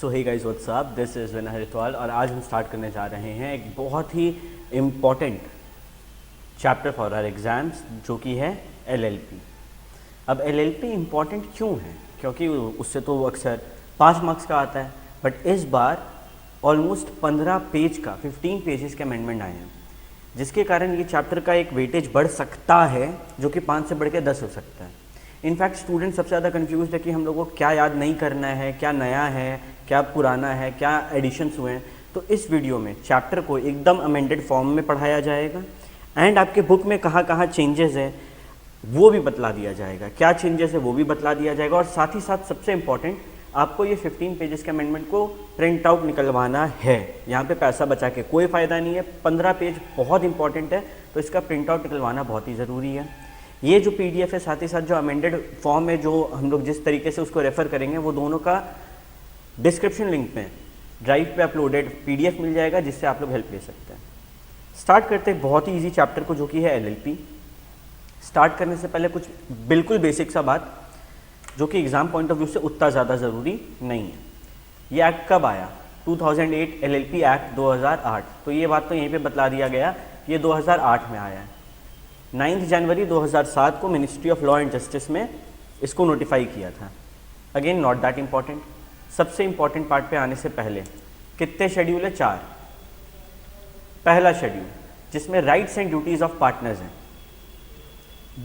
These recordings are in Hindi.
So hey guys what's up, this is Vinay Haridwal और आज हम स्टार्ट करने जा रहे हैं एक बहुत ही important chapter for our exams जो कि है एलएलपी। अब एलएलपी इम्पॉर्टेंट क्यों है? क्योंकि उससे तो अक्सर 5 मार्क्स का आता है, बट इस बार ऑलमोस्ट 15 पेज का 15 पेजेस के अमेंडमेंट आए हैं, जिसके कारण ये चैप्टर का एक वेटेज बढ़ सकता है जो कि 5 से बढ़ के 10 हो सकता है। इनफैक्ट स्टूडेंट सबसे ज़्यादा कंफ्यूज है कि हम लोगों को क्या याद नहीं करना है, क्या नया है, क्या पुराना है, क्या एडिशंस हुए हैं। तो इस वीडियो में चैप्टर को एकदम अमेंडेड फॉर्म में पढ़ाया जाएगा एंड आपके बुक में कहाँ कहाँ चेंजेस है वो भी बतला दिया जाएगा, क्या चेंजेस है वो भी बतला दिया जाएगा। और साथ ही साथ सबसे इम्पॉर्टेंट, आपको ये 15 पेजेस के अमेंडमेंट को प्रिंट आउट निकलवाना है। यहाँ पे पैसा बचा के कोई फ़ायदा नहीं है। 15 पेज बहुत इंपॉर्टेंट है, तो इसका प्रिंट आउट निकलवाना बहुत ही ज़रूरी है। ये जो पीडीएफ है, साथ ही साथ जो अमेंडेड फॉर्म है, जो हम लोग जिस तरीके से उसको रेफ़र करेंगे, वो दोनों का डिस्क्रिप्शन लिंक में ड्राइव पे अपलोडेड पीडीएफ मिल जाएगा, जिससे आप लोग हेल्प ले सकते हैं। स्टार्ट करते हैं बहुत ही ईजी चैप्टर को, जो कि है एलएलपी। स्टार्ट करने से पहले कुछ बिल्कुल बेसिक सा बात, जो कि एग्ज़ाम पॉइंट ऑफ व्यू से उतना ज़्यादा ज़रूरी नहीं है। ये एक्ट कब आया? 2008 एलएलपी एक्ट 2008। तो ये बात तो यहीं पे बतला दिया गया, ये 2008 में आया है। 9 जनवरी 2007 को ministry of law and justice में इसको नोटिफाई किया था। Again not that important. सबसे इम्पॉर्टेंट पार्ट पे आने से पहले, कितने शेड्यूल है? 4। पहला शेड्यूल जिसमें rights and duties of partners हैं।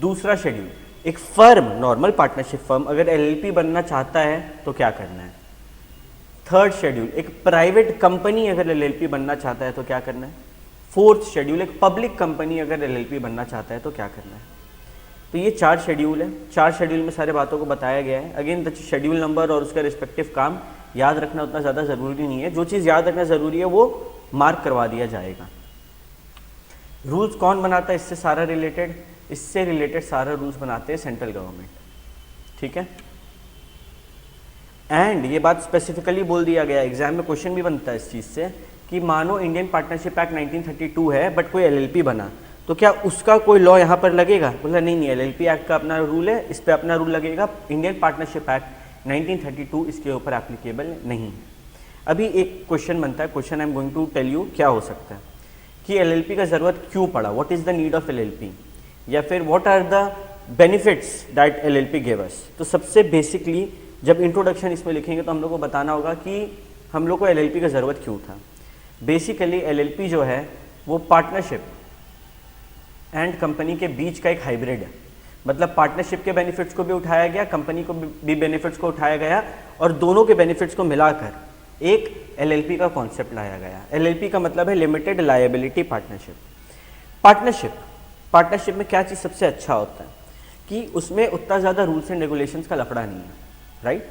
दूसरा शेड्यूल, एक फर्म, नॉर्मल पार्टनरशिप फर्म अगर एलएलपी बनना चाहता है तो क्या करना है। थर्ड शेड्यूल, एक प्राइवेट कंपनी अगर एलएलपी बनना चाहता है तो क्या करना है। फोर्थ शेड्यूल, एक पब्लिक कंपनी अगर एलएलपी बनना चाहता है तो क्या करना है। तो ये 4 शेड्यूल है। 4 शेड्यूल में सारे बातों को बताया गया है। अगेन द शेड्यूल नंबर और उसका रिस्पेक्टिव काम याद रखना उतना ज़्यादा ज़रूरी नहीं है। जो चीज़ याद रखना ज़रूरी है वो मार्क करवा दिया जाएगा। रूल्स कौन बनाता है इससे सारा रिलेटेड? इससे रिलेटेड सारा रूल्स बनाते हैं सेंट्रल गवर्नमेंट, ठीक है। एंड ये बात स्पेसिफिकली बोल दिया गया, एग्जाम में क्वेश्चन भी बनता है इस चीज़ से, कि मानो इंडियन पार्टनरशिप एक्ट 1932 है बट कोई एलएलपी बना, तो क्या उसका कोई लॉ यहाँ पर लगेगा? बोला नहीं, एलएलपी एक्ट का अपना रूल है, इस पर अपना रूल लगेगा। इंडियन पार्टनरशिप एक्ट 1932 इसके ऊपर एप्लीकेबल नहीं है। अभी एक क्वेश्चन बनता है, question I am going to tell you क्या हो सकता है कि एलएलपी का ज़रूरत क्यों पड़ा, what is the need of LLP, या फिर what are the benefits that LLP give us. तो सबसे बेसिकली जब इंट्रोडक्शन इसमें लिखेंगे तो हम लोग को बताना होगा कि हम लोग को एलएलपी का ज़रूरत क्यों था। बेसिकली एलएलपी जो है वो पार्टनरशिप एंड कंपनी के बीच का एक हाइब्रिड है। मतलब पार्टनरशिप के बेनिफिट्स को भी उठाया गया, कंपनी को भी बेनिफिट्स को उठाया गया, और दोनों के बेनिफिट्स को मिलाकर एक एलएलपी का कॉन्सेप्ट लाया गया। एलएलपी का मतलब है लिमिटेड लायबिलिटी पार्टनरशिप। पार्टनरशिप में क्या चीज़ सबसे अच्छा होता है कि उसमें उतना ज़्यादा रूल्स एंड रेगुलेशंस का लफड़ा नहीं है, राइट।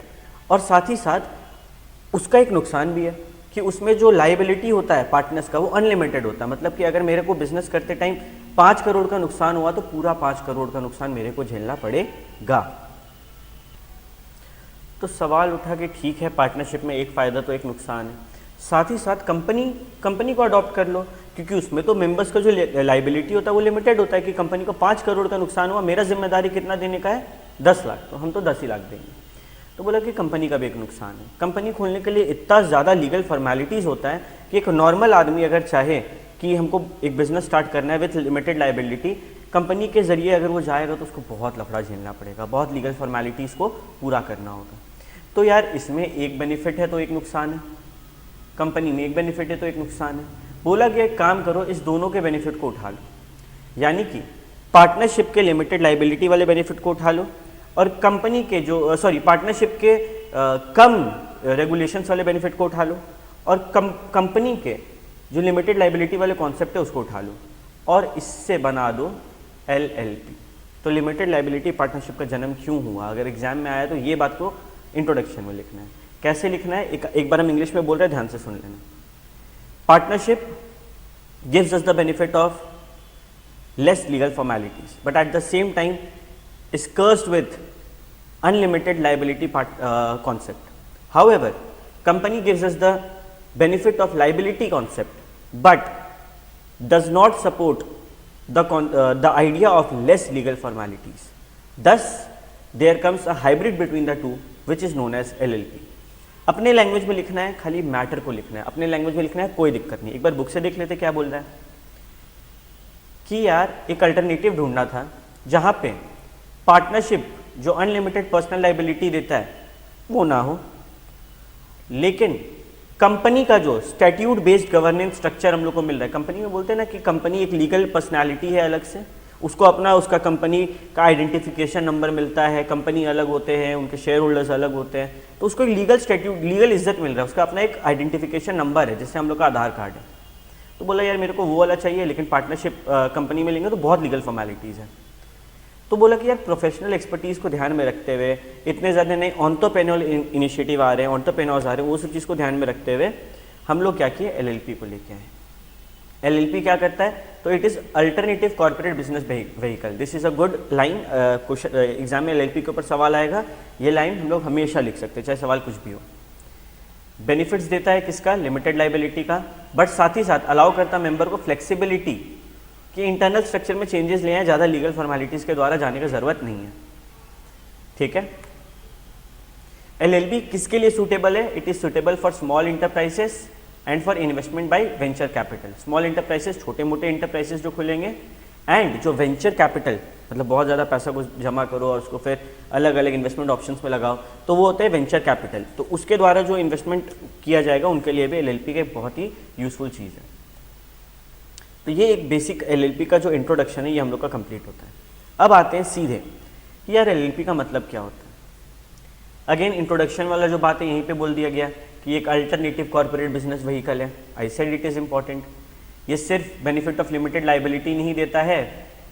और साथ ही साथ उसका एक नुकसान भी है कि उसमें जो लायबिलिटी होता है पार्टनर्स का वो अनलिमिटेड होता है। मतलब कि अगर मेरे को बिजनेस करते टाइम 5 करोड़ का नुकसान हुआ तो पूरा 5 करोड़ का नुकसान मेरे को झेलना पड़ेगा। तो सवाल उठा कि ठीक है, पार्टनरशिप में एक फ़ायदा तो एक नुकसान है, साथ ही साथ कंपनी को अडॉप्ट कर लो, क्योंकि उसमें तो मेंबर्स का जो लायबिलिटी होता है वो लिमिटेड होता है कि कंपनी को 5 करोड़ का नुकसान हुआ, मेरा जिम्मेदारी कितना देने का है? 10 लाख, तो हम तो 10 ही लाख देंगे। तो बोला कि कंपनी का भी एक नुकसान है। कंपनी खोलने के लिए इतना ज़्यादा लीगल फॉर्मेलिटीज़ होता है कि एक नॉर्मल आदमी अगर चाहे कि हमको एक बिज़नेस स्टार्ट करना है विथ लिमिटेड लायबिलिटी, कंपनी के ज़रिए अगर वो जाएगा तो उसको बहुत लफड़ा झेलना पड़ेगा, बहुत लीगल फॉर्मेलिटीज़ को पूरा करना होगा। तो यार इसमें एक बेनिफिट है तो एक नुकसान है, कंपनी में एक बेनिफिट है तो एक नुकसान है। बोला गया एक काम करो, इस दोनों के बेनिफिट को उठा लो, यानी कि पार्टनरशिप के लिमिटेड लायबिलिटी वाले बेनिफिट को उठा लो, और कंपनी के जो पार्टनरशिप के कम रेगुलेशंस वाले बेनिफिट को उठा लो, और कंपनी के जो लिमिटेड लायबिलिटी वाले कॉन्सेप्ट है उसको उठा लो, और इससे बना दो एलएलपी। तो लिमिटेड लायबिलिटी पार्टनरशिप का जन्म क्यों हुआ? अगर एग्जाम में आया तो ये बात को इंट्रोडक्शन में लिखना है। कैसे लिखना है? एक बार हम इंग्लिश में बोल रहे हैं, ध्यान से सुन लेना। Partnership gives us the benefit of less legal formalities but at the same time is cursed with unlimited liability concept. However, company gives us the benefit of liability concept but does not support the idea of less legal formalities. Thus, there comes a hybrid between the two which is known as LLP. अपने लैंग्वेज में लिखना है, खाली मैटर को लिखना है, अपने लैंग्वेज में लिखना है, कोई दिक्कत नहीं। एक बार बुक से देख लेते क्या बोल रहा है कि यार एक अल्टरनेटिव ढूंढना था जहाँ पे पार्टनरशिप जो अनलिमिटेड पर्सनल लाइबिलिटी देता है वो ना हो, लेकिन कंपनी का जो स्टैट्यूट बेस्ड गवर्नेंस स्ट्रक्चर हम लोग को मिल रहा है। कंपनी में बोलते हैं ना कि कंपनी एक लीगल पर्सनालिटी है अलग से, उसको अपना उसका कंपनी का आइडेंटिफिकेशन नंबर मिलता है, कंपनी अलग होते हैं, उनके शेयर होल्डर्स अलग होते हैं, तो उसको एक लीगल स्टैट्यूट, लीगल इज्जत मिल रहा है, उसका अपना एक आइडेंटिफिकेशन नंबर है जैसे हम लोग का आधार कार्ड है। तो बोला यार मेरे को वो वाला चाहिए, लेकिन पार्टनरशिप कंपनी में लेंगे तो बहुत लीगल फॉर्मेलिटीज़ है। तो बोला कि यार प्रोफेशनल एक्सपर्टीज़ को ध्यान में रखते हुए, इतने ज़्यादा नए एंटरप्रेन्योरल इनिशिएटिव आ रहे हैं, एंटरप्रेन्योर्स आ रहे हैं, वो सब चीज़ को ध्यान में रखते हुए हम लोग क्या किए, एलएलपी को लेके आए। एलएलपी क्या करता है, तो it is alternative corporate business vehicle. This is a good line, question exam में एलएलपी के ऊपर सवाल आएगा, ये लाइन हम लोग हमेशा लिख सकते हैं चाहे सवाल कुछ भी हो। बेनिफिट्स देता है किसका, लिमिटेड लाइबिलिटी का, बट साथ ही साथ अलाउ करता मेंबर को फ्लेक्सिबिलिटी कि इंटरनल स्ट्रक्चर में चेंजेस ले आए, ज़्यादा लीगल फॉर्मेलिटीज़ के द्वारा जाने की ज़रूरत नहीं है। ठीक है, एलएलपी किसके लिए सूटेबल है, it is suitable for small enterprises and for investment by venture capital. Small enterprises, छोटे मोटे इंटरप्राइजेस जो खुलेंगे, एंड जो वेंचर कैपिटल मतलब बहुत ज़्यादा पैसा को जमा करो और उसको फिर अलग अलग इन्वेस्टमेंट ऑप्शंस में लगाओ, तो वो होते हैं वेंचर कैपिटल। तो उसके द्वारा जो इन्वेस्टमेंट किया जाएगा उनके लिए भी एलएलपी का एक बहुत ही यूजफुल चीज़ है। तो ये एक बेसिक एलएलपी का जो इंट्रोडक्शन है ये हम लोग का कंप्लीट होता है। अब आते हैं सीधे कि यार एलएलपी का मतलब क्या होता है। अगेन इंट्रोडक्शन वाला जो बात है यहीं पे बोल दिया गया कि एक अल्टरनेटिव कॉर्पोरेट बिजनेस व्हीकल है। I said it is important. ये सिर्फ बेनिफिट ऑफ लिमिटेड लाइबिलिटी नहीं देता है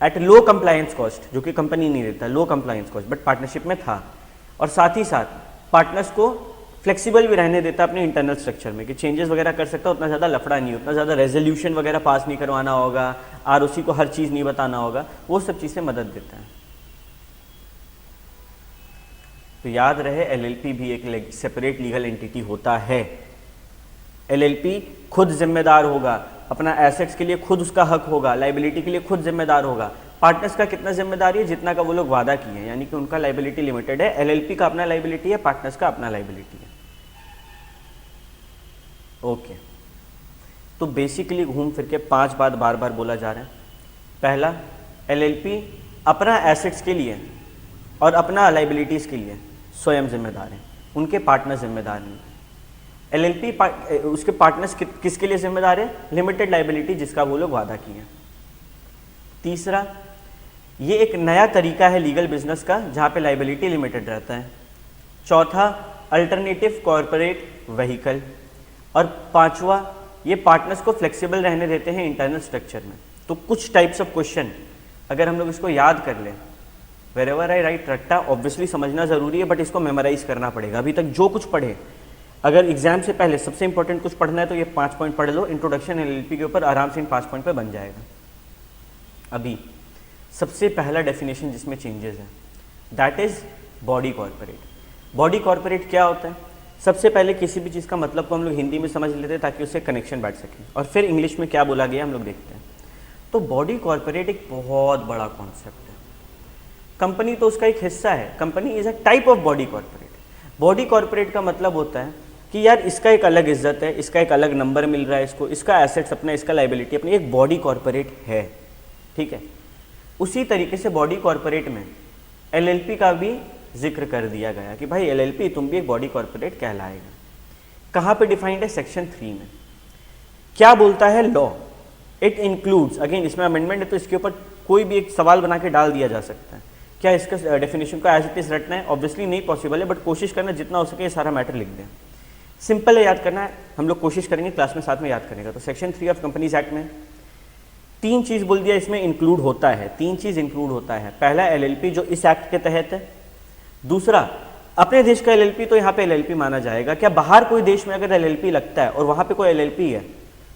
एट लो कंप्लायंस कॉस्ट, जो कि कंपनी नहीं देता, लो कंप्लायंस कॉस्ट, बट पार्टनरशिप में था। और साथ ही साथ पार्टनर्स को फ्लेक्सिबल भी रहने देता अपने इंटरनल स्ट्रक्चर में कि चेंजेस वगैरह कर सकता, उतना ज़्यादा लफड़ा नहीं, उतना ज़्यादा रेजोल्यूशन वगैरह पास नहीं करवाना होगा, आरओसी को हर चीज़ नहीं बताना होगा, वो सब चीज़ें मदद देता है। तो याद रहे एलएलपी भी एक सेपरेट लीगल एंटिटी होता है। एलएलपी खुद जिम्मेदार होगा, अपना एसेट्स के लिए खुद उसका हक होगा, लाइबिलिटी के लिए खुद जिम्मेदार होगा। पार्टनर्स का कितना जिम्मेदारी है, जितना का वो लोग वादा किए हैं, यानी कि उनका लाइबिलिटी लिमिटेड है। एलएलपी का अपना लाइबिलिटी है, पार्टनर्स का अपना लाइबिलिटी है। ओके, तो बेसिकली घूम फिर के 5 बात बार बार बोला जा रहा है। पहला, एलएलपी अपना एसेट्स के लिए और अपना लाइबिलिटीज़ के लिए स्वयं जिम्मेदार हैं, उनके पार्टनर जिम्मेदार नहीं। एलएलपी उसके पार्टनर्स किसके लिए जिम्मेदार है, लिमिटेड लाइबिलिटी जिसका वो लोग वादा किए। तीसरा, ये एक नया तरीका है लीगल बिजनेस का जहाँ पे लाइबिलिटी लिमिटेड रहता है। चौथा, अल्टरनेटिव कॉर्पोरेट व्हीकल। और पांचवा, ये पार्टनर्स को फ्लेक्सिबल रहने देते हैं इंटरनल स्ट्रक्चर में। तो कुछ टाइप्स ऑफ क्वेश्चन अगर हम लोग इसको याद कर लें, वेरेवर आई राइट रट्टा, ऑब्वियसली समझना जरूरी है, बट इसको मेमोराइज करना पड़ेगा। अभी तक जो कुछ पढ़े, अगर एग्जाम से पहले सबसे इंपॉर्टेंट कुछ पढ़ना है तो ये 5 पॉइंट पढ़ लो, इंट्रोडक्शन एलएलपी के ऊपर आराम से इन 5 पॉइंट पे बन जाएगा। अभी सबसे पहला डेफिनेशन जिसमें चेंजेस है, that is body corporate. Body corporate क्या होता है, सबसे पहले किसी भी चीज़ का मतलब को हम लोग हिंदी में समझ लेते हैं ताकि उससे कनेक्शन बैठ सके, और फिर इंग्लिश में क्या बोला गया हम लोग देखते हैं। तो बॉडी कॉर्पोरेट एक बहुत बड़ा कॉन्सेप्ट है। कंपनी तो उसका एक हिस्सा है, company is a type of body corporate. Body corporate का मतलब होता है कि यार इसका एक अलग इज्जत है, इसका एक अलग नंबर मिल रहा है, इसको इसका एसेट्स अपना, इसका लाइबिलिटी अपनी, एक बॉडी कॉर्पोरेट है। ठीक है, उसी तरीके से बॉडी कॉर्पोरेट में एलएलपी का भी जिक्र कर दिया गया कि भाई एलएलपी तुम भी एक बॉडी कॉर्पोरेट कहलाएगा। कहाँ पे डिफाइंड है, सेक्शन 3 में। क्या बोलता है लॉ, इट इंक्लूड्स, अगेन इसमें अमेंडमेंट है तो इसके ऊपर कोई भी एक सवाल बना के डाल दिया जा सकता है। क्या इसका डेफिनेशन को एज इट इज रटना है, ऑब्वियसली नहीं पॉसिबल है, बट कोशिश करना जितना हो सके ये सारा मैटर लिख दें। सिंपल है, याद करना है, हम लोग कोशिश करेंगे क्लास में साथ में याद करने का। तो सेक्शन 3 ऑफ कंपनीज एक्ट में 3 चीज़ बोल दिया इसमें इंक्लूड होता है, 3 चीज़ इंक्लूड होता है। पहला एलएलपी जो इस एक्ट के तहत है। दूसरा, अपने देश का एलएलपी तो यहाँ पे एलएलपी माना जाएगा। क्या बाहर कोई देश में अगर एलएलपी लगता है और वहाँ पे कोई एलएलपी है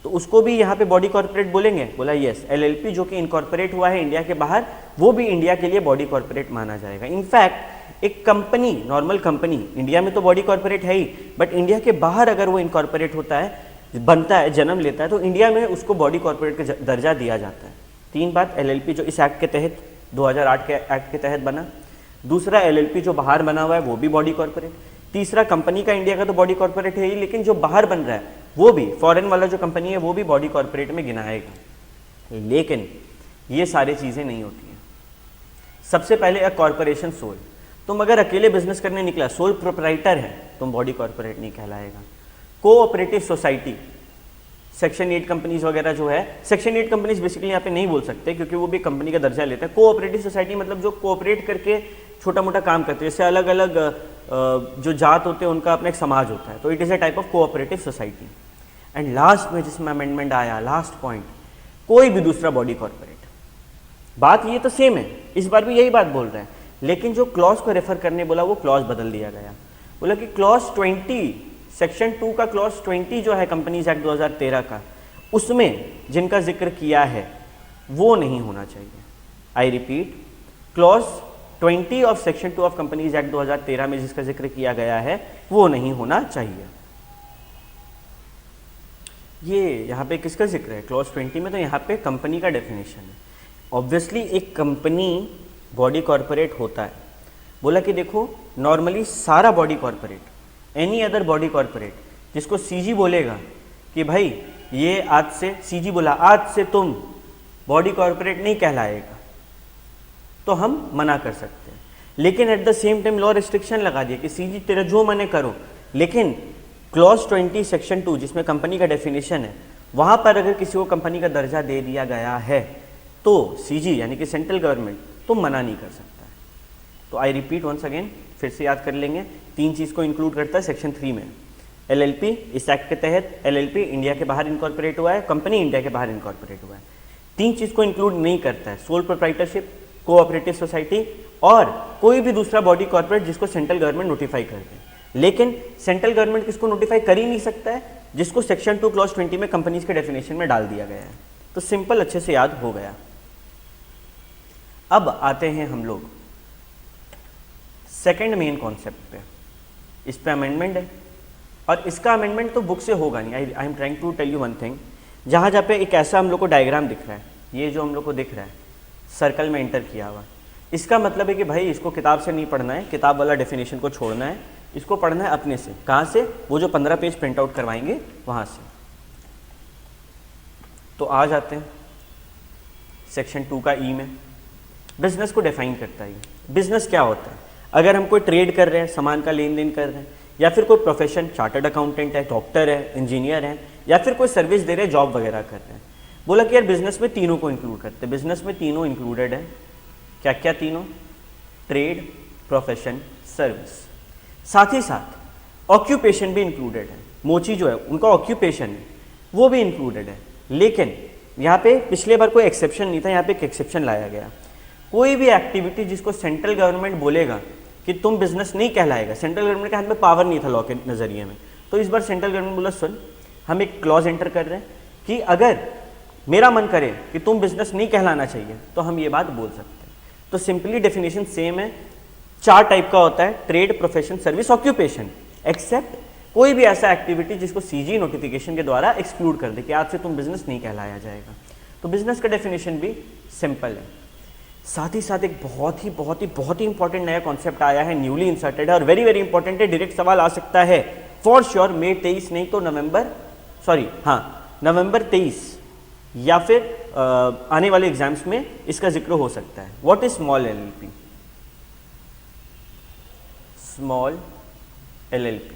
तो उसको भी यहाँ पे बॉडी कॉर्पोरेट बोलेंगे? बोला यस, एलएलपी जो कि इनकॉर्पोरेट हुआ है इंडिया के बाहर, वो भी इंडिया के लिए बॉडी कॉर्पोरेट माना जाएगा। इनफैक्ट एक कंपनी, नॉर्मल कंपनी, इंडिया में तो बॉडी कॉर्पोरेट है ही, बट इंडिया के बाहर अगर वो इनकॉर्पोरेट होता है, बनता है, जन्म लेता है, तो इंडिया में उसको बॉडी कॉर्पोरेट का दर्जा दिया जाता है। 3 बात, एलएलपी जो इस एक्ट के तहत 2008 के एक्ट के तहत बना। दूसरा, एलएलपी जो बाहर बना हुआ है वो भी बॉडी कॉर्पोरेट। तीसरा कंपनी का इंडिया का तो बॉडी कॉर्पोरेट है ही, लेकिन जो बाहर बन रहा है वो भी, फॉरेन वाला जो कंपनी है वो भी बॉडी कॉर्पोरेट में गिनाएगा। लेकिन ये सारी चीज़ें नहीं होती हैं। सबसे पहले अ कॉर्पोरेशन सोल, तुम अगर अकेले बिजनेस करने निकला, सोल प्रोप्राइटर है, तुम बॉडी कॉर्पोरेट नहीं कहलाएगा। कोऑपरेटिव सोसाइटी, सेक्शन 8 कंपनीज वगैरह जो है, सेक्शन 8 कंपनीज बेसिकली यहाँ पे नहीं बोल सकते क्योंकि वो भी कंपनी का दर्जा लेते हैं। कोऑपरेटिव सोसाइटी मतलब जो कोऑपरेट करके छोटा मोटा काम करते हैं, जैसे अलग अलग जो जात होते हैं उनका अपना एक समाज होता है, तो it is a type of cooperative society. And last में जिसमें अमेंडमेंट आया, लास्ट पॉइंट, कोई भी दूसरा बॉडी कॉर्पोरेट। बात ये तो सेम है, इस बार भी यही बात बोल रहे हैं, लेकिन जो क्लॉज को रेफर करने बोला वो क्लॉज बदल दिया गया। बोला कि क्लॉज 20 सेक्शन 2 का क्लॉज 20 जो है कंपनीज एक्ट 2013 का, उसमें जिनका जिक्र किया है वो नहीं होना चाहिए। I repeat, clause 20 of section 2 of companies act 2013 में जिसका जिक्र किया गया है वो नहीं होना चाहिए। ये यहाँ पे किसका जिक्र है क्लॉज 20 में? तो यहाँ पे कंपनी का डेफिनेशन है। ऑब्वियसली एक कंपनी बॉडी कॉर्पोरेट होता है। बोला कि देखो नॉर्मली सारा body corporate, any other body corporate जिसको सीजी बोलेगा कि भाई ये आज से, सीजी बोला आज से तुम बॉडी कॉर्पोरेट नहीं कहलाएगा, तो हम मना कर सकते हैं। लेकिन at the same time law restriction लगा दिया कि सीजी तेरा जो मने करो, लेकिन क्लॉज 20 सेक्शन 2 जिसमें कंपनी का डेफिनेशन है, वहाँ पर अगर किसी को कंपनी का दर्जा दे दिया गया है तो सीजी यानी कि सेंट्रल गवर्नमेंट तो मना नहीं कर सकता है। तो आई रिपीट वंस अगेन, फिर से याद कर लेंगे, 3 चीज़ को इंक्लूड करता है सेक्शन 3 में। एलएलपी, इस एक्ट के तहत एलएलपी इंडिया के बाहर इनकॉर्पोरेट हुआ है, कंपनी इंडिया के बाहर इनकॉर्पोरेट हुआ है। 3 चीज़ को इंक्लूड नहीं करता है, सोल प्रोप्राइटरशिप, कोऑपरेटिव सोसाइटी और कोई भी दूसरा बॉडी कॉर्पोरेट जिसको सेंट्रल गवर्नमेंट नोटिफाई कर दे। लेकिन सेंट्रल गवर्नमेंट किसको नोटिफाई कर ही नहीं सकता है? जिसको सेक्शन 2 क्लॉज 20 में कंपनीज के डेफिनेशन में डाल दिया गया है। तो सिंपल, अच्छे से याद हो गया। अब आते हैं हम लोग सेकंड मेन कॉन्सेप्ट पे। इस पे अमेंडमेंट है और इसका अमेंडमेंट तो बुक से होगा नहीं। I am trying to tell you one thing. जहाँ पे एक ऐसा हम लोग को डायग्राम दिख रहा है, ये जो हम लोग को दिख रहा है सर्कल में एंटर किया हुआ, इसका मतलब है कि भाई इसको किताब से नहीं पढ़ना है, किताब वाला डेफिनेशन को छोड़ना है, इसको पढ़ना है अपने से। कहाँ से? वो जो 15 पेज प्रिंट आउट करवाएंगे वहाँ से। तो आ जाते हैं सेक्शन 2 का ई में। बिजनेस को डिफाइन करता है। बिजनेस क्या होता है? अगर हम कोई ट्रेड कर रहे हैं, सामान का लेन देन कर रहे हैं, या फिर कोई प्रोफेशन, चार्टर्ड अकाउंटेंट है, डॉक्टर है, इंजीनियर है, या फिर कोई सर्विस दे रहे हैं, जॉब वगैरह कर रहे हैं। बोला कि यार बिजनेस में तीनों को इंक्लूड करते हैं। बिजनेस में तीनों इंक्लूडेड है। क्या क्या तीनों? Trade, profession, service. साथ ही साथ ऑक्यूपेशन भी इंक्लूडेड है। मोची जो है उनका ऑक्यूपेशन है वो भी इंक्लूडेड है। लेकिन यहाँ पे पिछले बार कोई एक्सेप्शन नहीं था, यहाँ पे एक एक्सेप्शन लाया गया। कोई भी एक्टिविटी जिसको सेंट्रल गवर्नमेंट बोलेगा कि तुम बिजनेस नहीं कहलाएगा, सेंट्रल गवर्नमेंट के हाथ में पावर नहीं था लॉ के नज़रिए में, तो इस बार सेंट्रल गवर्नमेंट बोला सुन, हम एक क्लॉज एंटर कर रहे हैं कि अगर मेरा मन करे कि तुम बिजनेस नहीं कहलाना चाहिए तो हम ये बात बोल सकते हैं। तो सिंपली डेफिनेशन सेम है। 4 टाइप का होता है, trade, profession, service, occupation, except कोई भी ऐसा एक्टिविटी जिसको सीजी नोटिफिकेशन के द्वारा एक्सक्लूड कर दे कि आज से तुम बिजनेस नहीं कहलाया जाएगा। तो बिजनेस का डेफिनेशन भी सिंपल है। साथ ही साथ एक बहुत ही इंपॉर्टेंट नया कॉन्सेप्ट आया है, न्यूली इंसर्टेड है और वेरी वेरी इंपॉर्टेंट है। डायरेक्ट सवाल आ सकता है फॉर श्योर, मई 23 नहीं तो नवंबर 23 या फिर आने वाले एग्जाम्स में इसका जिक्र हो सकता है। What is small LLP? Small LLP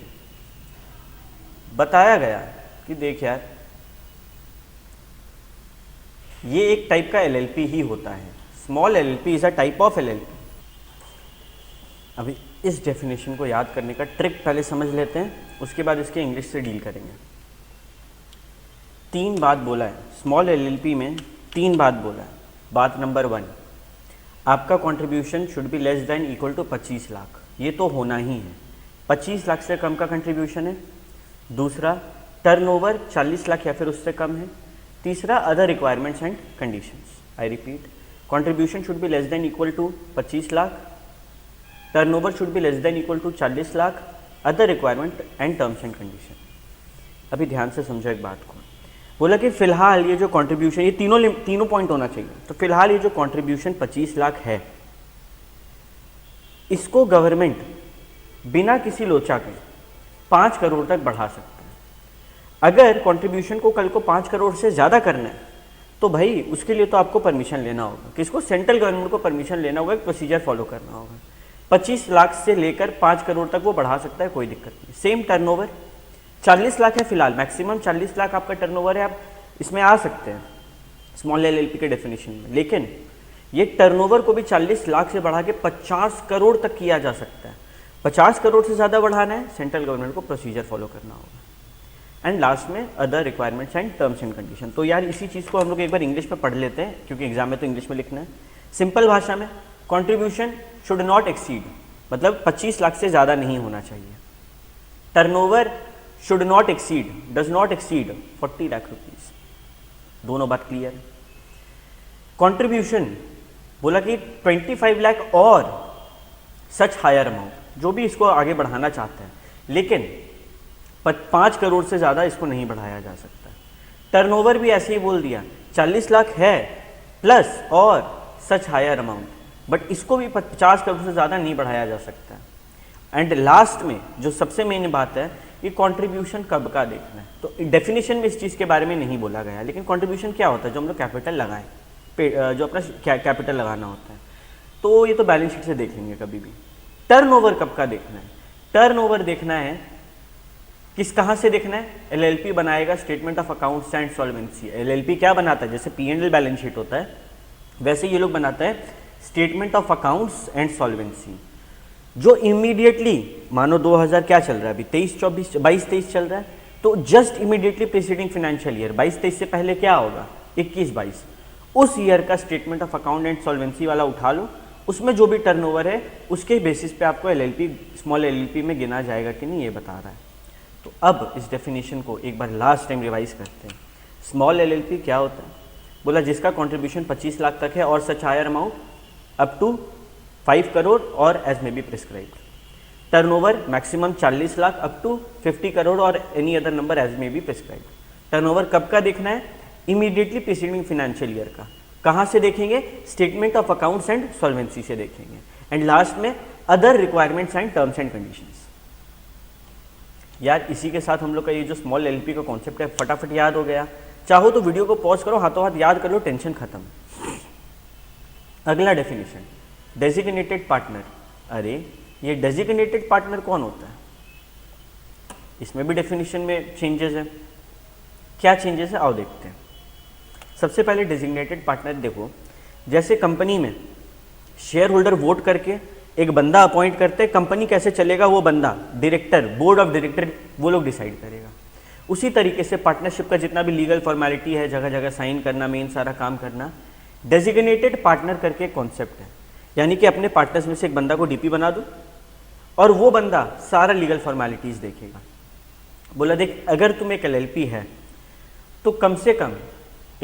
बताया गया कि देख यार ये एक टाइप का एलएलपी ही होता है। Small LLP is a type of LLP. अभी इस डेफिनेशन को याद करने का ट्रिक पहले समझ लेते हैं, उसके बाद इसके इंग्लिश से डील करेंगे। 3 बात बोला है स्मॉल एलएलपी में, 3 बात बोला है। बात नंबर 1, आपका contribution should be less than equal to 25 lakh. ये तो होना ही है, 25 लाख से कम का कंट्रीब्यूशन है। दूसरा, टर्नओवर 40 लाख या फिर उससे कम है। तीसरा, other requirements and conditions. I repeat, contribution should be less than equal to 25 lakh, turnover should be less than equal to 40 lakh, other requirement and terms and condition. अभी ध्यान से समझो एक बात को। बोला कि फिलहाल ये जो कंट्रीब्यूशन, ये तीनों पॉइंट होना चाहिए। तो फिलहाल ये जो कंट्रीब्यूशन 25 लाख है, इसको गवर्नमेंट बिना किसी लोचा के 5 करोड़ तक बढ़ा सकता है। अगर कंट्रीब्यूशन को कल को 5 करोड़ से ज़्यादा करना है तो भाई उसके लिए तो आपको परमिशन लेना होगा। किसको? सेंट्रल गवर्नमेंट को परमिशन लेना होगा, एक प्रोसीजर फॉलो करना होगा। 25 लाख से लेकर 5 करोड़ तक वो बढ़ा सकता है, कोई दिक्कत नहीं। सेम टर्नओवर 40 लाख है फिलहाल, मैक्सिमम 40 लाख आपका टर्नओवर है, आप इसमें आ सकते हैं स्मॉल एलएलपी के डेफिनेशन में। लेकिन ये टर्नओवर को भी 40 लाख से बढ़ा के 50 करोड़ तक किया जा सकता है। 50 करोड़ से ज़्यादा बढ़ाना है, सेंट्रल गवर्नमेंट को प्रोसीजर फॉलो करना होगा। एंड लास्ट में other requirements and terms and condition. तो यार इसी चीज़ को हम लोग एक बार इंग्लिश में पढ़ लेते हैं, क्योंकि एग्जाम में तो इंग्लिश में लिखना है। सिंपल भाषा में, कंट्रीब्यूशन शुड नॉट एक्सीड, मतलब 25 लाख से ज़्यादा नहीं होना चाहिए। Turnover should not exceed, does not exceed 40 lakh rupees. दोनों बात क्लियर है। कंट्रीब्यूशन बोला कि 25 लाख और सच हायर अमाउंट, जो भी इसको आगे बढ़ाना चाहते हैं, लेकिन 5 करोड़ से ज़्यादा इसको नहीं बढ़ाया जा सकता। टर्नओवर भी ऐसे ही बोल दिया, 40 लाख है प्लस और सच हायर अमाउंट, बट इसको भी 50 करोड़ से ज़्यादा नहीं बढ़ाया जा सकता। एंड लास्ट में जो सबसे मेन बात है, ये कंट्रीब्यूशन कब का देखना है। तो डेफिनेशन में इस चीज़ के बारे में नहीं बोला गया, लेकिन कंट्रीब्यूशन क्या होता है? जो हम लोग कैपिटल लगाएं, जो अपना कैपिटल लगाना होता है, तो ये तो बैलेंस शीट से देख लेंगे कभी भी। टर्नओवर कब का देखना है? टर्नओवर देखना है कहाँ से देखना है? एलएलपी बनाएगा statement of accounts and solvency. LLP क्या बनाता है? जैसे P&L बैलेंस शीट होता है, वैसे ये लोग बनाते हैं statement of accounts and solvency, जो इमीडिएटली, मानो 2000 क्या चल रहा है अभी, 22-23 चल रहा है, तो just immediately preceding financial year 22-23 से पहले क्या होगा? 21-22, उस ईयर का statement of account and solvency वाला उठा लो, उसमें जो भी टर्नओवर है उसके बेसिस पे आपको एलएलपी, स्मॉल एलएलपी में गिना जाएगा कि नहीं, ये बता रहा है। तो अब इस डेफिनेशन को एक बार लास्ट टाइम रिवाइज करते हैं। स्मॉल एलएलपी क्या होता है? बोला जिसका कंट्रीब्यूशन 25 लाख तक है और such higher amount up to 5 crore or as may be prescribed. Turnover maximum 40 lakh up to 50 crore or any other number as may be prescribed. Turnover कब का देखना है? इमीडिएटली प्रीसीडिंग फाइनेंशियल ईयर का। कहाँ से देखेंगे? Statement of accounts and solvency से देखेंगे। एंड लास्ट में other requirements and terms and conditions. यार इसी के साथ हम लोग का ये जो स्मॉल एलएलपी का कॉन्सेप्ट है फटाफट याद हो गया। चाहो तो वीडियो को पॉज करो, हाथों हाथ याद कर लो, टेंशन खत्म। अगला डेफिनेशन, डेजिग्नेटेड पार्टनर। अरे ये डेजिग्नेटेड पार्टनर कौन होता है? इसमें भी डेफिनेशन में चेंजेस है। क्या चेंजेस है आओ देखते हैं। सबसे पहले डेजिग्नेटेड पार्टनर देखो, जैसे कंपनी में शेयर होल्डर वोट करके एक बंदा अपॉइंट करते हैं, कंपनी कैसे चलेगा वो बंदा, डायरेक्टर, बोर्ड ऑफ डायरेक्टर, वो लोग डिसाइड करेगा। उसी तरीके से पार्टनरशिप का जितना भी लीगल फॉर्मेलिटी है, जगह जगह साइन करना, मेन सारा काम करना, डेजिग्नेटेड पार्टनर करके कॉन्सेप्ट है। यानी कि अपने पार्टनर्स में से एक बंदा को डीपी बना दो और वो बंदा सारा लीगल फॉर्मेलिटीज देखेगा। बोला देख, अगर तुम एक एलएलपी है तो कम से कम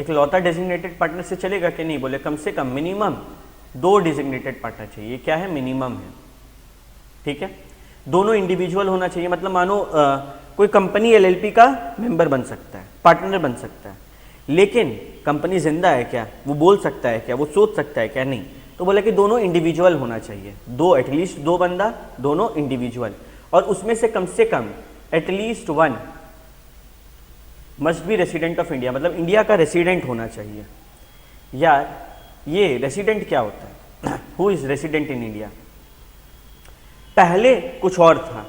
एक लौता डेजिग्नेटेड पार्टनर से चलेगा कि नहीं? बोले कम से कम मिनिमम 2 डेजिग्नेटेड पार्टनर चाहिए। क्या है? मिनिमम है, ठीक है। दोनों इंडिविजुअल होना चाहिए, मतलब मानो कोई कंपनी एलएलपी का मेंबर बन सकता है, पार्टनर बन सकता है, लेकिन कंपनी जिंदा है क्या? वो बोल सकता है क्या? वो सोच सकता है क्या? नहीं। तो बोला कि दोनों इंडिविजुअल होना चाहिए, दो, एटलीस्ट 2 बंदा, दोनों इंडिविजुअल, और उसमें से कम at least 1 must be resident of India, मतलब इंडिया का रेसिडेंट होना चाहिए। यार ये रेसिडेंट क्या होता है? Who is resident in India? पहले कुछ और था,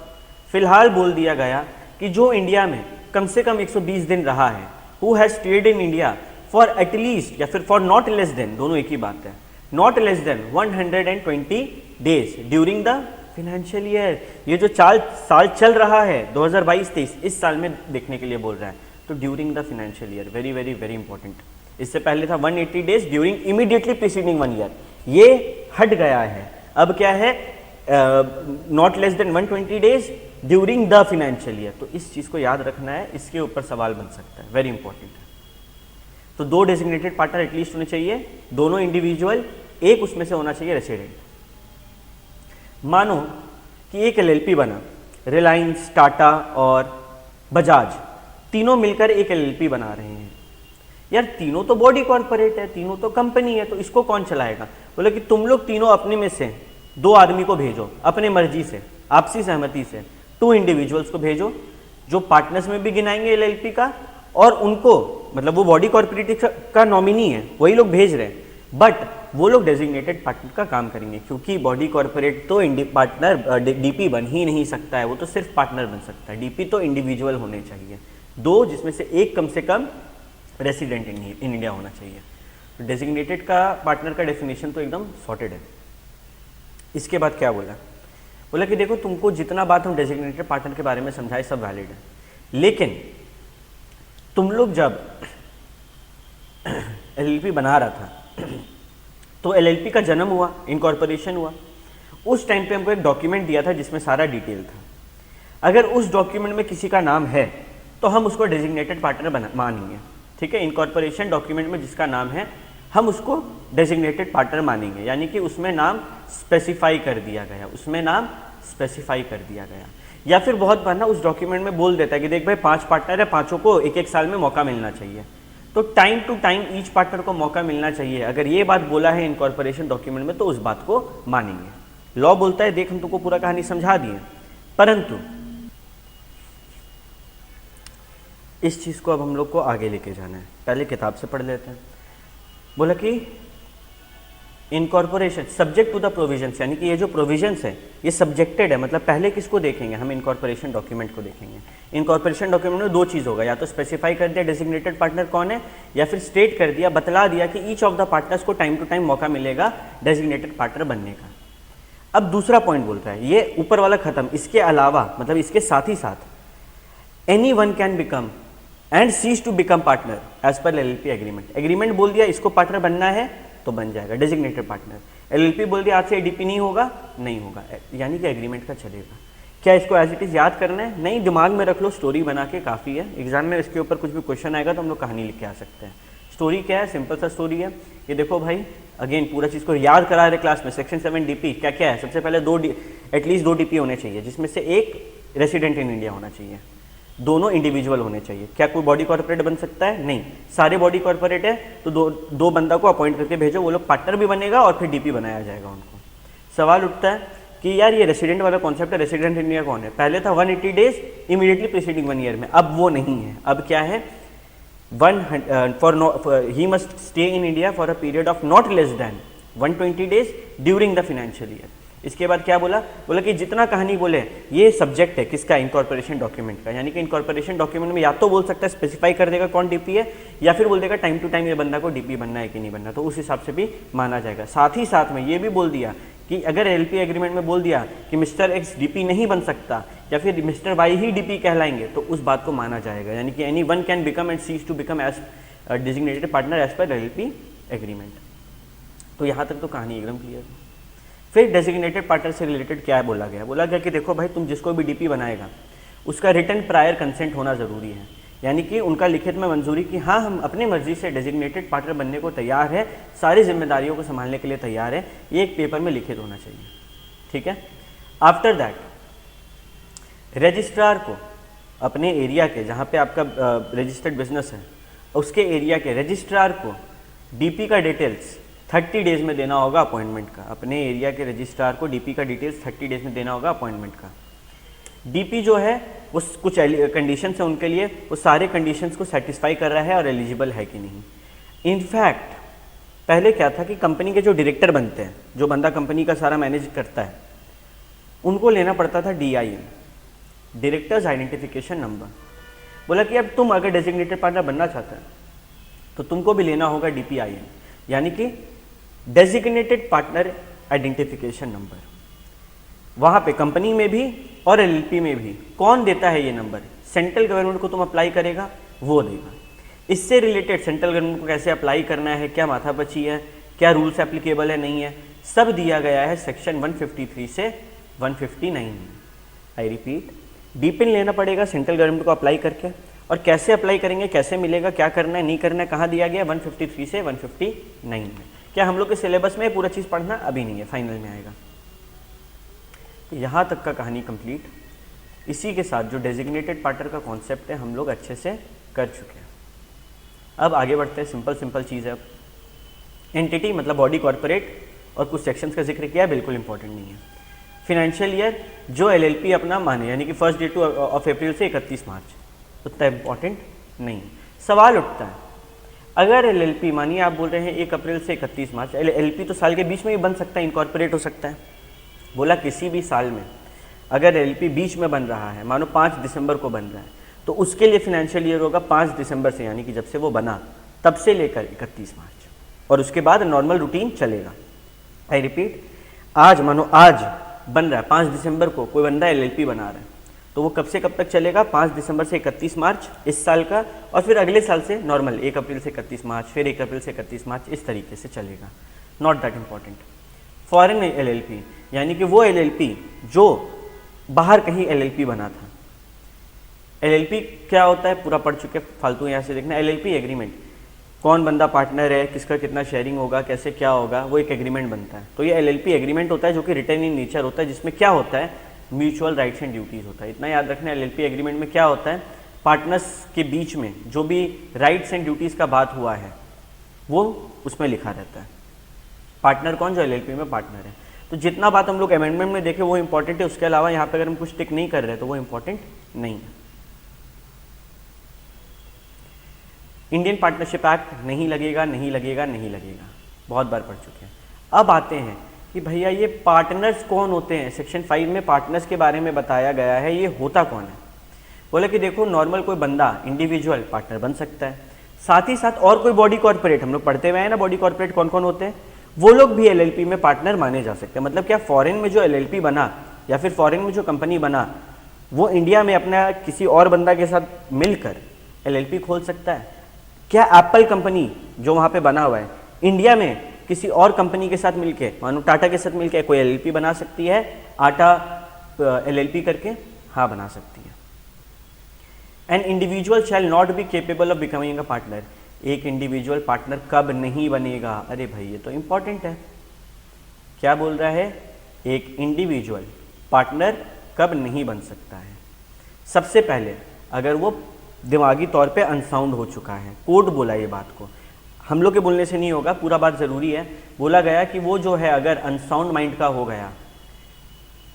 फिलहाल बोल दिया गया कि जो इंडिया में कम से कम 120 दिन रहा है, who has stayed in India for at least, या फिर फॉर नॉट लेस देन, दोनों एक ही बात है, not less than 120 days during the financial year. ये जो साल चल रहा है 2022-23, इस साल में देखने के लिए बोल रहा है, तो during the financial year, very very very important. इससे पहले था 180 days during immediately preceding 1 year, ये हट गया है। अब क्या है? Not less than 120 days during the financial year. तो इस चीज को याद रखना है, इसके ऊपर सवाल बन सकता है, वेरी इंपॉर्टेंट है। तो 2 डेजिग्नेटेड पार्टनर एटलीस्ट होने चाहिए, दोनों इंडिविजुअल, एक उसमें से होना चाहिए रेसिडेंट। मानो कि एक एलएलपी बना, रिलायंस, टाटा और बजाज तीनों मिलकर एक एलएलपी बना रहे हैं। यार तीनों तो बॉडी कॉर्पोरेट है, तीनों तो कंपनी है, तो इसको कौन चलाएगा? बोले कि तुम लोग तीनों अपने में से 2 आदमी को भेजो अपने मर्जी से, आपसी सहमति से 2 इंडिविजुअल्स को भेजो जो पार्टनर्स में भी गिनाएंगे एलएलपी का, और उनको मतलब वो बॉडी कॉर्पोरेटिव का नॉमिनी है, वही लोग भेज रहे हैं, बट वो लोग डेजिग्नेटेड पार्टनर का काम करेंगे, क्योंकि बॉडी कॉर्पोरेट तो पार्टनर डीपी बन ही नहीं सकता है, वो तो सिर्फ पार्टनर बन सकता है। डीपी तो इंडिविजुअल होने चाहिए, 2 जिसमें से एक कम से कम रेसिडेंट इन इंडिया होना चाहिए। तो डेजिग्नेटेड का पार्टनर का डेफिनेशन तो एकदम सॉर्टेड है। इसके बाद क्या बोला, बोला कि देखो तुमको जितना बात हम डेजिग्नेटेड पार्टनर के बारे में समझाए सब वैलिड है, लेकिन तुम लोग जब एलएलपी बना रहा था तो एलएलपी का जन्म हुआ, इनकॉर्पोरेशन हुआ, उस टाइम पे हमको एक डॉक्यूमेंट दिया था जिसमें सारा डिटेल था। अगर उस डॉक्यूमेंट में किसी का नाम है तो हम उसको डेजिग्नेटेड पार्टनर मानेंगे, ठीक है। इनकॉर्पोरेशन डॉक्यूमेंट में जिसका नाम है हम उसको डेजिग्नेटेड पार्टनर मानेंगे, यानी कि उसमें नाम स्पेसिफाई कर दिया गया, उसमें नाम स्पेसिफाई कर दिया गया। या फिर बहुत बार ना उस डॉक्यूमेंट में बोल देता है कि देख भाई 5 पार्टनर है, 5 को 1-1 साल में मौका मिलना चाहिए, तो time to time each partner को मौका मिलना चाहिए। अगर ये बात बोला है इनकॉर्पोरेशन डॉक्यूमेंट में तो उस बात को मानेंगे। लॉ बोलता है देख हम तुमको पूरा कहानी समझा दिए, परंतु इस चीज को अब हम लोग को आगे लेके जाना है। पहले किताब से पढ़ लेते हैं। बोला कि incorporation subject to the provisions, यानी कि ये जो प्रोविजंस है ये सब्जेक्टेड है, मतलब पहले किसको देखेंगे हम, इनकॉर्पोरेशन डॉक्यूमेंट को देखेंगे। इनकॉर्पोरेशन डॉक्यूमेंट में 2 चीज़ होगा, या तो स्पेसिफाई कर दिया डेजिग्नेटेड पार्टनर कौन है, या फिर स्टेट कर दिया, बतला दिया कि ईच ऑफ द पार्टनर्स को टाइम टू टाइम मौका मिलेगा डेजिग्नेटेड पार्टनर बनने का। अब दूसरा पॉइंट बोलता है, ये ऊपर वाला खत्म, इसके अलावा मतलब इसके साथ ही साथ any one can become and cease to become partner as per LLP agreement. Agreement बोल दिया इसको पार्टनर बनना है तो बन जाएगा डेजिग्नेटेड पार्टनर। एलएलपी बोल दिया आज से एडीपी नहीं होगा, नहीं होगा, यानी कि एग्रीमेंट का चलेगा। क्या इसको एज इट इज याद करना है? नहीं, दिमाग में रख लो, स्टोरी बना के काफ़ी है। एग्जाम में इसके ऊपर कुछ भी क्वेश्चन आएगा तो हम लोग कहानी लिख के आ सकते हैं। स्टोरी क्या है? सिंपल सा स्टोरी है। ये देखो भाई, अगेन पूरा चीज़ को याद करा रहे क्लास में। सेक्शन 7 डीपी क्या क्या है? सबसे पहले एटलीस्ट 2 डीपी होने चाहिए, जिसमें से एक रेसिडेंट इन इंडिया होना चाहिए, दोनों इंडिविजुअल होने चाहिए। क्या कोई बॉडी कॉर्पोरेट बन सकता है? नहीं, सारे बॉडी कॉर्पोरेट है तो दो बंदा को अपॉइंट करके भेजो, वो लोग पार्टनर भी बनेगा और फिर डीपी बनाया जाएगा उनको। सवाल उठता है कि यार ये रेसिडेंट वाला कॉन्सेप्ट है, रेसिडेंट इन इंडिया कौन है? पहले था 180 डेज इमीडिएटली प्रीसीडिंग 1 ईयर में, अब वो नहीं है। अब क्या है? He must stay in India for a period of not less than 120 days during the financial year. इसके बाद क्या बोला? बोला कि जितना कहानी बोले ये सब्जेक्ट है किसका? इनकॉर्पोरेशन डॉक्यूमेंट का। यानी कि इनकॉर्पोरेशन डॉक्यूमेंट में या तो बोल सकता है स्पेसिफाई कर देगा कौन डीपी है, या फिर बोल देगा टाइम टू टाइम ये बंदा को डीपी बनना है कि नहीं बनना, तो उस हिसाब से भी माना जाएगा। साथ ही साथ में ये भी बोल दिया कि अगर एलपी एग्रीमेंट में बोल दिया कि मिस्टर एक्स डीपी नहीं बन सकता या फिर मिस्टर वाई ही डीपी कहलाएंगे, तो उस बात को माना जाएगा। यानी कि any one can become and cease to become as designated partner as per LP agreement. तो यहाँ तक तो कहानी एकदम क्लियर है। फिर डेजिग्नेटेड पार्टनर से रिलेटेड क्या है बोला गया? बोला गया कि देखो भाई, तुम जिसको भी डीपी बनाएगा उसका रिटन प्रायर कंसेंट होना ज़रूरी है। यानी कि उनका लिखित में मंजूरी कि हाँ हम अपनी मर्जी से डेजिग्नेटेड पार्टनर बनने को तैयार है, सारी जिम्मेदारियों को संभालने के लिए तैयार है, ये एक पेपर में लिखित होना चाहिए। ठीक है। आफ्टर दैट रजिस्ट्रार को अपने एरिया के, जहाँ पे आपका रजिस्टर्ड बिजनेस है, उसके एरिया के रजिस्ट्रार को डीपी का डिटेल्स 30 डेज में देना होगा अपॉइंटमेंट का। अपने एरिया के रजिस्ट्रार को डीपी का डिटेल्स 30 डेज में देना होगा अपॉइंटमेंट का। डीपी जो है वो कुछ कंडीशंस है उनके लिए, वो सारे कंडीशंस को सेटिस्फाई कर रहा है और एलिजिबल है कि नहीं। इनफैक्ट पहले क्या था कि कंपनी के जो डायरेक्टर बनते हैं, जो बंदा कंपनी का सारा मैनेज करता है, उनको लेना पड़ता था DIN, डायरेक्टर्स आइडेंटिफिकेशन नंबर। बोला कि अब तुम अगर डेजिग्नेटेड पार्टनर बनना चाहते हैं तो तुमको भी लेना होगा DPIN, यानी कि डेजिग्नेटेड पार्टनर आइडेंटिफिकेशन नंबर। वहाँ पे कंपनी में भी और एलएलपी में भी कौन देता है ये नंबर? सेंट्रल गवर्नमेंट को तुम अप्लाई करेगा, वो देगा। इससे रिलेटेड सेंट्रल गवर्नमेंट को कैसे अप्लाई करना है, क्या माथापच्ची है, क्या रूल्स एप्लीकेबल है, नहीं है, सब दिया गया है सेक्शन 153 से 159 में। आई रिपीट, डीपिन लेना पड़ेगा सेंट्रल गवर्नमेंट को अप्लाई करके, और कैसे अप्लाई करेंगे, कैसे मिलेगा, क्या करना है, नहीं करना है, कहाँ दिया गया? 153 से 159 में। क्या हम लोग के सिलेबस में पूरा चीज़ पढ़ना? अभी नहीं है, फाइनल में आएगा। तो यहाँ तक का कहानी कंप्लीट। इसी के साथ जो डेजिग्नेटेड पार्टनर का कॉन्सेप्ट है हम लोग अच्छे से कर चुके हैं। अब आगे बढ़ते हैं। सिंपल चीज़ है। अब एंटिटी मतलब बॉडी कॉर्पोरेट और कुछ सेक्शंस का जिक्र किया, बिल्कुल इंपॉर्टेंट नहीं है। फाइनेंशियल ईयर जो एलएलपी अपना माने, यानी कि फर्स्ट डे ऑफ अप्रैल से 31 मार्च, उतना इम्पॉर्टेंट नहीं। सवाल उठता है, अगर एलएलपी मानिए आप बोल रहे हैं 1 अप्रैल से 31 मार्च, एलएलपी तो साल के बीच में ही बन सकता है, इनकॉर्पोरेट हो सकता है। बोला किसी भी साल में अगर एलएलपी बीच में बन रहा है, मानो 5 दिसंबर को बन रहा है, तो उसके लिए फाइनेंशियल ईयर होगा 5 दिसंबर से, यानी कि जब से वो बना तब से लेकर 31 मार्च, और उसके बाद नॉर्मल रूटीन चलेगा। आई रिपीट, आज मानो आज बन रहा है 5 दिसंबर को कोई बंदा एलएलपी बना रहा है, तो वो कब से कब तक चलेगा? 5 दिसंबर से 31 मार्च इस साल का, और फिर अगले साल से नॉर्मल 1 अप्रैल से 31 मार्च, फिर 1 अप्रैल से 31 मार्च, इस तरीके से चलेगा। Not that important. Foreign LLP यानी कि वो एलएलपी जो बाहर कहीं एलएलपी बना था। एलएलपी क्या होता है पूरा पढ़ चुके, फालतू यहाँ से देखना। एलएलपी एग्रीमेंट, कौन बंदा पार्टनर है, किसका कितना शेयरिंग होगा, कैसे क्या होगा, वो एक एग्रीमेंट बनता है। तो ये एलएलपी एग्रीमेंट होता है जो कि रिटर्न इन नेचर होता है, जिसमें क्या होता है? म्यूचुअल राइट्स एंड ड्यूटीज़ होता है। इतना याद रखना, एलएलपी एग्रीमेंट में क्या होता है? पार्टनर्स के बीच में जो भी राइट्स एंड ड्यूटीज़ का बात हुआ है वो उसमें लिखा रहता है। पार्टनर कौन? जो एलएलपी में पार्टनर है। तो जितना बात हम लोग अमेंडमेंट में देखे वो इंपॉर्टेंट है, उसके अलावा यहाँ पे अगर हम कुछ टिक नहीं कर रहे तो वो इंपॉर्टेंट नहीं है। इंडियन पार्टनरशिप एक्ट नहीं लगेगा, नहीं लगेगा, नहीं लगेगा, बहुत बार पढ़ चुके हैं। अब आते हैं कि भैया ये पार्टनर्स कौन होते हैं। सेक्शन 5 में पार्टनर्स के बारे में बताया गया है, ये होता कौन है? बोला कि देखो नॉर्मल कोई बंदा इंडिविजुअल पार्टनर बन सकता है, साथ ही साथ और कोई बॉडी कॉर्पोरेट, हम लोग पढ़ते हुए हैं ना बॉडी कॉर्पोरेट कौन कौन होते हैं, वो लोग भी एलएलपी में पार्टनर माने जा सकते हैं। मतलब क्या फॉरेन में जो एलएलपी बना या फिर फॉरेन में जो कंपनी बना वो इंडिया में अपना किसी और बंदा के साथ मिलकर एलएलपी खोल सकता है? क्या एप्पल कंपनी जो वहाँ पे बना हुआ है इंडिया में किसी और कंपनी के साथ मिलके, मानो टाटा के साथ मिलके कोई एलएलपी बना सकती है? आटा एलएलपी करके? हाँ बना सकती है। An individual shell not be capable of becoming a partner. एक इंडिविजुअल पार्टनर कब नहीं बनेगा? अरे भाई ये तो इंपॉर्टेंट है। क्या बोल रहा है? एक इंडिविजुअल पार्टनर कब नहीं बन सकता है? सबसे पहले अगर वो दिमागी तौर पे अनसाउंड हो चुका है। कोर्ट बोला ये बात को, हम लोग के बोलने से नहीं होगा, पूरा बात ज़रूरी है। बोला गया कि वो जो है अगर अनसाउंड माइंड का हो गया,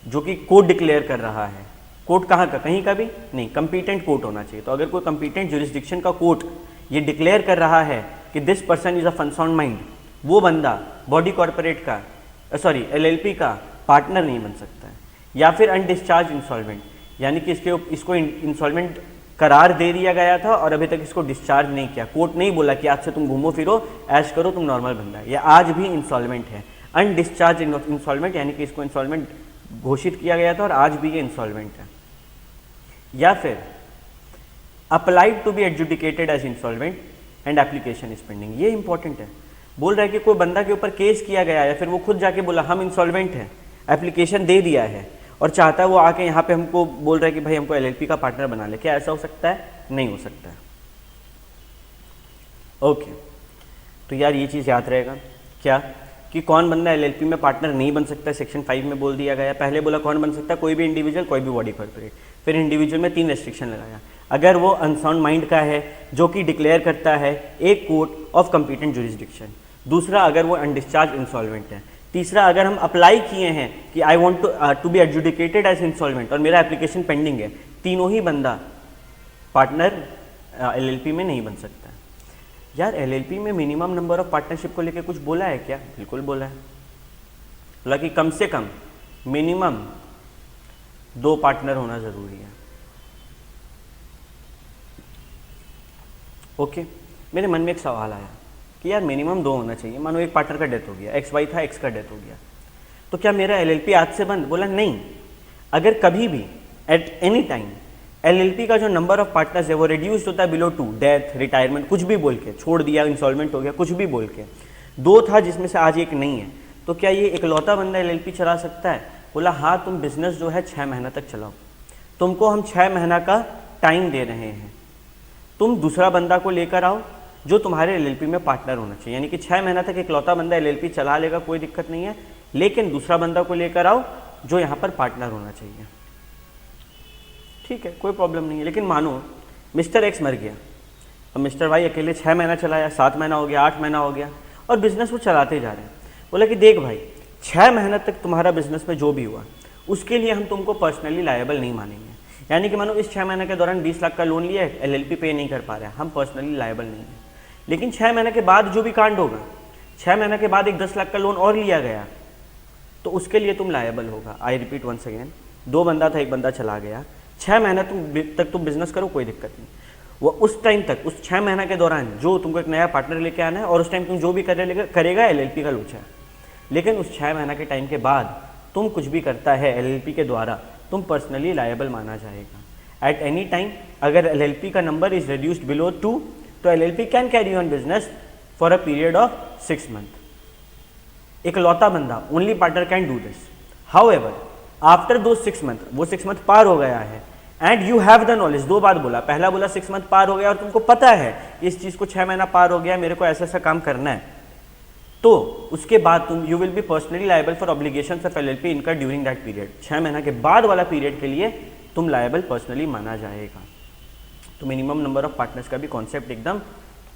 जो कि कोर्ट डिक्लेयर कर रहा है, कोर्ट कहाँ का? कहीं का भी नहीं, कंपीटेंट कोर्ट होना चाहिए। तो अगर कोई कंपीटेंट जुरिस्डिक्शन का कोर्ट ये डिक्लेयर कर रहा है कि this person is of unsound mind, वो बंदा बॉडी कॉर्पोरेट का एलएलपी का पार्टनर नहीं बन सकता है। या फिर अनडिस्चार्ज इंसॉल्वेंट, यानी कि इसको इंसॉल्वेंट करार दे दिया गया था और अभी तक इसको डिस्चार्ज नहीं किया। कोर्ट नहीं बोला कि आज से तुम घूमो फिरो ऐश करो, तुम नॉर्मल बंदा है, ये आज भी इंसॉल्वेंट है। अनडिस्चार्ज इंसॉल्वेंट यानी कि इसको इंसॉल्वेंट घोषित किया गया था और आज भी ये इंसॉल्वेंट है। या फिर applied to be adjudicated as insolvent and application is pending. ये इंपॉर्टेंट है। बोल रहा है कि कोई बंदा के ऊपर केस किया गया या फिर वो खुद जाके बोला हम इंसॉल्वेंट हैं, एप्लीकेशन दे दिया है और चाहता है वो आके यहाँ पे हमको बोल रहा है कि भाई हमको एलएलपी का पार्टनर बना ले। क्या ऐसा हो सकता है? नहीं हो सकता है। ओके, तो यार ये चीज़ याद रहेगा क्या कि कौन बंदा एलएलपी में पार्टनर नहीं बन सकता। सेक्शन 5 में बोल दिया गया। पहले बोला कौन बन सकता है? कोई भी इंडिविजुअल, कोई भी बॉडी कॉर्पोरेट। फिर इंडिविजुअल में 3 रेस्ट्रिक्शन लगाया। अगर वो अनसाउंड माइंड का है जो कि डिक्लेयर करता है एक कोर्ट ऑफ कंपीटेंट जुरिस्डिक्शन। दूसरा, अगर वो अनडिस्चार्ज इंसॉल्वेंट है। तीसरा, अगर हम अप्लाई किए हैं कि I want to be adjudicated as insolvent और मेरा एप्लीकेशन पेंडिंग है, तीनों ही बंदा पार्टनर एलएलपी में नहीं बन सकता। यार एलएलपी में मिनिमम नंबर ऑफ पार्टनरशिप को लेकर कुछ बोला है क्या? बिल्कुल बोला है। बोला कि कम से कम मिनिमम 2 पार्टनर होना जरूरी है। ओके, मेरे मन में एक सवाल आया कि यार मिनिमम 2 होना चाहिए। मानो एक पार्टनर का डेथ हो गया, एक्स वाई था, एक्स का डेथ हो गया, तो क्या मेरा एलएलपी आज से बंद? बोला नहीं। अगर कभी भी एट एनी टाइम एलएलपी का जो नंबर ऑफ पार्टनर्स है वो रिड्यूस होता है बिलो 2, डेथ, रिटायरमेंट, कुछ भी बोल के, छोड़ दिया, इंसॉल्वेंट हो गया, कुछ भी बोल के, 2 था जिसमें से आज 1 नहीं है, तो क्या ये इकलौता बंदा एलएलपी चला सकता है? बोला हाँ, तुम बिजनेस जो है 6 महीना तक चलाओ, तुमको हम 6 महीना का टाइम दे रहे हैं, तुम दूसरा बंदा को लेकर आओ जो तुम्हारे एलएलपी में पार्टनर होना चाहिए। यानी कि 6 महीना तक इकलौता बंदा एलएलपी चला लेगा, कोई दिक्कत नहीं है, लेकिन दूसरा बंदा को लेकर आओ जो यहाँ पर पार्टनर होना चाहिए। ठीक है, कोई प्रॉब्लम नहीं है। लेकिन मानो मिस्टर एक्स मर गया और मिस्टर वाई अकेले 6 महीना चलाया, 7 महीना हो गया, 8 महीना हो गया और बिजनेस वो चलाते जा रहे हैं। बोला कि देख भाई, 6 महीना तक तुम्हारा बिजनेस में जो भी हुआ उसके लिए हम तुमको पर्सनली लायबल नहीं मानेंगे। यानी कि मानो इस 6 महीने के दौरान 20 लाख का लोन लिया है, एलएलपी पे नहीं कर पा रहा है, हम पर्सनली लायबल नहीं है। लेकिन 6 महीने के बाद जो भी कांड होगा, 6 महीने के बाद एक 10 लाख का लोन और लिया गया, तो उसके लिए तुम लायबल होगा। आई रिपीट वंस अगेन, 2 बंदा था, 1 बंदा चला गया, 6 महीना तक तुम बिजनेस करो, कोई दिक्कत नहीं। वो उस टाइम तक, उस 6 महीने के दौरान जो तुमको एक नया पार्टनर लेके आना है, और उस टाइम तुम जो भी करेगा एलएलपी का लोचा है। लेकिन उस 6 महीना के टाइम के बाद तुम कुछ भी करता है एलएलपी के द्वारा, तुम पर्सनली लायबल माना जाएगा। एट एनी टाइम अगर एलएलपी का नंबर इज रिड्यूस्ड बिलो 2, तो LLP can carry on business for a period of 6 month. एक लौता बंदा, only partner can do this. However after दो 6 मंथ, वो 6 मंथ पार हो गया है, and you have the knowledge, 2 बात बोला, पहला बोला 6 मंथ पार हो गया और तुमको पता है इस चीज को 6 महीना पार हो गया, मेरे को ऐसा ऐसा काम करना है, तो उसके बाद तुम you will be personally liable for obligations of LLP incurred during that period. 6 महीना के बाद वाला पीरियड के लिए तुम लायबल पर्सनली माना जाएगा। तो मिनिमम नंबर ऑफ पार्टनर्स का भी कॉन्सेप्ट एकदम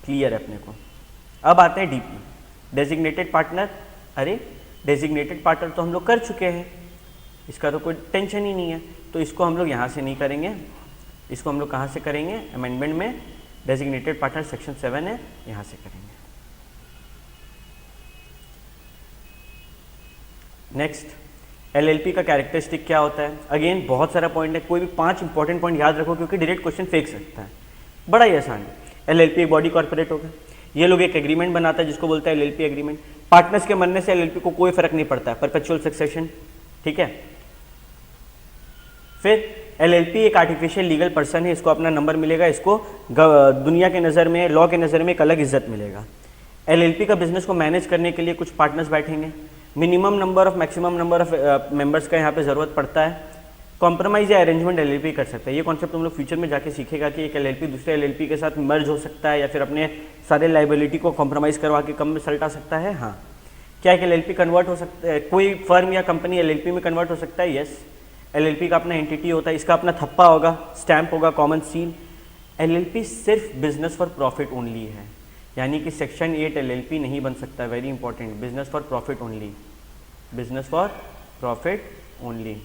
क्लियर है अपने को। अब आते हैं डीपी, डेजिग्नेटेड पार्टनर। अरे डेजिग्नेटेड पार्टनर तो हम लोग कर चुके हैं, इसका तो कोई टेंशन ही नहीं है, तो इसको हम लोग यहाँ से नहीं करेंगे, इसको हम लोग कहाँ से करेंगे, अमेंडमेंट में डेजिग्नेटेड पार्टनर सेक्शन 7 है, यहाँ से करेंगे। नेक्स्ट, एलएलपी का कैरेक्टरिस्टिक क्या होता है। अगेन बहुत सारा पॉइंट है, कोई भी 5 इंपॉर्टेंट पॉइंट याद रखो, क्योंकि डायरेक्ट क्वेश्चन फेंक सकता है, बड़ा ही आसान है। एलएलपी एक बॉडी कॉर्पोरेट होगा, ये लोग एक एग्रीमेंट बनाता है जिसको बोलता है एलएलपी एग्रीमेंट। पार्टनर्स के मरने से एलएलपी को कोई फर्क नहीं पड़ता है, परपेचुअल सक्सेशन, ठीक है। फिर एलएलपी एक आर्टिफिशियल लीगल पर्सन है, इसको अपना नंबर मिलेगा, इसको दुनिया के नज़र में, लॉ के नज़र में एक अलग इज्जत मिलेगा। एलएलपी का बिजनेस को मैनेज करने के लिए कुछ पार्टनर्स बैठेंगे, minimum number of maximum number of members का यहाँ पे ज़रूरत पड़ता है। कॉम्प्रोमाइज या अरेंजमेंट एलएलपी कर सकता है, ये कॉन्सेप्ट तुम लोग फ्यूचर में जाके सीखेगा कि एक एलएलपी दूसरे एलएलपी के साथ मर्ज हो सकता है, या फिर अपने सारे लाइबिलिटी को कॉम्प्रोमाइज़ करवा के कम में सल्टा सकता है। हाँ, क्या एक एलएलपी कन्वर्ट हो सकता है, कोई फर्म या कंपनी एलएलपी में कन्वर्ट हो सकता है? यस। एलएलपी का अपना एंटिटी होता है, इसका अपना थप्पा होगा, स्टैंप होगा, कॉमन सील। एलएलपी सिर्फ बिजनेस फॉर प्रॉफिट ओनली है, यानी कि सेक्शन 8 एलएलपी नहीं बन सकता। Very important, business for profit only, business for profit only.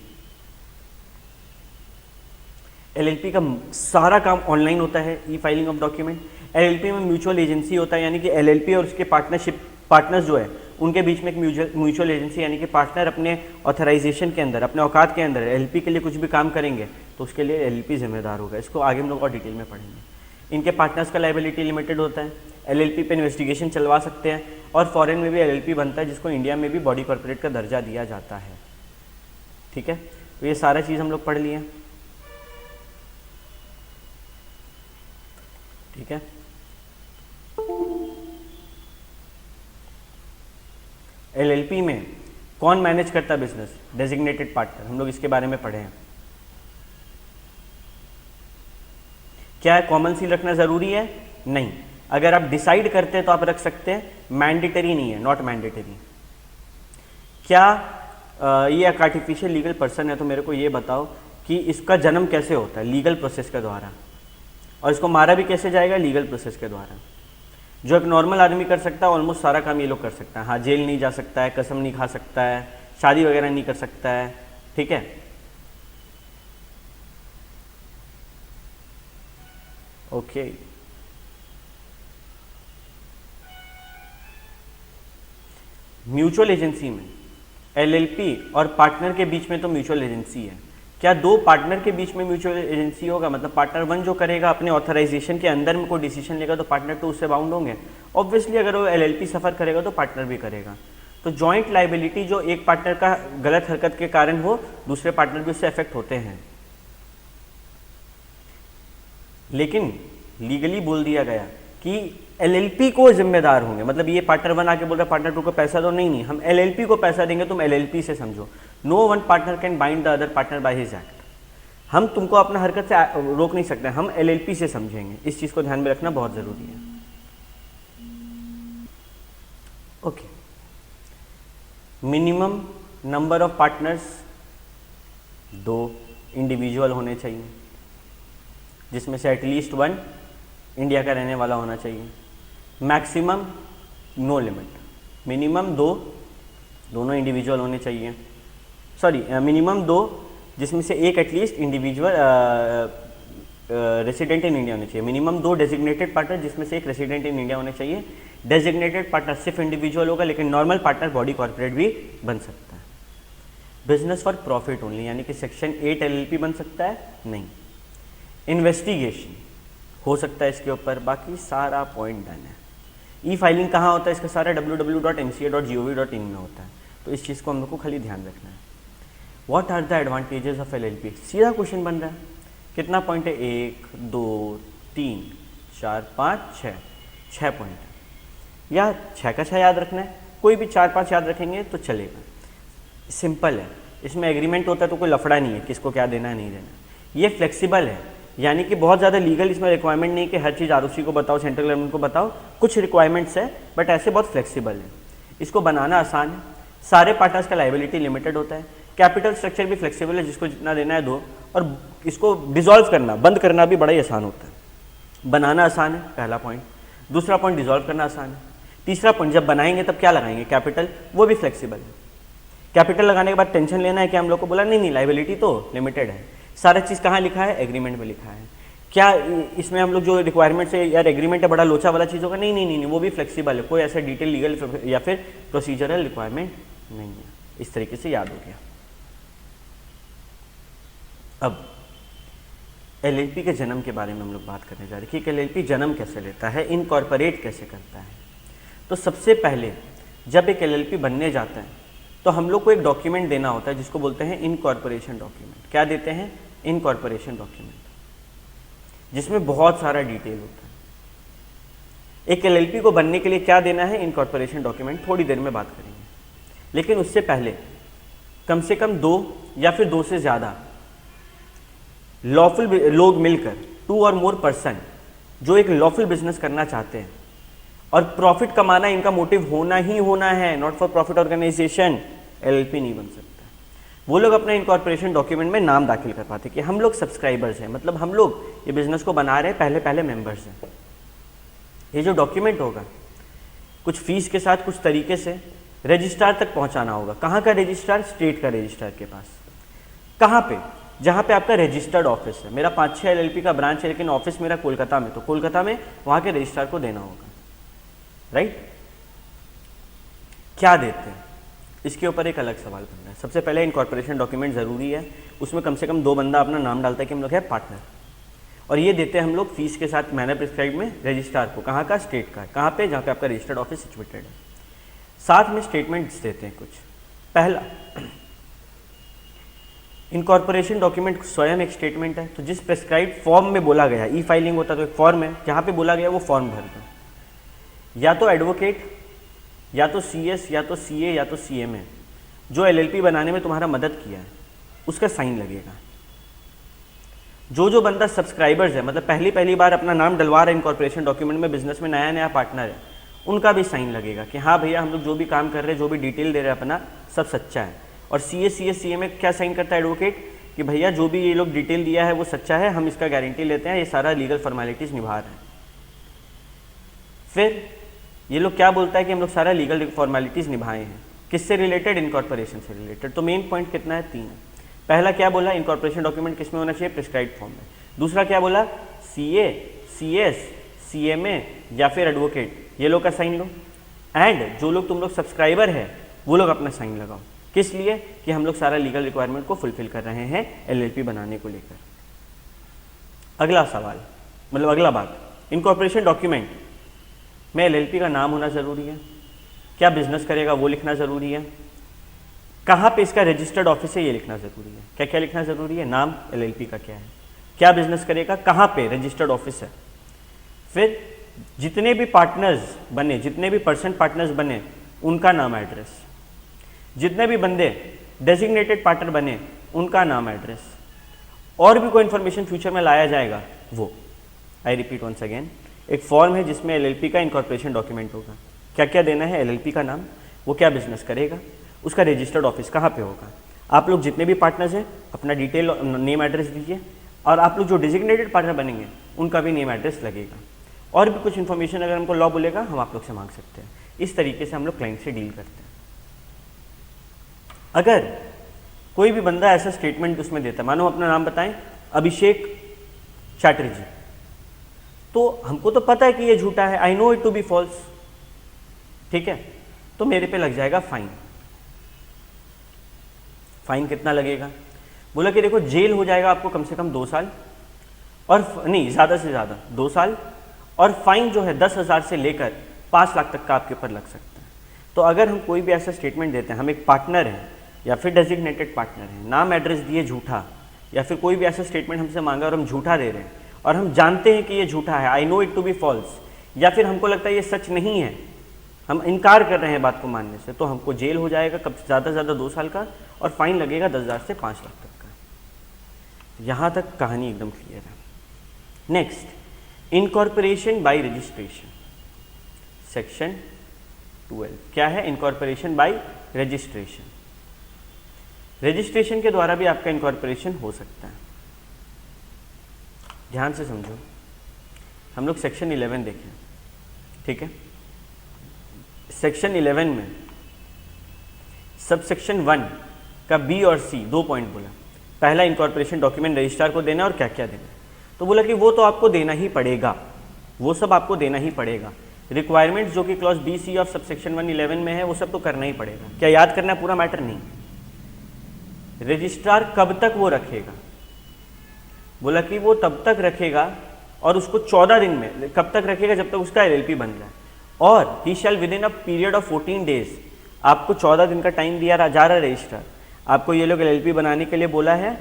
LLP का सारा काम ऑनलाइन होता है, ई फाइलिंग ऑफ डॉक्यूमेंट। एलएलपी में म्यूचुअल एजेंसी होता है, यानी कि एलएलपी और उसके पार्टनर्स जो है उनके बीच में एक म्यूचुअल एजेंसी, यानी कि पार्टनर अपने ऑथराइजेशन के अंदर, अपने औकात के अंदर एलएलपी के लिए कुछ भी काम करेंगे तो उसके लिए एलएलपी जिम्मेदार होगा। इसको आगे हम लोग और डिटेल में पढ़ेंगे। इनके पार्टनर्स का लायबिलिटी लिमिटेड होता है, एलएलपी पे इन्वेस्टिगेशन चलवा सकते हैं, और फॉरेन में भी एलएलपी बनता है जिसको इंडिया में भी बॉडी कॉर्पोरेट का दर्जा दिया जाता है। ठीक है, तो ये सारा चीज़ हम लोग पढ़ लिए। ठीक है, एलएलपी में कौन मैनेज करता है बिजनेस? डेजिग्नेटेड पार्टनर, हम लोग इसके बारे में पढ़े हैं। क्या है, कॉमन सील रखना जरूरी है? नहीं, अगर आप डिसाइड करते हैं तो आप रख सकते हैं, मैंडेटरी नहीं है, नॉट मैंडेटरी। क्या ये एक आर्टिफिशियल लीगल पर्सन है, तो मेरे को ये बताओ कि इसका जन्म कैसे होता है? लीगल प्रोसेस के द्वारा। और इसको मारा भी कैसे जाएगा? लीगल प्रोसेस के द्वारा। जो एक नॉर्मल आदमी कर सकता है ऑलमोस्ट सारा काम ये लोग कर सकता है। हाँ, जेल नहीं जा सकता है, कसम नहीं खा सकता है, शादी वगैरह नहीं कर सकता है। ठीक है, ओके। म्यूचुअल एजेंसी में एलएलपी और पार्टनर के बीच में तो म्यूचुअल एजेंसी है। क्या 2 पार्टनर के बीच में म्यूचुअल एजेंसी होगा? मतलब पार्टनर 1 जो करेगा अपने ऑथराइजेशन के अंदर में कोई डिसीजन लेगा तो पार्टनर 2 उससे बाउंड होंगे। ऑब्वियसली अगर वो एलएलपी सफ़र करेगा तो पार्टनर भी करेगा। तो जॉइंट लाइबिलिटी जो एक पार्टनर का गलत हरकत के कारण हो, दूसरे पार्टनर भी उससे अफेक्ट होते हैं। लेकिन लीगली बोल दिया गया कि एलएलपी को जिम्मेदार होंगे। मतलब ये पार्टनर 1 आके बोल रहा है पार्टनर 2 को पैसा दो, नहीं, हम एलएलपी को पैसा देंगे, तुम एलएलपी से समझो। No one partner can bind the other partner by his act. हम तुमको अपना हरकत से रोक नहीं सकते, हम एलएलपी से समझेंगे। इस चीज को ध्यान में रखना बहुत जरूरी है। Okay, minimum number of partners 2 individual होने चाहिए, जिसमें से एटलीस्ट 1 इंडिया का रहने वाला होना चाहिए। मैक्सिमम नो लिमिट, मिनिमम 2, दोनों इंडिविजुअल होने चाहिए। सॉरी मिनिमम 2 जिसमें से एक at least individual resident in India होने चाहिए। मिनिमम 2 डेजिग्नेटेड पार्टनर जिसमें से एक रेसिडेंट इन इंडिया होने चाहिए। डेजिग्नेटेड पार्टनर सिर्फ इंडिविजुअल होगा, लेकिन नॉर्मल पार्टनर बॉडी कॉर्पोरेट भी बन सकता है। बिजनेस फॉर प्रॉफिट ओनली, यानी कि सेक्शन 8 LLP बन सकता है नहीं। इन्वेस्टिगेशन हो सकता है इसके ऊपर, बाकी सारा पॉइंट डन है। ई फाइलिंग कहाँ होता है इसका सारा? www.mca.gov.in में होता है। तो इस चीज़ को हम लोग को खाली ध्यान रखना है। What are the advantages of LLP? सीधा क्वेश्चन बन रहा है। कितना पॉइंट है? 1 2 3 4 5 6 6 पॉइंट है, या 6 का 6 याद रखना है। कोई भी 4-5 याद रखेंगे तो चलेगा, सिंपल है। इसमें एग्रीमेंट होता है तो कोई लफड़ा नहीं है किसको क्या देना है नहीं देना। ये फ्लेक्सिबल है, यानी कि बहुत ज़्यादा लीगल इसमें रिक्वायरमेंट नहीं कि हर चीज़ ROC को बताओ, सेंट्रल गवर्नमेंट को बताओ। कुछ रिक्वायरमेंट्स है बट ऐसे बहुत फ्लेक्सिबल है। इसको बनाना आसान है। सारे पार्टनर्स का लायबिलिटी लिमिटेड होता है। कैपिटल स्ट्रक्चर भी फ्लेक्सिबल है, जिसको जितना देना है दो। और इसको डिसॉल्व करना, बंद करना भी बड़ा ही आसान होता है। बनाना आसान है, पहला पॉइंट। दूसरा पॉइंट, डिसॉल्व करना आसान है। तीसरा पॉइंट, जब बनाएंगे तब क्या लगाएंगे? कैपिटल, वो भी फ्लेक्सिबल है। कैपिटल लगाने के बाद टेंशन लेना है कि हम लोग को बोला नहीं लायबिलिटी तो लिमिटेड है। सारा चीज़ कहाँ लिखा है? एग्रीमेंट में लिखा है। क्या इसमें हम लोग जो रिक्वायरमेंट है यार एग्रीमेंट है बड़ा लोचा वाला चीज़ होगा? नहीं, वो भी फ्लेक्सिबल है। कोई ऐसा डिटेल लीगल या फिर प्रोसीजरल रिक्वायरमेंट नहीं है। इस तरीके से याद हो गया। अब LLP के जन्म के बारे में हम लोग बात करने जा रहे हैं कि LLP जन्म कैसे लेता है, इनकॉर्पोरेट कैसे करता है। तो सबसे पहले जब एक LLP बनने जाता है तो हम लोग को एक डॉक्यूमेंट देना होता है जिसको बोलते हैं इनकॉर्पोरेशन डॉक्यूमेंट। क्या देते हैं? इनकॉर्पोरेशन डॉक्यूमेंट, जिसमें बहुत सारा डिटेल होता है। एक LLP को बनने के लिए क्या देना है? Incorporation document. थोड़ी देर में बात करेंगे, लेकिन उससे पहले कम से कम 2 या फिर 2 से ज़्यादा लॉफुल लोग मिलकर, 2 और मोर पर्सन जो एक लॉफुल बिजनेस करना चाहते हैं और प्रॉफिट कमाना इनका मोटिव होना ही होना है, not for profit organisation, LLP नहीं बन सकता। वो लोग अपना इनकॉर्पोरेशन डॉक्यूमेंट में नाम दाखिल कर पाते कि हम लोग सब्सक्राइबर्स हैं, मतलब हम लोग ये बिजनेस को बना रहे हैं, पहले मेंबर्स हैं। ये जो डॉक्यूमेंट होगा कुछ फीस के साथ कुछ तरीके से रजिस्ट्रार तक पहुंचाना होगा। कहाँ का रजिस्ट्रार? स्टेट का रजिस्ट्रार के पास। कहाँ पे? जहाँ पे आपका रजिस्टर्ड ऑफिस है। मेरा 5-6 LLP का ब्रांच है, लेकिन ऑफिस मेरा कोलकाता में, तो कोलकाता में वहाँ के रजिस्ट्रार को देना होगा, राइट? क्या देते हैं इसके ऊपर एक अलग सवाल बन रहा है। सबसे पहले इनकॉर्पोरेशन डॉक्यूमेंट ज़रूरी है, उसमें कम से कम 2 बंदा अपना नाम डालता है कि हम लोग है पार्टनर, और ये देते हैं हम लोग फीस के साथ मैनर प्रिस्क्राइब में रजिस्ट्रार को। कहाँ का? स्टेट का। कहाँ पे? जहाँ पे आपका रजिस्टर्ड ऑफिस सिचुएटेड है। साथ में स्टेटमेंट्स देते हैं कुछ। पहला, इनकॉर्पोरेशन डॉक्यूमेंट स्वयं एक स्टेटमेंट है, तो जिस प्रिस्क्राइब फॉर्म में बोला गया, ई फाइलिंग होता तो एक फॉर्म है, जहाँ पे बोला गया वो फॉर्म भर दो। या तो एडवोकेट, या तो CS, या तो CA, या तो CMA जो LLP बनाने में तुम्हारा मदद किया है, उसका साइन लगेगा। जो बंदा सब्सक्राइबर्स है, मतलब पहली बार अपना नाम डलवा रहा है इनकॉर्पोरेशन डॉक्यूमेंट में, बिजनेस में नया पार्टनर है, उनका भी साइन लगेगा कि हाँ भैया हम लोग जो भी काम कर रहे हैं, जो भी डिटेल दे रहे हैं अपना, सब सच्चा है। और CA में क्या साइन करता है एडवोकेट कि भैया जो भी ये लोग डिटेल दिया है वो सच्चा है, हम इसका गारंटी लेते हैं, ये सारा लीगल फॉर्मेलिटीज़ निभा रहे हैं। फिर ये लोग क्या बोलता है कि हम लोग सारा लीगल फॉर्मेलिटीज़ निभाए हैं। किससे रिलेटेड? इनकॉर्पोरेशन से रिलेटेड। तो मेन पॉइंट कितना है? 3 है। पहला क्या बोला? इनकॉर्पोरेशन डॉक्यूमेंट किस में होना चाहिए? प्रिस्क्राइब्ड फॉर्म में। दूसरा क्या बोला? CA, CS, CMA या फिर एडवोकेट, ये लोग का साइन लो। एंड जो लोग तुम लोग सब्सक्राइबर है वो लोग अपना साइन लगाओ। किस लिए? कि हम लोग सारा लीगल रिक्वायरमेंट को फुलफिल कर रहे हैं LLP बनाने को लेकर। अगला सवाल, मतलब अगला बात, इनकॉर्पोरेशन डॉक्यूमेंट में LLP का नाम होना ज़रूरी है। क्या बिजनेस करेगा वो लिखना ज़रूरी है। कहाँ पे इसका रजिस्टर्ड ऑफिस है ये लिखना ज़रूरी है। क्या क्या लिखना ज़रूरी है? नाम LLP का क्या है, क्या बिजनेस करेगा, कहाँ पे रजिस्टर्ड ऑफिस है। फिर जितने भी पार्टनर्स बने, जितने भी % पार्टनर्स बने, उनका नाम एड्रेस। जितने भी बंदे डेजिग्नेटेड पार्टनर बने, उनका नाम एड्रेस। और भी कोई इन्फॉर्मेशन फ्यूचर में लाया जाएगा वो, आई रिपीट वंस अगेन, एक फॉर्म है जिसमें LLP का इनकॉर्पोरेशन डॉक्यूमेंट होगा। क्या क्या देना है? LLP का नाम, वो क्या बिजनेस करेगा, उसका रजिस्टर्ड ऑफिस कहाँ पे होगा। आप लोग जितने भी पार्टनर्स हैं अपना डिटेल नेम एड्रेस दीजिए, और आप लोग जो डेजिग्नेटेड पार्टनर बनेंगे उनका भी नेम एड्रेस लगेगा। और भी कुछ इन्फॉर्मेशन अगर हमको लॉ बोलेगा हम आप लोग से मांग सकते हैं। इस तरीके से हम लोग क्लाइंट से डील करते हैं। अगर कोई भी बंदा ऐसा स्टेटमेंट उसमें देता है, मानो अपना नाम बताएं अभिषेक चैटर्जी, तो हमको तो पता है कि ये झूठा है, I know it to be false, ठीक है, तो मेरे पे लग जाएगा फाइन। फाइन कितना लगेगा? बोला कि देखो जेल हो जाएगा आपको कम से कम 2 साल, और नहीं ज़्यादा से ज़्यादा 2 साल, और फाइन जो है 10,000 से लेकर 5 लाख तक का आपके ऊपर लग सकता है। तो अगर हम कोई भी ऐसा स्टेटमेंट देते हैं, हम एक पार्टनर हैं या फिर डेजिग्नेटेड पार्टनर हैं, नाम एड्रेस दिए झूठा, या फिर कोई भी ऐसा स्टेटमेंट हमसे मांगा और हम झूठा दे रहे हैं और हम जानते हैं कि ये झूठा है, I know it to be false, या फिर हमको लगता है ये सच नहीं है, हम इनकार कर रहे हैं बात को मानने से, तो हमको जेल हो जाएगा कब ज़्यादा से ज़्यादा 2 साल का, और फाइन लगेगा 10,000 से 5 लाख तक का। यहाँ तक कहानी एकदम क्लियर है। Next, incorporation bye registration, section 12 क्या है? Incorporation bye registration. रजिस्ट्रेशन के द्वारा भी आपका इनकॉर्पोरेशन हो सकता है। ध्यान से समझो, हम लोग सेक्शन 11 देखें, ठीक है। सेक्शन 11 में सब सेक्शन 1 का बी और सी 2 पॉइंट बोला। पहला, इनकॉर्पोरेशन डॉक्यूमेंट रजिस्ट्रार को देना और क्या क्या देना, तो बोला कि वो तो आपको देना ही पड़ेगा, वो सब आपको देना ही पड़ेगा। रिक्वायरमेंट्स जो कि clause B C of sub section 111 में है, वो सब तो करना ही पड़ेगा। क्या याद करना है? पूरा मैटर नहीं। रजिस्ट्रार कब तक वो रखेगा? बोला कि वो तब तक रखेगा, और उसको 14 दिन में, कब तक रखेगा? जब तक उसका एलएलपी बन जाए, और he shall within a period of 14 days, आपको 14 दिन का टाइम दिया जा रहा है रजिस्ट्रार, आपको ये लोग एलएलपी बनाने के लिए बोला है।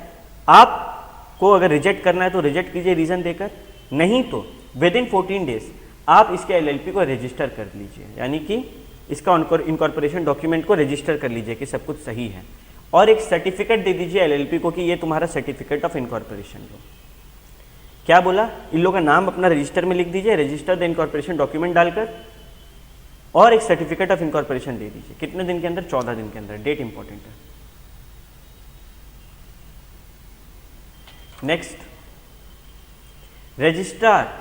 आपको अगर रिजेक्ट करना है तो रिजेक्ट कीजिए रीजन देकर, नहीं तो विद इन 14 डेज आप इसके एलएलपी को रजिस्टर कर लीजिए, यानी कि इसका इनकॉर्पोरेशन डॉक्यूमेंट को रजिस्टर कर लीजिए कि सब कुछ सही है, और एक सर्टिफिकेट दे दीजिए एलएलपी को कि ये तुम्हारा सर्टिफिकेट ऑफ इनकॉर्पोरेशन लो। क्या बोला? इन लोगों का नाम अपना रजिस्टर में लिख दीजिए, रजिस्टर द इनकॉर्पोरेशन डॉक्यूमेंट डालकर, और एक सर्टिफिकेट ऑफ इनकॉर्पोरेशन दे दीजिए। कितने दिन के अंदर? 14 दिन के अंदर। डेट इंपॉर्टेंट है। नेक्स्ट, रजिस्ट्रार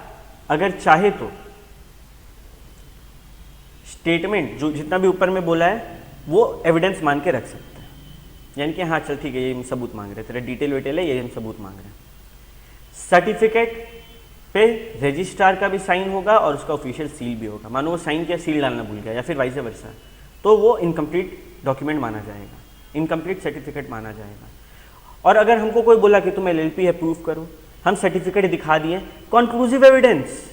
अगर चाहे तो स्टेटमेंट जो जितना भी ऊपर में बोला है वो एविडेंस मान के रख सकता है, यानी कि हाँ चल ठीक है, ये हम सबूत मांग रहे हैं, तेरा डिटेल वेटेल है, ये हम सबूत मांग रहे हैं। सर्टिफिकेट पे रजिस्ट्रार का भी साइन होगा और उसका ऑफिशियल सील भी होगा। मानो वो साइन किया, सील डालना भूल गया, या फिर वाइस वर्सा, तो वो इनकम्प्लीट डॉक्यूमेंट माना जाएगा, इनकम्प्लीट सर्टिफिकेट माना जाएगा। और अगर हमको कोई बोला कि तुम एलएलपी है प्रूफ करो, हम सर्टिफिकेट दिखा दिए, कॉन्क्लूसिव एविडेंस,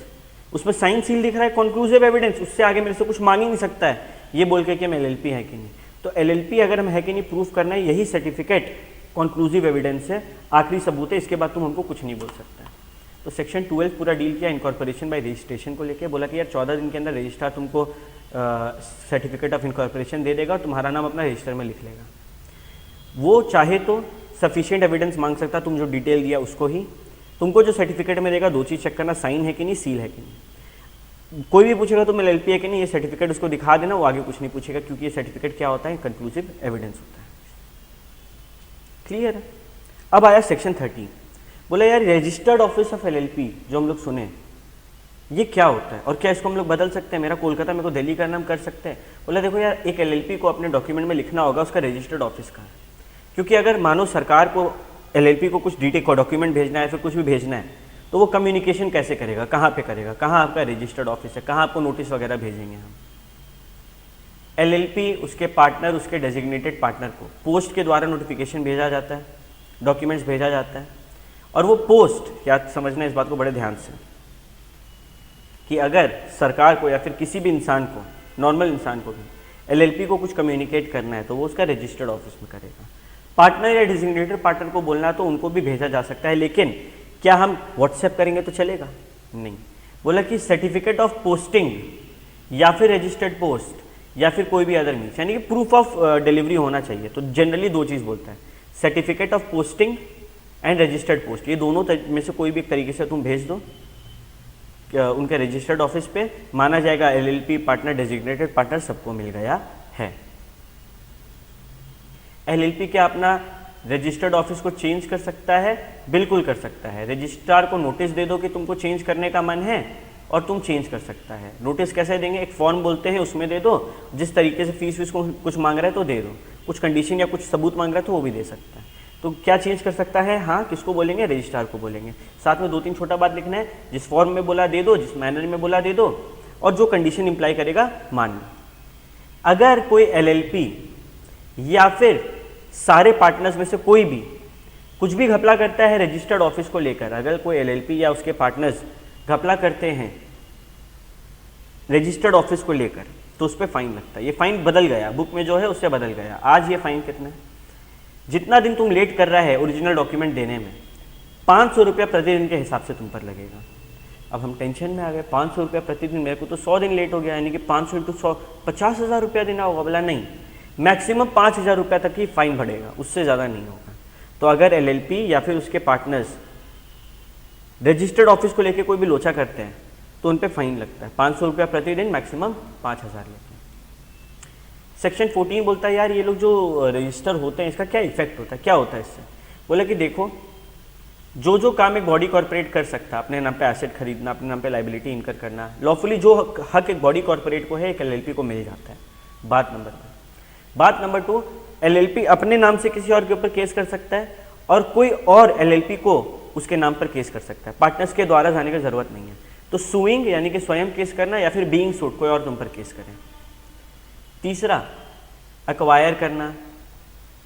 उसमें साइन सील दिख रहा है, कॉन्क्लूसिव एविडेंस, उससे आगे मेरे से कुछ मांग ही नहीं सकता है ये बोल के कि हम एलएलपी है कि नहीं। तो एलएलपी अगर हम है कि नहीं प्रूफ करना है, यही सर्टिफिकेट कॉन्क्लूसिव एविडेंस है, आखिरी सबूत है, इसके बाद तुम हमको कुछ नहीं बोल सकता है। तो सेक्शन 12 पूरा डील किया इनकॉर्पोरेशन बाय रजिस्ट्रेशन को लेके। बोला कि यार 14 दिन के अंदर रजिस्ट्रार तुमको सर्टिफिकेट ऑफ इनकॉर्पोरेशन दे देगा और तुम्हारा नाम अपना रजिस्टर में लिख लेगा। वो चाहे तो सफिशिएंट एविडेंस मांग सकता, तुम जो डिटेल दिया उसको ही। तुमको जो सर्टिफिकेट में देगा 2 चीज़ चेक करना, साइन है कि नहीं, सील है कि नहीं। कोई भी पूछेगा तुम एलएलपी है कि नहीं, ये सर्टिफिकेट उसको दिखा देना, वो आगे कुछ नहीं पूछेगा, क्योंकि ये सर्टिफिकेट क्या होता है? कंक्लूसिव एविडेंस होता है। क्लियर है? अब आया सेक्शन 13। बोला यार रजिस्टर्ड ऑफिस ऑफ एलएलपी जो हम लोग सुने, ये क्या होता है और क्या इसको हम लोग बदल सकते हैं? मेरा कोलकाता, मेरे को दिल्ली का नाम कर सकते हैं। बोला देखो यार, एक एलएलपी को अपने डॉक्यूमेंट में लिखना होगा उसका रजिस्टर्ड ऑफिस का, क्योंकि अगर मानो सरकार को एलएलपी को कुछ डिटेल को डॉक्यूमेंट भेजना है, फिर कुछ भी भेजना है, तो वो कम्युनिकेशन कैसे करेगा, कहाँ पे करेगा, कहाँ आपका रजिस्टर्ड ऑफिस है, कहाँ आपको नोटिस वगैरह भेजेंगे हम? एलएलपी उसके पार्टनर, उसके डेजिग्नेटेड पार्टनर को पोस्ट के द्वारा नोटिफिकेशन भेजा जाता है, डॉक्यूमेंट्स भेजा जाता है, और वो पोस्ट, याद समझना इस बात को बड़े ध्यान से, कि अगर सरकार को या फिर किसी भी इंसान को, नॉर्मल इंसान को भी एलएलपी को कुछ कम्युनिकेट करना है तो वो उसका रजिस्टर्ड ऑफिस में करेगा। पार्टनर या डेजिग्नेटेड पार्टनर को बोलना है तो उनको भी भेजा जा सकता है, लेकिन क्या हम व्हाट्सएप करेंगे तो चलेगा? नहीं। बोला कि सर्टिफिकेट ऑफ पोस्टिंग या फिर रजिस्टर्ड पोस्ट या फिर कोई भी अदर मीन्स, यानी कि प्रूफ ऑफ डिलीवरी होना चाहिए। तो जनरली 2 चीज़ बोलता है, certificate of posting and registered post, ये दोनों में से कोई भी एक तरीके से तुम भेज दो उनके रजिस्टर्ड ऑफिस पे, माना जाएगा एलएलपी पार्टनर, डेजिग्नेटेड पार्टनर सबको मिल गया है। एलएलपी क्या अपना रजिस्टर्ड ऑफिस को चेंज कर सकता है? बिल्कुल कर सकता है। रजिस्ट्रार को नोटिस दे दो कि तुमको चेंज करने का मन है और तुम चेंज कर सकता है। नोटिस कैसे देंगे? एक फॉर्म बोलते हैं, उसमें दे दो, जिस तरीके से फीस वीस को कुछ मांग रहा है तो दे दो, कुछ कंडीशन या कुछ सबूत मांग रहा है तो वो भी दे सकता है। तो क्या चेंज कर सकता है, हाँ किसको बोलेंगे, रजिस्ट्रार को बोलेंगे। साथ में 2-3 छोटा बात लिखना है, जिस फॉर्म में बोला दे दो, जिस मैनर में बोला दे दो, और जो कंडीशन इंप्लाई करेगा मान लो। अगर कोई एलएलपी या फिर सारे पार्टनर्स में से कोई भी कुछ भी घपला करता है रजिस्टर्ड ऑफिस को लेकर, अगर कोई एलएलपी या उसके पार्टनर्स घपला करते हैं रजिस्टर्ड ऑफिस को लेकर, तो उस पर फाइन लगता है। ये फाइन बदल गया, बुक में जो है उससे बदल गया। आज ये फाइन कितना है, जितना दिन तुम लेट कर रहा है ओरिजिनल डॉक्यूमेंट देने में, 500 रुपया प्रतिदिन के हिसाब से तुम पर लगेगा। अब हम टेंशन में आ गए, 500 रुपया प्रतिदिन, मेरे को तो 100 दिन लेट हो गया, यानी कि 500 × 100 50,000 रुपया देना होगा। बोला नहीं, मैक्सिमम 5,000 रुपया तक ही फाइन बढ़ेगा, उससे ज़्यादा नहीं होगा। तो अगर एलएलपी या फिर उसके पार्टनर्स रजिस्टर्ड ऑफिस को लेकर कोई भी लोचा करते हैं तो उन पर फाइन लगता है 500 रुपया प्रतिदिन, मैक्सिमम 5,000 लेते हैं। सेक्शन 14 बोलता है यार ये लोग जो रजिस्टर होते हैं इसका क्या इफेक्ट होता है, क्या होता है इससे। बोला कि देखो, जो काम एक बॉडी कॉर्पोरेट कर सकता है, अपने नाम पे एसेट खरीदना, अपने नाम पे लाइबिलिटी इनकर करना, लॉफुली जो हक एक बॉडी कॉर्पोरेट को है एक एलएलपी को मिल जाता है। बात नंबर 1। बात नंबर 2, एलएलपी अपने नाम से किसी और के ऊपर केस कर सकता है और कोई और एलएलपी को उसके नाम पर केस कर सकता है, पार्टनर्स के द्वारा जाने की जरूरत नहीं है। तो सुइंग यानी कि स्वयं केस करना, या फिर बीइंग सूट, कोई और तुम पर केस करें। तीसरा, एक्वायर करना,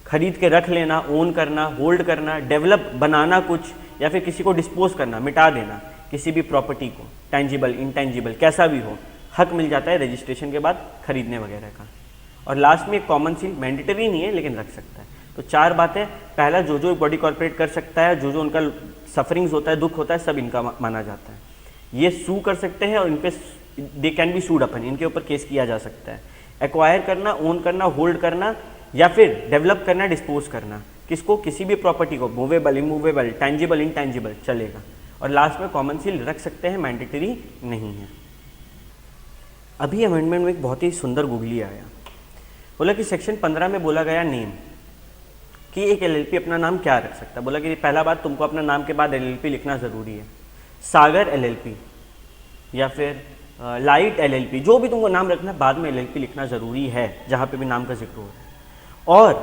खरीद के रख लेना, ओन करना, होल्ड करना, डेवलप, बनाना कुछ, या फिर किसी को डिस्पोज करना, मिटा देना किसी भी प्रॉपर्टी को, टेंजिबल इंटेंजिबल कैसा भी हो, हक मिल जाता है रजिस्ट्रेशन के बाद खरीदने वगैरह का। और लास्ट में एक कॉमन सील, मैंडेटरी नहीं है लेकिन रख सकता है। तो 4 बातें, पहला जो बॉडी कॉर्पोरेट कर सकता है, जो उनका सफरिंग्स होता है, दुख होता है, सब इनका माना जाता है। ये सू कर सकते हैं और इन पे दे कैन बी सूड अपन, इनके ऊपर केस किया जा सकता है। एक्वायर करना, ओन करना, होल्ड करना, या फिर डेवलप करना, डिस्पोज करना, किसको, किसी भी प्रॉपर्टी को, मूवेबल, इमूवेबल, टेंजिबल, इंटेंजिबल, चलेगा। और लास्ट में कॉमन सील रख सकते हैं, मैंडेटरी नहीं है। अभी अमेंडमेंट में एक बहुत ही सुंदर गुगली आया, बोला कि सेक्शन 15 में बोला गया नेम, कि एक एलएलपी अपना नाम क्या रख सकता है। बोला कि पहला बात, तुमको अपना नाम के बाद एलएलपी लिखना ज़रूरी है। सागर एलएलपी या फिर लाइट एलएलपी, जो भी तुमको नाम रखना है, बाद में एलएलपी लिखना ज़रूरी है जहाँ पे भी नाम का जिक्र हो रहा है। और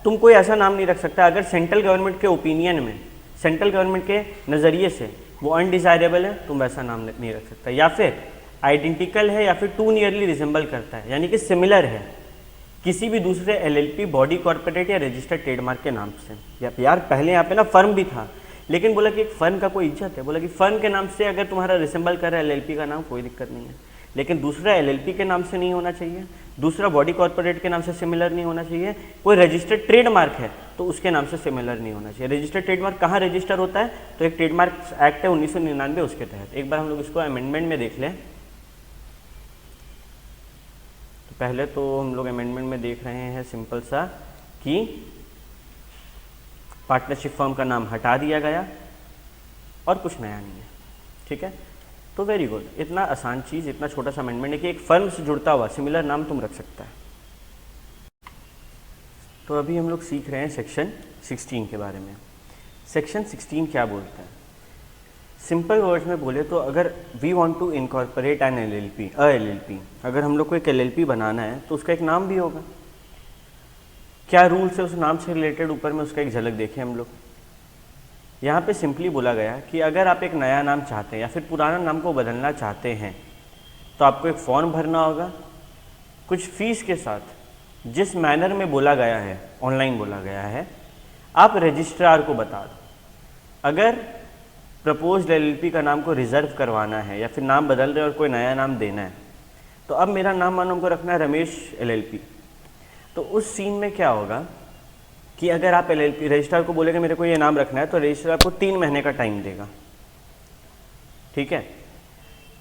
तुम कोई ऐसा नाम नहीं रख सकता अगर सेंट्रल गवर्नमेंट के ओपिनियन में, सेंट्रल गवर्नमेंट के नज़रिए से वो अनडिज़ायरेबल है, तुम वैसा नाम नहीं रख सकता। या फिर आइडेंटिकल है, या फिर टू नियरली रिजेंबल करता है, यानी कि सिमिलर है किसी भी दूसरे एलएलपी, बॉडी कॉर्पोरेट या रजिस्टर्ड ट्रेडमार्क के नाम से। यार पहले यहाँ पे ना फर्म भी था, लेकिन बोला कि एक फर्म का कोई इज्जत है। बोला कि फर्म के नाम से अगर तुम्हारा रिसेंबल कर रहा है एलएलपी का नाम, कोई दिक्कत नहीं है, लेकिन दूसरा एलएलपी के नाम से नहीं होना चाहिए, दूसरा बॉडी कॉर्पोरेट के नाम से सिमिलर नहीं होना चाहिए। कोई रजिस्टर्ड ट्रेडमार्क है तो उसके नाम से सिमिलर नहीं होना चाहिए। रजिस्टर्ड ट्रेडमार्क कहाँ रजिस्टर होता है, तो एक ट्रेडमार्क एक्ट है 1999, उसके तहत। एक बार हम लोग इसको अमेंडमेंट में देख लें। तो पहले तो हम लोग अमेंडमेंट में देख रहे हैं सिंपल सा कि पार्टनरशिप फर्म का नाम हटा दिया गया और कुछ नया नहीं है। ठीक है, तो वेरी गुड। इतना आसान चीज़, इतना छोटा सा अमेंडमेंट है कि एक फर्म से जुड़ता हुआ सिमिलर नाम तुम रख सकता है। तो अभी हम लोग सीख रहे हैं सेक्शन 16 के बारे में। सेक्शन 16 क्या बोलता है, सिंपल वर्ड्स में बोले तो अगर we want to incorporate an LLP, अगर हम लोग को एक एलएलपी बनाना है तो उसका एक नाम भी होगा। क्या रूल्स है उस नाम से रिलेटेड, ऊपर में उसका एक झलक देखें हम लोग। यहाँ पे सिंपली बोला गया कि अगर आप एक नया नाम चाहते हैं या फिर पुराना नाम को बदलना चाहते हैं तो आपको एक फॉर्म भरना होगा कुछ फीस के साथ, जिस मैनर में बोला गया है, ऑनलाइन बोला गया है, आप रजिस्ट्रार को बता दो। अगर प्रपोज्ड एलएलपी का नाम को रिजर्व करवाना है या फिर नाम बदल रहे और कोई नया नाम देना है, तो अब मेरा नाम मानो हमको रखना है रमेश एलएलपी, तो उस सीन में क्या होगा कि अगर आप एलएलपी रजिस्ट्रार को बोलेंगे मेरे को ये नाम रखना है, तो रजिस्ट्रार आपको 3 महीने का टाइम देगा। ठीक है,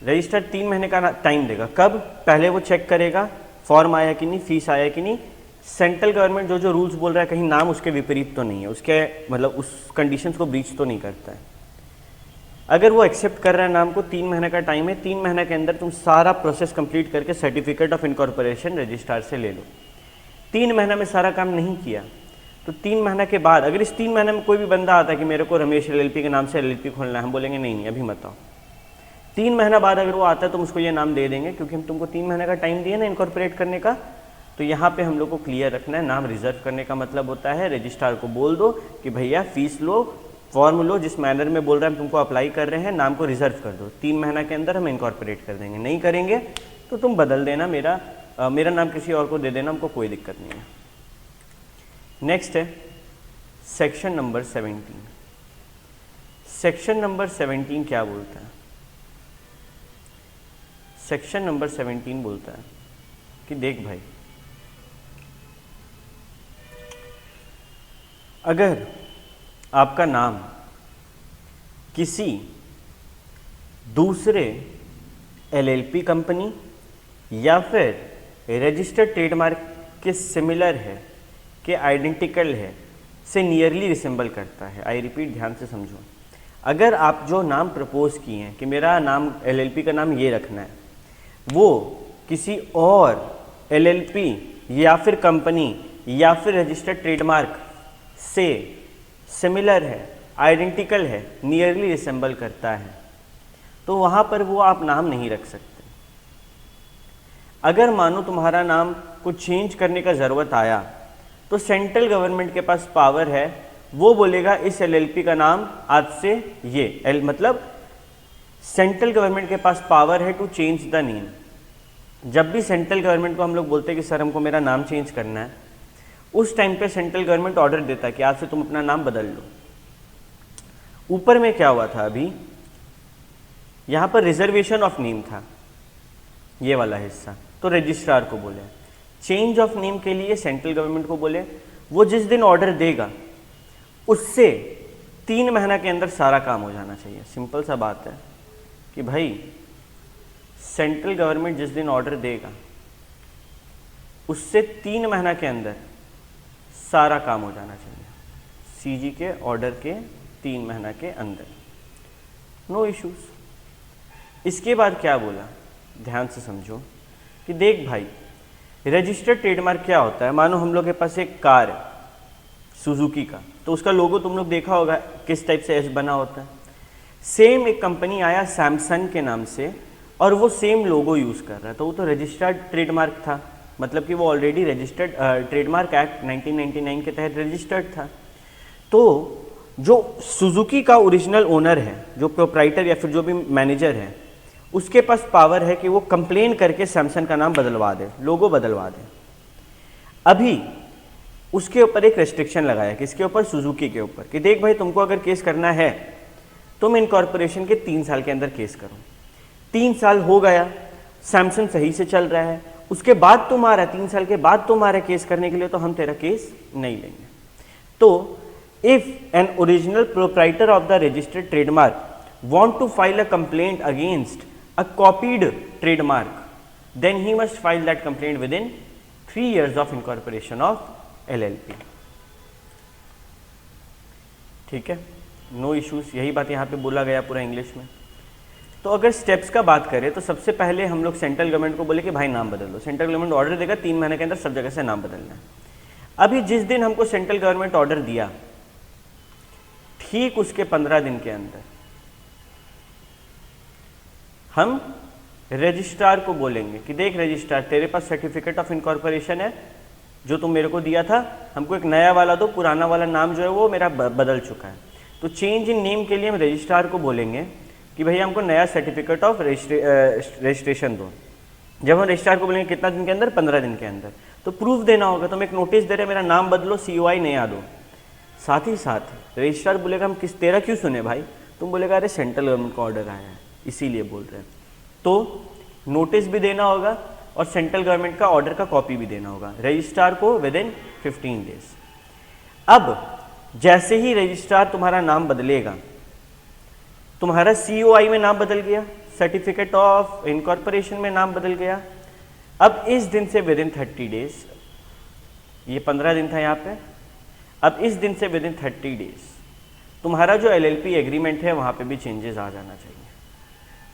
रजिस्ट्रार 3 महीने का टाइम देगा। कब, पहले वो चेक करेगा फॉर्म आया कि नहीं, फीस आया कि नहीं, सेंट्रल गवर्नमेंट जो रूल्स बोल रहा है कहीं नाम उसके विपरीत तो नहीं है, उसके मतलब उस कंडीशंस को ब्रीच तो नहीं करता है। अगर वो एक्सेप्ट कर रहा है नाम को, 3 महीने का टाइम है, 3 महीने के अंदर तुम सारा प्रोसेस कंप्लीट करके सर्टिफिकेट ऑफ इनकॉर्पोरेशन रजिस्ट्रार से ले लो। 3 महीने में सारा काम नहीं किया तो 3 महीने के बाद अगर इस 3 महीने में कोई भी बंदा आता है कि मेरे को रमेश एलएलपी के नाम से एलएलपी खोलना है, हम बोलेंगे नहीं अभी मत आओ। 3 महीना बाद अगर वो आता है तो हम उसको ये नाम दे देंगे, क्योंकि हम तुमको 3 महीने का टाइम दिए ना इनकॉर्पोरेट करने का, तो यहाँ पे हम लोग को क्लियर रखना है, नाम रिजर्व करने का मतलब होता है रजिस्ट्रार को बोल दो कि भैया फीस लो, फॉर्म लो, जिस मैनर में बोल रहे हैं हम तुमको अप्लाई कर रहे हैं, नाम को रिजर्व कर दो, 3 महीना के अंदर हम इनकॉर्पोरेट कर देंगे। नहीं करेंगे तो तुम बदल देना, मेरा नाम किसी और को दे देना, हमको कोई दिक्कत नहीं है। नेक्स्ट है सेक्शन नंबर 17। सेक्शन नंबर 17 क्या बोलता है? सेक्शन नंबर 17 बोलता है कि देख भाई, अगर आपका नाम किसी दूसरे एलएलपी कंपनी या फिर रजिस्टर्ड ट्रेडमार्क के सिमिलर है, के आइडेंटिकल है, से नियरली रिसेंबल करता है। आई रिपीट, ध्यान से समझो। अगर आप जो नाम प्रपोज किए हैं कि मेरा नाम एलएलपी का नाम ये रखना है, वो किसी और एलएलपी या फिर कंपनी या फिर रजिस्टर्ड ट्रेडमार्क से सिमिलर है, आइडेंटिकल है, नियरली रिसेंबल करता है, तो वहाँ पर वो आप नाम नहीं रख सकते। अगर मानो तुम्हारा नाम को चेंज करने का ज़रूरत आया तो सेंट्रल गवर्नमेंट के पास पावर है, वो बोलेगा इस एलएलपी का नाम आज से ये मतलब सेंट्रल गवर्नमेंट के पास पावर है टू चेंज द नेम। जब भी सेंट्रल गवर्नमेंट को हम लोग बोलते हैं कि सर हमको मेरा नाम चेंज करना है, उस टाइम पे सेंट्रल गवर्नमेंट ऑर्डर देता है कि आज से तुम अपना नाम बदल लो। ऊपर में क्या हुआ था अभी, यहाँ पर रिजर्वेशन ऑफ नेम था, ये वाला हिस्सा, तो रजिस्ट्रार को बोले। चेंज ऑफ नेम के लिए सेंट्रल गवर्नमेंट को बोले, वो जिस दिन ऑर्डर देगा उससे 3 महीना के अंदर सारा काम हो जाना चाहिए। सिंपल सा बात है कि भाई सेंट्रल गवर्नमेंट जिस दिन ऑर्डर देगा उससे 3 महीना के अंदर सारा काम हो जाना चाहिए। सीजी के ऑर्डर के 3 महीना के अंदर, नो इश्यूज। इसके बाद क्या बोला, ध्यान से समझो कि देख भाई, रजिस्टर्ड ट्रेडमार्क क्या होता है। मानो हम लोग के पास एक कार है सुजुकी का, तो उसका लोगो तुम लोग देखा होगा किस टाइप से एस बना होता है। सेम एक कंपनी आया सैमसंग के नाम से और वो सेम लोगो यूज़ कर रहा है, तो वो तो रजिस्टर्ड ट्रेडमार्क था, मतलब कि वो ऑलरेडी रजिस्टर्ड ट्रेडमार्क एक्ट 1999 के तहत रजिस्टर्ड था। तो जो सुजुकी का ओरिजिनल ओनर है, जो प्रोप्राइटर या फिर जो भी मैनेजर है, उसके पास पावर है कि वो कंप्लेन करके सैमसंग का नाम बदलवा दे, लोगो बदलवा दे। अभी उसके ऊपर एक रेस्ट्रिक्शन लगाया, किसके ऊपर? सुजुकी के ऊपर, कि देख भाई तुमको अगर केस करना है तुम इनकॉर्पोरेशन के 3 साल के अंदर केस करो। 3 साल हो गया, सैमसंग सही से चल रहा है, उसके बाद तुम आ रहा है, 3 साल के बाद तुम आ रहे केस करने के लिए, तो हम तेरा केस नहीं लेंगे। तो if an original proprietor of the registered trademark want to file a complaint against a copied trademark, then he must file that complaint within 3 years of incorporation of LLP। ठीक है, नो इश्यूज। यही बात यहाँ पे बोला गया पूरा इंग्लिश में। तो अगर स्टेप्स का बात करें तो सबसे पहले हम लोग सेंट्रल गवर्नमेंट को बोले कि भाई नाम बदल लो। सेंट्रल गवर्नमेंट ऑर्डर देगा, 3 महीने के अंदर सब जगह से नाम बदलना है। अभी जिस दिन हमको सेंट्रल गवर्नमेंट ऑर्डर दिया, ठीक उसके 15 दिन के अंदर हम रजिस्ट्रार को बोलेंगे कि देख रजिस्ट्रार, तेरे पास सर्टिफिकेट ऑफ इनकॉर्पोरेशन है जो तुम मेरे को दिया था, हमको एक नया वाला दो, पुराना वाला नाम जो है वो मेरा बदल चुका है। तो चेंज इन नेम के लिए हम रजिस्ट्रार को बोलेंगे कि भैया हमको नया सर्टिफिकेट ऑफ रजिस्ट्रेशन दो। जब हम रजिस्ट्रार को बोलेंगे कितना दिन के अंदर? 15 दिन के अंदर। तो प्रूफ देना होगा, तो हम एक नोटिस दे रहे मेरा नाम बदलो, COI नया दो। साथ ही साथ रजिस्ट्रार बोलेगा हम तेरा क्यों सुने भाई? तुम बोलेगा अरे सेंट्रल गवर्नमेंट का ऑर्डर आया है इसीलिए बोल रहे हैं। तो नोटिस भी देना होगा और सेंट्रल गवर्नमेंट का ऑर्डर का कॉपी भी देना होगा रजिस्ट्रार को विदिन 15 डेज। अब जैसे ही रजिस्ट्रार तुम्हारा नाम बदलेगा, तुम्हारा COI में नाम बदल गया, सर्टिफिकेट ऑफ इनकॉर्पोरेशन में नाम बदल गया। अब इस दिन से विदिन 30 डेज, ये 15 दिन था यहाँ पे, अब इस दिन से विदिन 30 डेज तुम्हारा जो LLP एग्रीमेंट है वहाँ पे भी चेंजेस आ जाना चाहिए।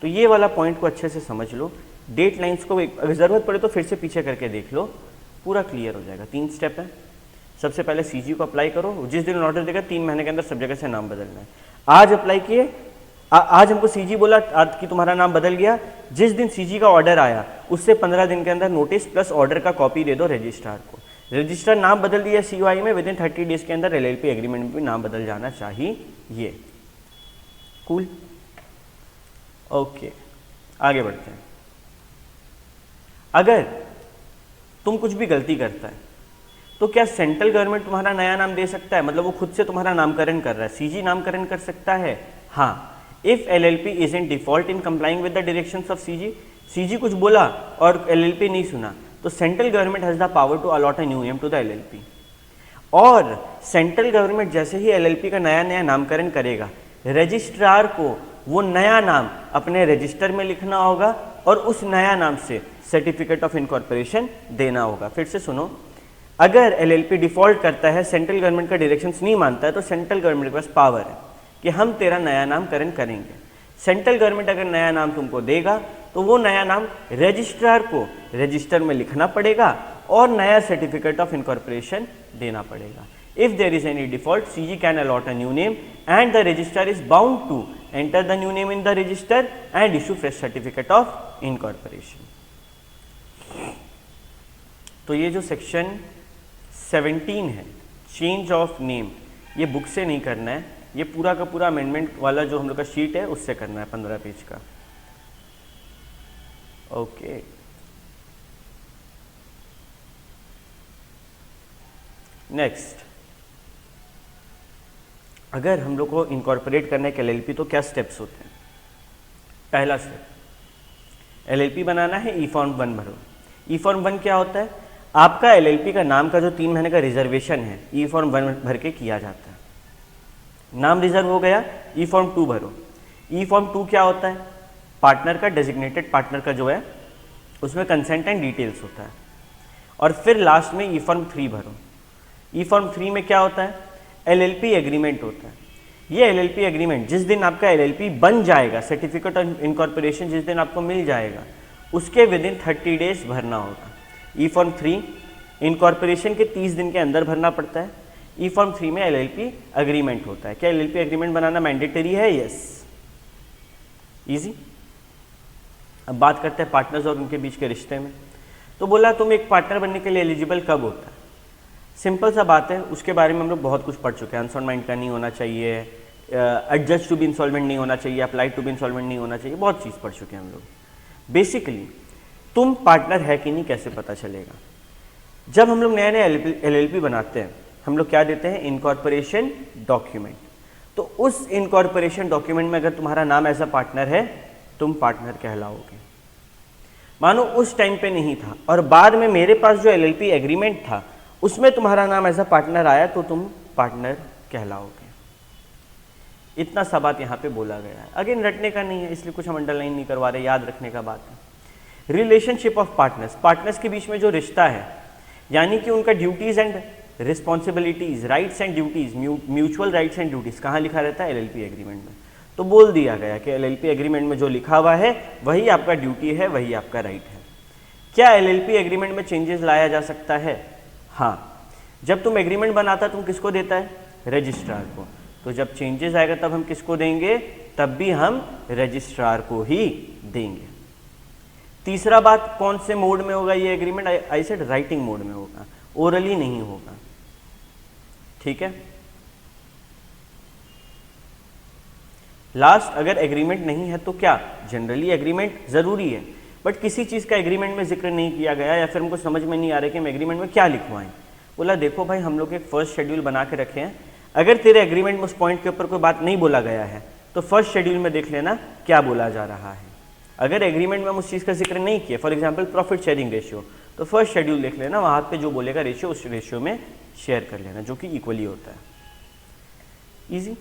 तो ये वाला पॉइंट को अच्छे से समझ लो। डेट लाइन्स को अगर ज़रूरत पड़े तो फिर से पीछे करके देख लो, पूरा क्लियर हो जाएगा। 3 स्टेप है। सबसे पहले CG को अप्लाई करो, जिस दिन ऑर्डर देगा 3 महीने के अंदर सब जगह से नाम बदलना है। आज अप्लाई किए, आज हमको सीजी बोला कि तुम्हारा नाम बदल गया, जिस दिन सीजी का ऑर्डर आया उससे 15 दिन के अंदर नोटिस प्लस ऑर्डर का कॉपी दे दो रजिस्ट्रार को। रजिस्ट्रार नाम बदल दिया सीओआई में, विद इन 30 डेज के अंदर एलएलपी एग्रीमेंट में भी नाम बदल जाना चाहिए। कूल, ओके आगे बढ़ते हैं। अगर तुम कुछ भी गलती करता है तो क्या सेंट्रल गवर्नमेंट तुम्हारा नया नाम दे सकता है? मतलब वो खुद से तुम्हारा नामकरण कर रहा है, सीजी नामकरण कर सकता है? हाँ, if LLP is in default in complying with the directions of CG, CG कुछ बोला और एलएलपी नहीं सुना, तो central government has the power to allot a new name to the LLP. और सेंट्रल गवर्नमेंट जैसे ही एलएलपी का नया नया नामकरण करेगा, रजिस्ट्रार को वो नया नाम अपने रजिस्टर में लिखना होगा और उस नया नाम से सर्टिफिकेट ऑफ इनकॉर्पोरेशन देना होगा। फिर से सुनो, अगर एलएलपी डिफॉल्ट करता है, सेंट्रल गवर्नमेंट का डायरेक्शंस नहीं मानता है, तो सेंट्रल गवर्नमेंट के पास पावर है कि हम तेरा नया नामकरण करेंगे। सेंट्रल गवर्नमेंट अगर नया नाम तुमको देगा तो वो नया नाम रजिस्ट्रार को रजिस्टर में लिखना पड़ेगा और नया सर्टिफिकेट ऑफ इनकॉर्पोरेशन देना पड़ेगा। If there is any default, CG can allot a new name and the registrar is bound to enter the new name in the register and issue fresh certificate of incorporation. तो ये जो सेक्शन 17 है, चेंज ऑफ नेम, ये बुक से नहीं करना है, ये पूरा का पूरा अमेंडमेंट वाला जो हम लोग का शीट है उससे करना है, 15 पेज का। ओके, नेक्स्ट, अगर हम लोग को इनकॉर्पोरेट करना है एलएलपी तो क्या स्टेप्स होते हैं? पहला स्टेप, एलएलपी बनाना है, ई फॉर्म 1 भरो। ई फॉर्म 1 क्या होता है? आपका एलएलपी का नाम का जो 3 महीने का रिजर्वेशन है, ई फॉर्म 1 भर के किया जाता है। नाम रिजर्व हो गया, ई फॉर्म 2 भरो। ई फॉर्म 2 क्या होता है? पार्टनर का, डेजिग्नेटेड पार्टनर का जो है उसमें कंसेंट एंड डिटेल्स होता है। और फिर लास्ट में ई फॉर्म 3 भरो। ई फॉर्म 3 में क्या होता है? एलएलपी एग्रीमेंट होता है। ये एलएलपी एग्रीमेंट जिस दिन आपका एलएलपी बन जाएगा, सर्टिफिकेट ऑफ इनकॉर्पोरेशन जिस दिन आपको मिल जाएगा, उसके विद इन 30 डेज भरना होगा। ई फॉर्म 3 इनकॉर्पोरेशन के 30 दिन के अंदर भरना पड़ता है। ई फॉर्म 3 में एलएलपी एग्रीमेंट होता है। क्या एलएलपी एग्रीमेंट बनाना मैंडेटरी है? Yes, easy. अब बात करते हैं पार्टनर्स और उनके बीच के रिश्ते में। तो बोला तुम एक पार्टनर बनने के लिए एलिजिबल कब होता है? सिंपल सा बात है, उसके बारे में हम लोग बहुत कुछ पढ़ चुके हैं। अनसाउंड माइंड का नहीं होना चाहिए, एडजस्ट टू बी इंसॉल्वेंट नहीं होना चाहिए, अप्लाई टू बी इंसॉल्वेंट नहीं होना चाहिए, बहुत चीज़ पढ़ चुके हैं हम लोग। बेसिकली तुम पार्टनर है कि नहीं कैसे पता चलेगा? जब हम लोग नया नया एलएलपी बनाते हैं, हम लोग क्या देते हैं? Incorporation document. तो उस इनकॉर्पोरेशन डॉक्यूमेंट में अगर तुम्हारा नाम एज अ पार्टनर है, तुम पार्टनर कहलाओगे। मानो उस टाइम पे नहीं था और बाद में मेरे पास जो एलएलपी एग्रीमेंट था उसमें तुम्हारा नाम एज अ पार्टनर आया, तो तुम पार्टनर कहलाओगे। इतना सा बात यहाँ पे बोला गया है। अगेन रटने का नहीं है, इसलिए कुछ हम अंडरलाइन नहीं करवा रहे, याद रखने का बात है। रिलेशनशिप ऑफ पार्टनर्स, पार्टनर्स के बीच में जो रिश्ता है, यानी कि उनका duties and responsibilities, rights and duties, mutual rights and duties कहाँ लिखा रहता है? एलएलपी एग्रीमेंट में। तो बोल दिया गया कि एलएलपी एग्रीमेंट में जो लिखा हुआ है वही आपका ड्यूटी है, वही आपका राइट है। क्या एलएलपी एग्रीमेंट में चेंजेस लाया जा सकता है? हाँ, जब तुम एग्रीमेंट बनाता तुम किसको देता है? रजिस्ट्रार को। तो जब चेंजेस आएगा तब हम किसको देंगे? तब भी हम रजिस्ट्रार को ही देंगे। तीसरा बात, कौन से मोड में होगा ये agreement? I said writing mode में होगा, ओरली नहीं होगा। ठीक है। लास्ट, अगर एग्रीमेंट नहीं है तो क्या? जनरली एग्रीमेंट जरूरी है, बट किसी चीज का एग्रीमेंट में जिक्र नहीं किया गया या फिर हमको समझ में नहीं आ रहा कि हम एग्रीमेंट में क्या लिखवाएं। बोला देखो भाई, हम लोग एक फर्स्ट शेड्यूल बना के रखे हैं, अगर तेरे एग्रीमेंट में उस पॉइंट के ऊपर कोई बात नहीं बोला गया है तो फर्स्ट शेड्यूल में देख लेना क्या बोला जा रहा है। अगर एग्रीमेंट में हम उस चीज़ का जिक्र नहीं किया, for example profit sharing ratio, तो फर्स्ट शेड्यूल देख लेना, वहाँ पे जो बोलेगा रेशियो उस रेशियो में शेयर कर लेना, जो कि इक्वली होता है। इजी।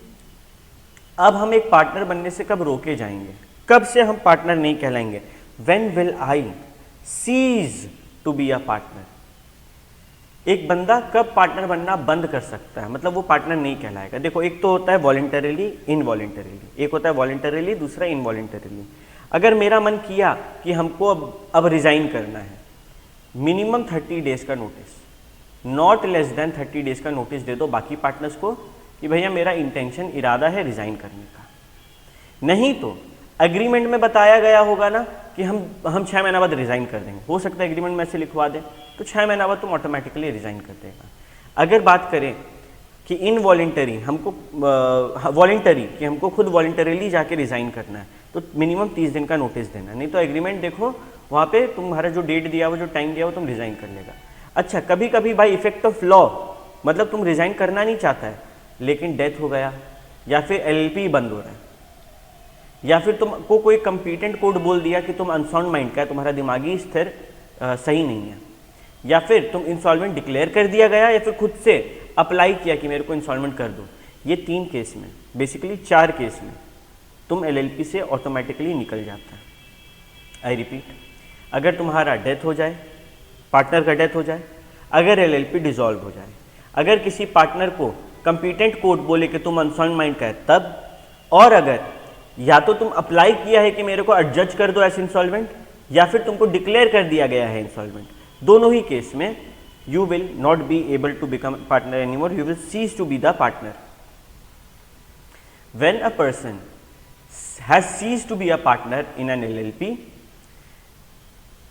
अब हम एक पार्टनर बनने से कब रोके जाएंगे? कब से हम पार्टनर नहीं कहलाएंगे? When will I cease to be a partner? एक बंदा कब पार्टनर बनना बंद कर सकता है, मतलब वो पार्टनर नहीं कहलाएगा? देखो, एक तो होता है वॉलंटरीली, इनवॉलंटरीली। एक होता है वॉलंटरीली, दूसरा इनवॉलंटरीली। अगर मेरा मन किया कि हमको अब रिजाइन करना है, मिनिमम 30 डेज का notice, not less than 30 days का नोटिस दे दो बाकी पार्टनर्स को कि भैया मेरा इंटेंशन, इरादा है रिजाइन करने का। नहीं तो एग्रीमेंट में बताया गया होगा ना कि हम 6 महीना बाद रिजाइन कर देंगे, हो सकता है एग्रीमेंट में ऐसे लिखवा दें, तो 6 महीना बाद तुम ऑटोमेटिकली रिजाइन कर देगा। अगर बात करें कि इनवॉलेंटरी हमको वॉलेंटरी कि हमको खुद वॉलेंटरीली जाके रिजाइन करना है, तो मिनिमम 30 दिन का नोटिस देना, नहीं तो एग्रीमेंट देखो वहाँ पे तुम्हारा जो डेट दिया हुआ, जो टाइम दिया हुआ, तुम रिजाइन कर लेगा। अच्छा, कभी कभी बाई इफेक्ट ऑफ लॉ, मतलब तुम रिजाइन करना नहीं चाहता है लेकिन डेथ हो गया, या फिर एलएलपी बंद हो रहा है, या फिर तुमको कोई कंपीटेंट कोर्ट बोल दिया कि तुम अनसाउंड माइंड का है, तुम्हारा दिमागी स्थिर सही नहीं है, या फिर तुम इंसॉल्वेंट डिक्लेयर कर दिया गया, या फिर खुद से अप्लाई किया कि मेरे को इंसॉल्वेंट कर दो। ये 3 केस में, बेसिकली 4 केस में तुम एलएलपी से ऑटोमेटिकली निकल जाता है। आई रिपीट, अगर तुम्हारा डेथ हो जाए, पार्टनर का डेथ हो जाए, अगर एलएलपी डिसॉल्व हो जाए, अगर किसी पार्टनर को कंपीटेंट कोर्ट बोले कि तुम अनसाउंड माइंड का है तब, और अगर या तो तुम अप्लाई किया है कि मेरे को एडजज कर दो एज इंसॉल्वेंट, या फिर तुमको डिक्लेयर कर दिया गया है इंसॉल्वेंट, दोनों ही केस में you will not be able to become a partner anymore, you will cease to be the partner. When a person has ceased to be a partner in an LLP,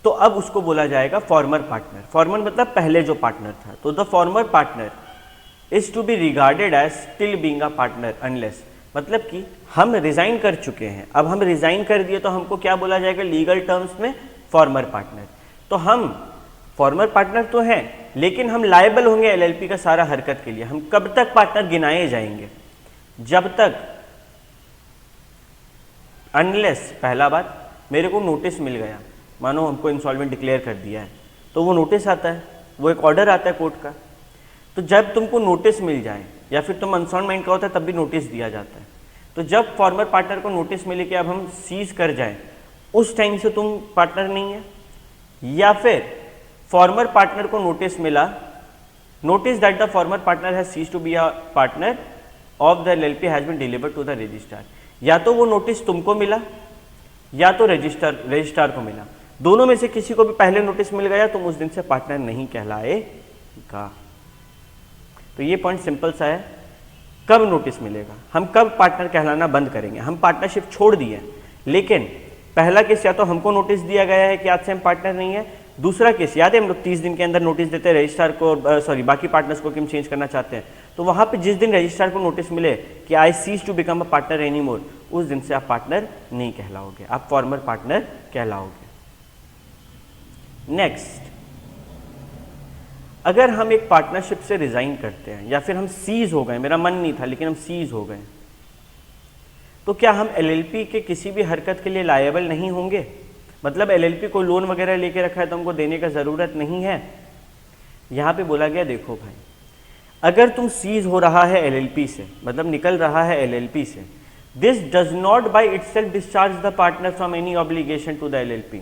तो अब उसको बोला जाएगा फॉर्मर पार्टनर। फॉर्मर मतलब पहले जो पार्टनर था, तो the former partner is to be regarded as still being a partner unless, मतलब कि हम रिजाइन कर चुके हैं, अब हम रिजाइन कर दिए तो हमको क्या बोला जाएगा लीगल टर्म्स में, फॉर्मर पार्टनर। तो हम फॉर्मर पार्टनर तो हैं लेकिन हम लायबल होंगे एलएलपी का सारा हरकत के लिए। हम कब तक पार्टनर गिनाए जाएंगे, जब तक अनलेस, पहला बात, मेरे को नोटिस मिल गया, मानो हमको इंसॉल्वेंट डिक्लेयर कर दिया है, तो वो नोटिस आता है, वो एक ऑर्डर आता है कोर्ट का, तो जब तुमको नोटिस मिल जाए, या फिर तुम अनसाउंड माइंड का होता है तब भी नोटिस दिया जाता है, तो जब फॉर्मर पार्टनर को नोटिस मिले कि अब हम सीज कर जाएं, उस टाइम से तुम पार्टनर नहीं है। या फिर फॉर्मर पार्टनर को नोटिस मिला, notice that the former partner has ceased to be a partner of the LLP has been delivered to the registrar, या तो वो नोटिस तुमको मिला या तो रजिस्ट्रार को मिला, दोनों में से किसी को भी पहले नोटिस मिल गया, तुम उस दिन से पार्टनर नहीं कहलाएगा। तो ये पॉइंट सिंपल सा है, कब नोटिस मिलेगा, हम कब पार्टनर कहलाना बंद करेंगे। हम पार्टनरशिप छोड़ दिए, लेकिन पहला केस या तो हमको नोटिस दिया गया है कि आज से हम पार्टनर नहीं है, दूसरा केस याद है हम लोग 30 दिन के अंदर नोटिस देते हैं रजिस्ट्रार को, बाकी पार्टनर्स को कि हम चेंज करना चाहते हैं, तो वहां पे जिस दिन रजिस्ट्रार को नोटिस मिले कि I cease to become a partner any more, उस दिन से आप पार्टनर नहीं कहलाओगे, आप फॉर्मर पार्टनर कहलाओगे। नेक्स्ट, अगर हम एक पार्टनरशिप से रिजाइन करते हैं या फिर हम सीज हो गए, मेरा मन नहीं था लेकिन हम सीज हो गए, तो क्या हम एलएलपी के किसी भी हरकत के लिए लायबल नहीं होंगे? मतलब एलएलपी को लोन वगैरह लेके रखा है तो हमको देने का ज़रूरत नहीं है। यहाँ पे बोला गया देखो भाई, अगर तुम सीज हो रहा है एलएलपी से, मतलब निकल रहा है एलएलपी से, this does not by itself discharge the partner from any obligation to the LLP.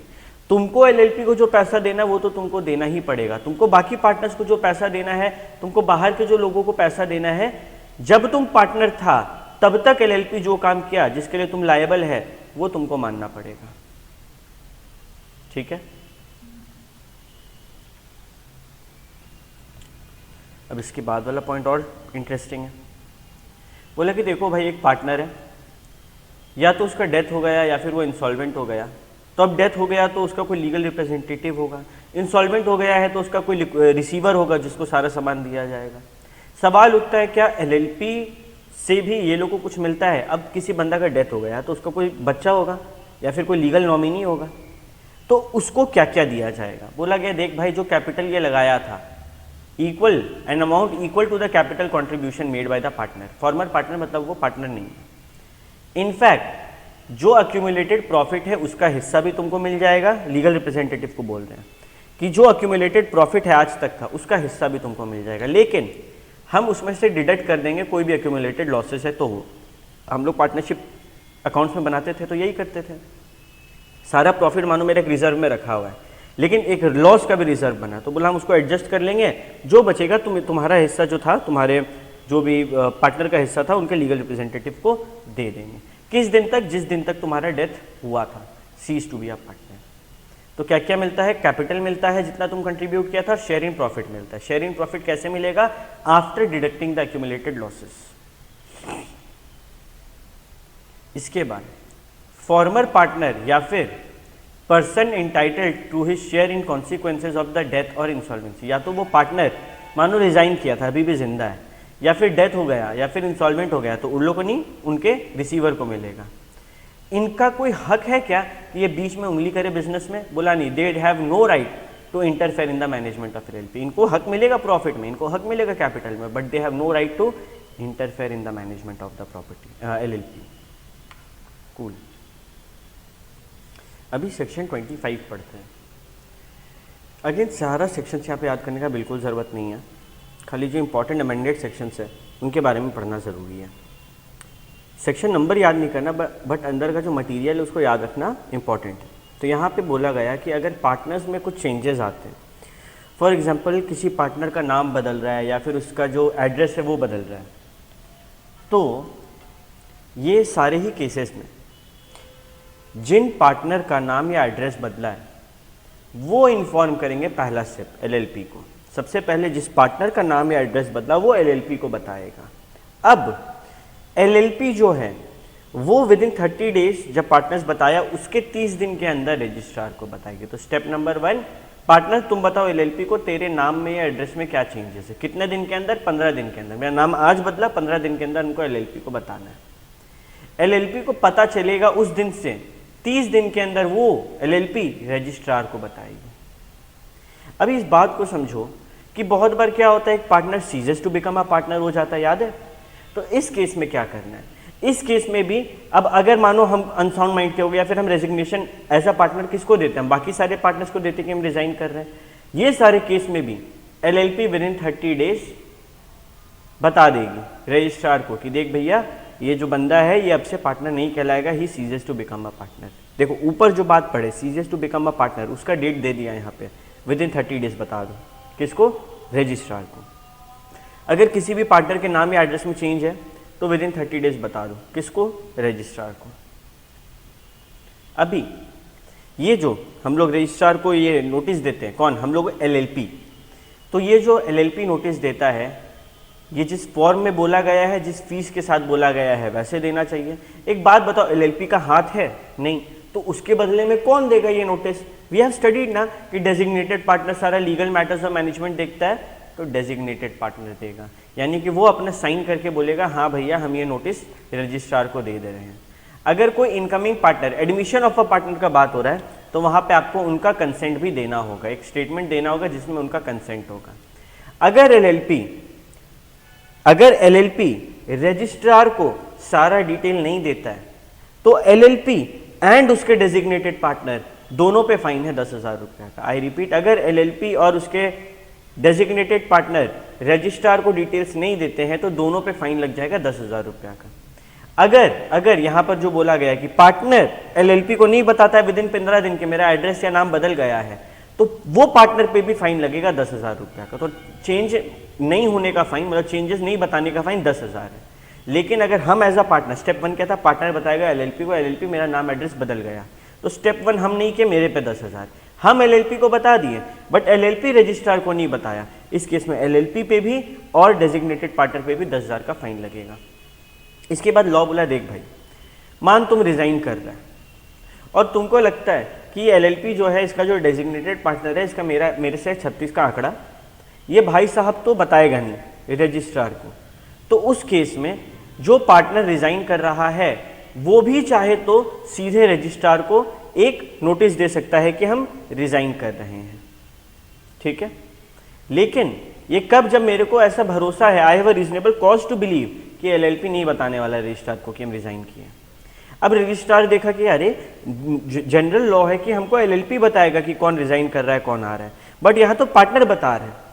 तुमको एलएलपी को जो पैसा देना है वो तो तुमको देना ही पड़ेगा, तुमको बाकी पार्टनर्स को जो पैसा देना है, तुमको बाहर के जो लोगों को पैसा देना है, जब तुम पार्टनर था तब तक एलएलपी जो काम किया जिसके लिए तुम लायबल है वो तुमको मानना पड़ेगा। ठीक है, अब इसके बाद वाला पॉइंट और इंटरेस्टिंग है। बोला कि देखो भाई, एक पार्टनर है, या तो उसका डेथ हो गया या फिर वो इंसॉल्वेंट हो गया, तो अब डेथ हो गया तो उसका कोई लीगल रिप्रेजेंटेटिव होगा, इंसॉल्वेंट हो गया है तो उसका कोई रिसीवर होगा जिसको सारा सामान दिया जाएगा। सवाल उठता है क्या एलएलपी से भी ये लोगों को कुछ मिलता है? अब किसी बंदा का डेथ हो गया तो उसका कोई बच्चा होगा या फिर कोई लीगल नॉमिनी होगा, तो उसको क्या क्या दिया जाएगा? बोला गया देख भाई, जो कैपिटल ये लगाया था equal an amount equal to the capital contribution made by the partner. Former partner मतलब वो पार्टनर नहीं है। इनफैक्ट जो अक्यूमुलेटेड प्रॉफिट है उसका हिस्सा भी तुमको मिल जाएगा। लीगल रिप्रेजेंटेटिव को बोल रहे हैं कि जो अक्यूमुलेटेड प्रॉफिट है आज तक का उसका हिस्सा भी तुमको मिल जाएगा, लेकिन हम उसमें से डिडक्ट कर देंगे कोई भी अक्यूमुलेटेड लॉसेस है तो वो। हम लोग पार्टनरशिप अकाउंट्स में बनाते थे तो यही करते थे, सारा प्रॉफिट मानो मेरे एक रिजर्व में रखा हुआ है, लेकिन एक लॉस का भी रिजर्व बना, तो बोला हम उसको एडजस्ट कर लेंगे, जो बचेगा तुम्हारा हिस्सा जो था, तुम्हारे जो भी पार्टनर का हिस्सा था उनके लीगल रिप्रेजेंटेटिव को दे देंगे। किस दिन तक? जिस दिन तक तुम्हारा डेथ हुआ था, cease to be a partner. तो क्या क्या मिलता है? कैपिटल मिलता है जितना तुम कंट्रीब्यूट किया था, शेयर इन प्रॉफिट मिलता है। शेयर इन प्रॉफिट कैसे मिलेगा? After deducting the accumulated losses. इसके बाद फॉर्मर पार्टनर या फिर person entitled to his share in consequences of the death और इंसॉल्वेंसी, या तो वो पार्टनर मानो रिजाइन किया था अभी भी जिंदा है, या फिर डेथ हो गया, या फिर इंसॉल्वेंट हो गया, तो उन लोगों को नहीं, उनके रिसीवर को मिलेगा। इनका कोई हक है क्या कि ये बीच में उंगली करे बिजनेस में? बोला नहीं, they have no right to interfere in the management of LLP. इनको हक मिलेगा प्रॉफिट में, इनको हक मिलेगा कैपिटल में, but they have no right to interfere in the management of the property LLP. Cool. अभी सेक्शन 25 पढ़ते हैं। अगेन सारा सेक्शन यहाँ पे याद करने का बिल्कुल ज़रूरत नहीं है, खाली जो इंपॉर्टेंट अमेंडेड सेक्शंस है उनके बारे में पढ़ना ज़रूरी है। सेक्शन नंबर याद नहीं करना, बट अंदर का जो मटेरियल है उसको याद रखना इंपॉर्टेंट है। तो यहाँ पे बोला गया कि अगर पार्टनर्स में कुछ चेंजेस आते हैं, फॉर एग्जांपल किसी पार्टनर का नाम बदल रहा है या फिर उसका जो एड्रेस है वो बदल रहा है, तो ये सारे ही केसेस में जिन पार्टनर का नाम या एड्रेस बदला है वो इन्फॉर्म करेंगे पहला स्टेप एलएलपी को। सबसे पहले जिस पार्टनर का नाम या एड्रेस बदला वो एलएलपी को बताएगा। अब एलएलपी जो है वो विद इन 30 डेज, जब पार्टनर्स बताया उसके 30 दिन के अंदर रजिस्ट्रार को बताएगी। तो स्टेप नंबर 1, पार्टनर तुम बताओ एलएलपी को तेरे नाम में या एड्रेस में क्या चेंजेस है, कितने दिन के अंदर? 15 दिन के अंदर। मेरा नाम आज बदला, 15 दिन के अंदर उनको एलएलपी को बताना है। एलएलपी को पता चलेगा उस दिन से 30 दिन के अंदर वो एलएलपी रजिस्ट्रार को बताएगी। अभी इस बात को समझो कि बहुत बार क्या होता है, एक partner ceases to become a partner हो जाता है, याद है? तो इस केस में क्या करना है? इस केस में भी अब अगर मानो हम अनसाउंड माइंड के हो गए या फिर हम रेजिग्नेशन एज अ पार्टनर किसको देते हैं? बाकी सारे पार्टनर्स को देते हैं कि हम रिजाइन कर रहे हैं। ये सारे केस में भी एलएलपी विद इन 30 डेज बता देगी रजिस्ट्रार को कि देख भैया ये जो बंदा है ये अब से पार्टनर नहीं कहलाएगा, he ceases to become a partner. देखो ऊपर जो बात पढ़े ceases to become a partner, उसका डेट दे दिया यहाँ पे, विद इन 30 डेज बता दो। किसको? रजिस्ट्रार को। अगर किसी भी पार्टनर के नाम या एड्रेस में चेंज है तो विद इन 30 डेज बता दो। किसको? रजिस्ट्रार को। अभी ये जो हम लोग रजिस्ट्रार को ये नोटिस देते हैं, कौन? हम लोग एलएलपी। तो ये जो एलएलपी नोटिस देता है, ये जिस फॉर्म में बोला गया है, जिस फीस के साथ बोला गया है वैसे देना चाहिए। एक बात बताओ, एलएलपी का हाथ है? नहीं, तो उसके बदले में कौन देगा ये नोटिस? वी हैव स्टडीड ना कि डेजिग्नेटेड पार्टनर सारा लीगल मैटर्स और मैनेजमेंट देखता है, तो डेजिग्नेटेड पार्टनर देगा, यानी कि वो अपना साइन करके बोलेगा हाँ भैया हम ये नोटिस रजिस्ट्रार को दे रहे हैं। अगर कोई incoming partner, admission of a partner का बात हो रहा है, तो वहाँ पे आपको उनका कंसेंट भी देना होगा, एक स्टेटमेंट देना होगा जिसमें उनका कंसेंट होगा। अगर एलएलपी रजिस्ट्रार को सारा डिटेल नहीं देता है तो एलएलपी एंड उसके डेजिग्नेटेड पार्टनर दोनों पे फाइन है 10,000 रुपये का। आई रिपीट, अगर एलएलपी और उसके डेजिग्नेटेड पार्टनर रजिस्ट्रार को डिटेल्स नहीं देते हैं तो दोनों पे फाइन लग जाएगा 10,000 रुपये का। अगर यहाँ पर जो बोला गया कि पार्टनर एलएलपी को नहीं बताता है विद इन 15 दिन के मेरा एड्रेस या नाम बदल गया है, तो वो पार्टनर पे भी फाइन लगेगा 10,000 रुपये का। तो चेंज नहीं होने का फाइन, मतलब चेंजेस नहीं बताने का फाइन 10,000 है। लेकिन अगर हम एज अ पार्टनर, स्टेप 1 क्या था? पार्टनर बताएगा एलएलपी को, एलएलपी मेरा नाम एड्रेस बदल गया, तो स्टेप 1 हम नहीं किए, मेरे पे 10,000। हम एलएलपी को बता दिए बट एलएलपी रजिस्ट्रार को नहीं बताया, इस केस में एलएलपी पे भी और डेजिग्नेटेड पार्टनर पे भी 10,000 का फाइन लगेगा। इसके बाद लॉ बोला देख भाई, मान तुम रिजाइन कर रहा है और तुमको लगता है कि एलएलपी जो है इसका जो डेजिग्नेटेड पार्टनर है इसका मेरे से 36 का आंकड़ा ये भाई साहब तो बताएगा नहीं रजिस्ट्रार को, तो उस केस में जो पार्टनर रिजाइन कर रहा है वो भी चाहे तो सीधे रजिस्ट्रार को एक नोटिस दे सकता है कि हम रिजाइन कर रहे हैं, ठीक है। लेकिन ये कब? जब मेरे को ऐसा भरोसा है, I have a reasonable cause to believe कि एलएलपी नहीं बताने वाला रजिस्ट्रार को कि हम रिजाइन किए। अब रजिस्ट्रार देखा कि अरे जनरल लॉ है कि हमको एलएलपी बताएगा कि कौन रिजाइन कर रहा है कौन आ रहा है, बट यहाँ तो पार्टनर बता रहे हैं।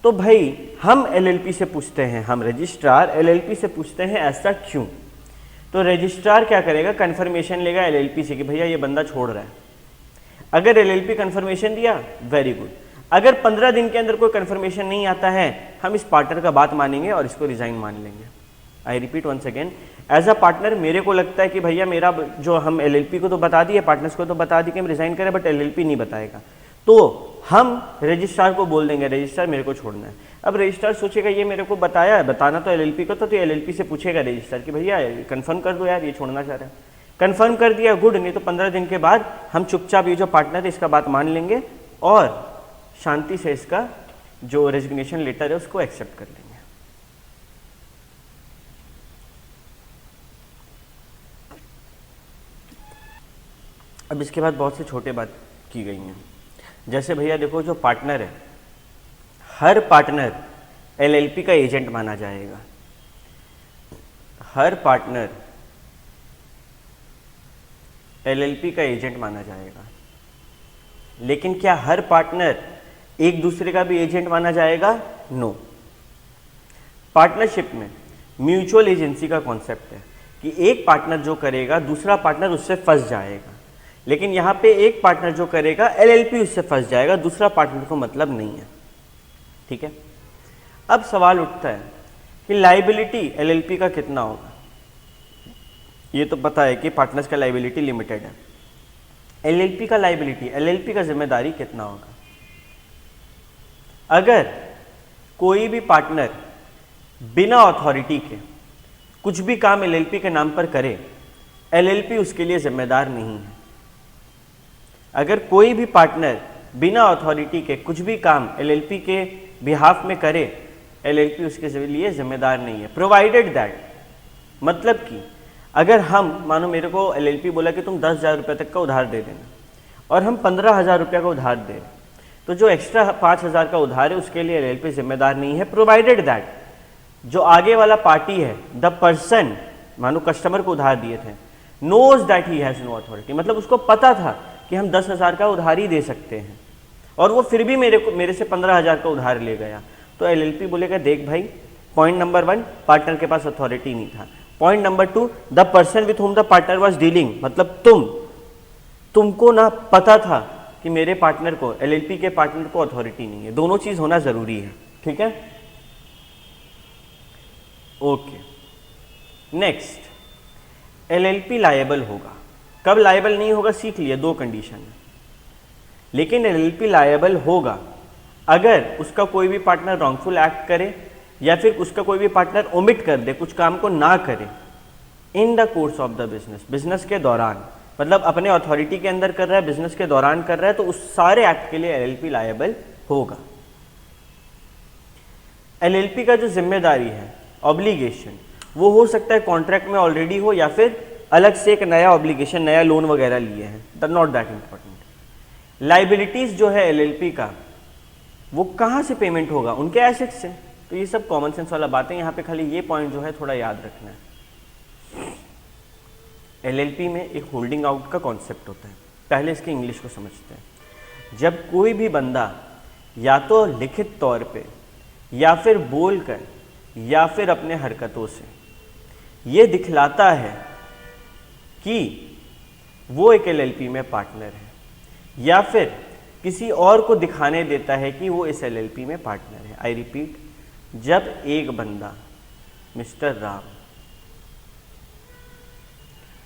तो भाई हम एलएलपी से पूछते हैं, हम रजिस्ट्रार एलएलपी से पूछते हैं ऐसा क्यों? तो रजिस्ट्रार क्या करेगा? कंफर्मेशन लेगा एलएलपी से कि भैया ये बंदा छोड़ रहा है। अगर एलएलपी कंफर्मेशन दिया, वेरी गुड। अगर 15 दिन के अंदर कोई कंफर्मेशन नहीं आता है, हम इस पार्टनर का बात मानेंगे और इसको रिजाइन मान लेंगे। I repeat once again, as a partner मेरे को लगता है कि भैया मेरा जो हम एलएलपी को तो बता दिए, पार्टनर्स को तो बता दिए कि हम रिजाइन करें, बट एलएलपी नहीं बताएगा, तो हम रजिस्ट्रार को बोल देंगे रजिस्ट्रार मेरे को छोड़ना है। अब रजिस्ट्रार सोचेगा ये मेरे को बताया है, बताना तो एलएलपी को, तो एलएलपी से पूछेगा रजिस्ट्रार कि भैया कंफर्म कर दो यार ये छोड़ना चाह रहा है। कंफर्म कर दिया, गुड, नहीं तो 15 दिन के बाद हम चुपचाप ये जो पार्टनर है इसका बात मान लेंगे और शांति से इसका जो रेजिग्नेशन लेटर है उसको एक्सेप्ट कर लेंगे। अब इसके बाद बहुत से छोटे बात की गई हैं, जैसे भैया देखो जो पार्टनर है, हर पार्टनर एलएलपी का एजेंट माना जाएगा। हर पार्टनर एलएलपी का एजेंट माना जाएगा, लेकिन क्या हर पार्टनर एक दूसरे का भी एजेंट माना जाएगा? नो। पार्टनरशिप में म्यूचुअल एजेंसी का कॉन्सेप्ट है कि एक पार्टनर जो करेगा दूसरा पार्टनर उससे फंस जाएगा, लेकिन यहाँ पे एक पार्टनर जो करेगा एलएलपी उससे फंस जाएगा, दूसरा पार्टनर को मतलब नहीं है। ठीक है, अब सवाल उठता है कि लाइबिलिटी एलएलपी का कितना होगा। ये तो पता है कि पार्टनर्स का लाइबिलिटी लिमिटेड है, एलएलपी का लाइबिलिटी, एलएलपी का जिम्मेदारी कितना होगा। अगर कोई भी पार्टनर बिना अथॉरिटी के कुछ भी काम एलएलपी के नाम पर करे, एलएलपी उसके लिए जिम्मेदार नहीं है। अगर कोई भी पार्टनर बिना अथॉरिटी के कुछ भी काम एलएलपी के बिहाफ में करे, एलएलपी उसके लिए जिम्मेदार नहीं है, प्रोवाइडेड दैट, मतलब कि अगर हम मानो मेरे को एलएलपी बोला कि तुम 10,000 रुपये तक का उधार दे देना और हम 15,000 रुपये का उधार दे, तो जो एक्स्ट्रा 5,000 का उधार है उसके लिए एलएलपी जिम्मेदार नहीं है, प्रोवाइडेड दैट जो आगे वाला पार्टी है, द पर्सन, मानो कस्टमर को उधार दिए थे, knows that he has no authority, मतलब उसको पता था कि हम 10,000 का उधार ही दे सकते हैं और वो फिर भी मेरे से 15,000 का उधार ले गया, तो एलएलपी बोलेगा देख भाई, पॉइंट नंबर 1 पार्टनर के पास अथॉरिटी नहीं था, point number 2 the person with home the partner was dealing, मतलब तुमको ना पता था कि मेरे पार्टनर को, एलएलपी के पार्टनर को अथॉरिटी नहीं है। दोनों चीज होना जरूरी है। ठीक है, ओके। नेक्स्ट, एलएलपी लायबल होगा। कब लायबल नहीं होगा सीख लिया, 2 कंडीशन है, लेकिन एलएलपी लायबल होगा अगर उसका कोई भी पार्टनर रॉन्गफुल एक्ट करे या फिर उसका कोई भी पार्टनर ओमिट कर दे, कुछ काम को ना करे in the course of the business, business के दौरान, मतलब अपने अथॉरिटी के अंदर कर रहा है, बिजनेस के दौरान कर रहा है, तो उस सारे एक्ट के लिए एलएलपी लायबल होगा। एलएलपी का जो जिम्मेदारी है, ऑब्लिगेशन, वो हो सकता है कॉन्ट्रैक्ट में ऑलरेडी हो या फिर अलग से एक नया ऑब्लिगेशन, नया लोन वगैरह लिए हैं, that not that important. Liabilities जो है एलएलपी का, वो कहाँ से पेमेंट होगा, उनके एसेट्स से। तो ये सब कॉमन सेंस वाला बातें, यहाँ पे खाली ये पॉइंट जो है थोड़ा याद रखना है। एलएलपी में एक होल्डिंग आउट का कॉन्सेप्ट होता है, पहले इसके इंग्लिश को समझते हैं। जब कोई भी बंदा या तो लिखित तौर पे या फिर बोलकर या फिर अपने हरकतों से ये दिखलाता है कि वो एक एलएलपी में पार्टनर है, या फिर किसी और को दिखाने देता है कि वो इस एलएलपी में पार्टनर है। आई रिपीट, जब एक बंदा, मिस्टर राम,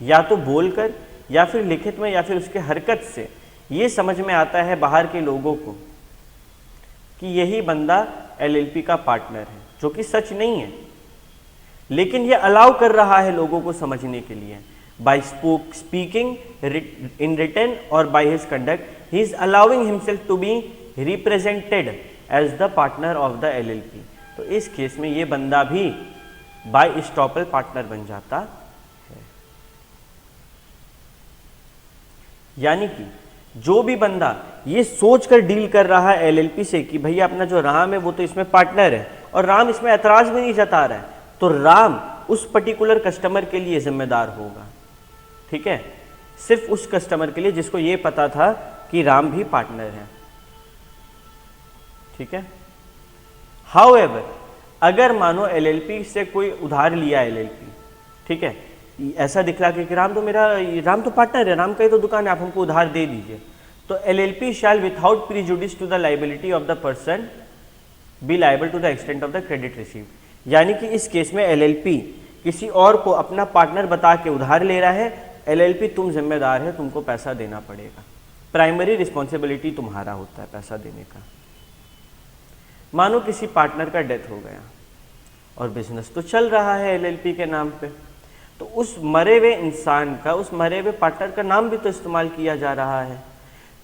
या तो बोलकर या फिर लिखित में या फिर उसके हरकत से ये समझ में आता है बाहर के लोगों को कि यही बंदा एलएलपी का पार्टनर है, जो कि सच नहीं है, लेकिन ये अलाउ कर रहा है लोगों को समझने के लिए, बाय स्पीकिंग इन रिटन और by his conduct he is allowing himself to be represented as the partner of the LLP. तो इस केस में ये बंदा भी बाय एस्टॉपल पार्टनर बन जाता है। यानी कि जो भी बंदा ये सोचकर डील कर रहा है एलएलपी से कि भैया अपना जो राम है वो तो इसमें पार्टनर है और राम इसमें ऐतराज भी नहीं जता रहा है, तो राम उस पर्टिकुलर कस्टमर के लिए जिम्मेदार होगा। ठीक है, सिर्फ उस कस्टमर के लिए जिसको ये पता था कि राम भी पार्टनर है। ठीक है, हाउएवर अगर मानो एलएलपी से कोई उधार लिया एलएलपी, ठीक है, ऐसा दिखला कि राम तो पार्टनर है, राम का ही तो दुकान है, आप हमको उधार दे दीजिए, तो LLP shall without prejudice to the liability of the person be liable to the extent of the credit received. यानी कि इस केस में एलएलपी किसी और को अपना पार्टनर बता के उधार ले रहा है, एलएलपी तुम जिम्मेदार है, तुमको पैसा देना पड़ेगा, प्राइमरी रिस्पॉन्सिबिलिटी तुम्हारा होता है पैसा देने का। मानो किसी पार्टनर का डेथ हो गया और बिजनेस तो चल रहा है एलएलपी के नाम पे, तो उस मरे हुए इंसान का, उस मरे हुए पार्टनर का नाम भी तो इस्तेमाल किया जा रहा है।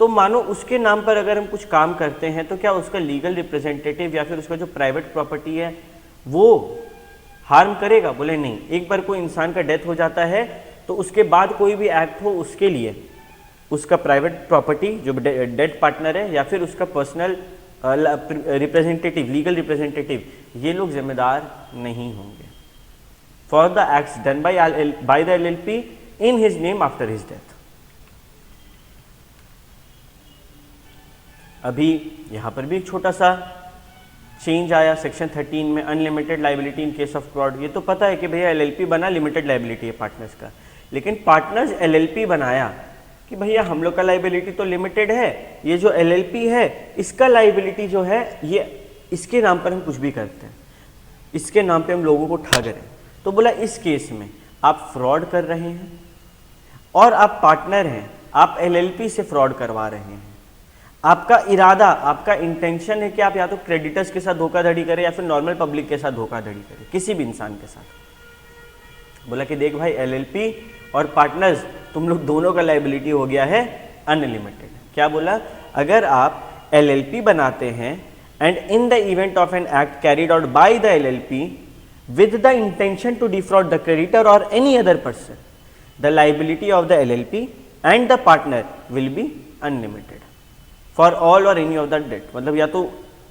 तो मानो उसके नाम पर अगर हम कुछ काम करते हैं तो क्या उसका लीगल रिप्रेजेंटेटिव या फिर उसका जो प्राइवेट प्रॉपर्टी है वो हार्म करेगा? बोले नहीं। एक बार कोई इंसान का डेथ हो जाता है तो उसके बाद कोई भी एक्ट हो उसके लिए उसका प्राइवेट प्रॉपर्टी जो डेड पार्टनर है या फिर उसका पर्सनल रिप्रेजेंटेटिव, लीगल रिप्रेजेंटेटिव, ये लोग जिम्मेदार नहीं होंगे for the acts done by the LLP in his name after his death. अभी यहां पर भी एक छोटा सा चेंज आया सेक्शन 13 में, unlimited liability in case of fraud. ये तो पता है कि भैया एलएलपी बना, लिमिटेड लाइबिलिटी है पार्टनर्स का, लेकिन पार्टनर्स एलएलपी बनाया कि भैया हम लोग का लाइबिलिटी तो लिमिटेड है, ये जो एलएलपी है इसका लाइबिलिटी जो है ये इसके नाम पर हम कुछ भी करते हैं, इसके नाम पे हम लोगों को ठग रहे हैं। तो बोला इस केस में आप फ्रॉड कर रहे हैं और आप पार्टनर हैं, आप एलएलपी से फ्रॉड करवा रहे हैं। आपका इरादा, आपका इंटेंशन है कि आप या तो क्रेडिटर्स के साथ धोखाधड़ी करें या फिर नॉर्मल पब्लिक के साथ धोखाधड़ी करें, किसी भी इंसान के साथ। बोला कि देख भाई एलएलपी और पार्टनर्स तुम लोग दोनों का लाइबिलिटी हो गया है अनलिमिटेड। क्या बोला? अगर आप एलएलपी बनाते हैं and in the event of an act carried out by the LLP with the intention to defraud the creditor or any other person, the liability of the LLP and the partner will be unlimited for all or any of the debt. मतलब या तो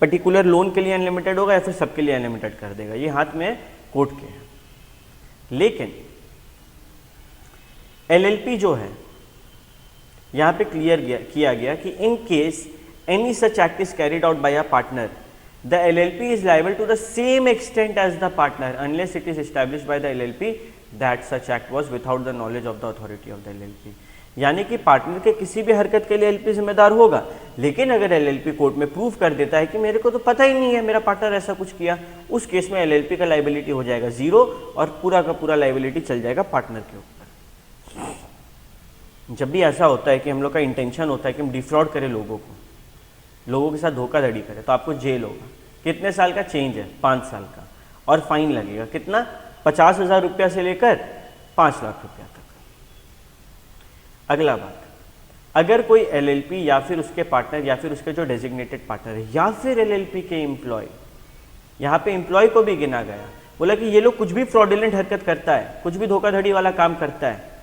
पर्टिकुलर लोन के लिए अनलिमिटेड होगा या फिर सबके लिए अनलिमिटेड कर देगा। ये हाथ में कोर्ट के है। लेकिन एलएलपी जो है यहां पे क्लियर किया गया कि in case any such act is carried out by a partner, the LLP is liable to the same extent as the partner unless it is established by the LLP that such act was without the knowledge of the authority of the LLP. यानी कि पार्टनर के किसी भी हरकत के लिए एलएलपी जिम्मेदार होगा, लेकिन अगर एलएलपी कोर्ट में प्रूव कर देता है कि मेरे को तो पता ही नहीं है मेरा पार्टनर ऐसा कुछ किया, उस केस में एलएलपी का लाइबिलिटी हो जाएगा जीरो और पूरा का पूरा लाइबिलिटी चल जाएगा पार्टनर के ऊपर। जब भी ऐसा होता है कि हम लोग का इंटेंशन होता है कि हम डिफ्रॉड करें लोगों को, लोगों के साथ धोखाधड़ी करें, तो आपको जेल होगा। कितने साल का चेंज है? 5 साल का। और फाइन लगेगा कितना? 50,000 रुपया से लेकर 5 लाख रुपया तक। अगला बात, अगर कोई एलएलपी या फिर उसके पार्टनर या फिर उसके जो डेजिग्नेटेड पार्टनर है या फिर एलएलपी के एम्प्लॉय, यहाँ पे एम्प्लॉय को भी गिना गया, बोला कि ये लोग कुछ भी फ्रॉडुलेंट हरकत करता है, कुछ भी धोखाधड़ी वाला काम करता है,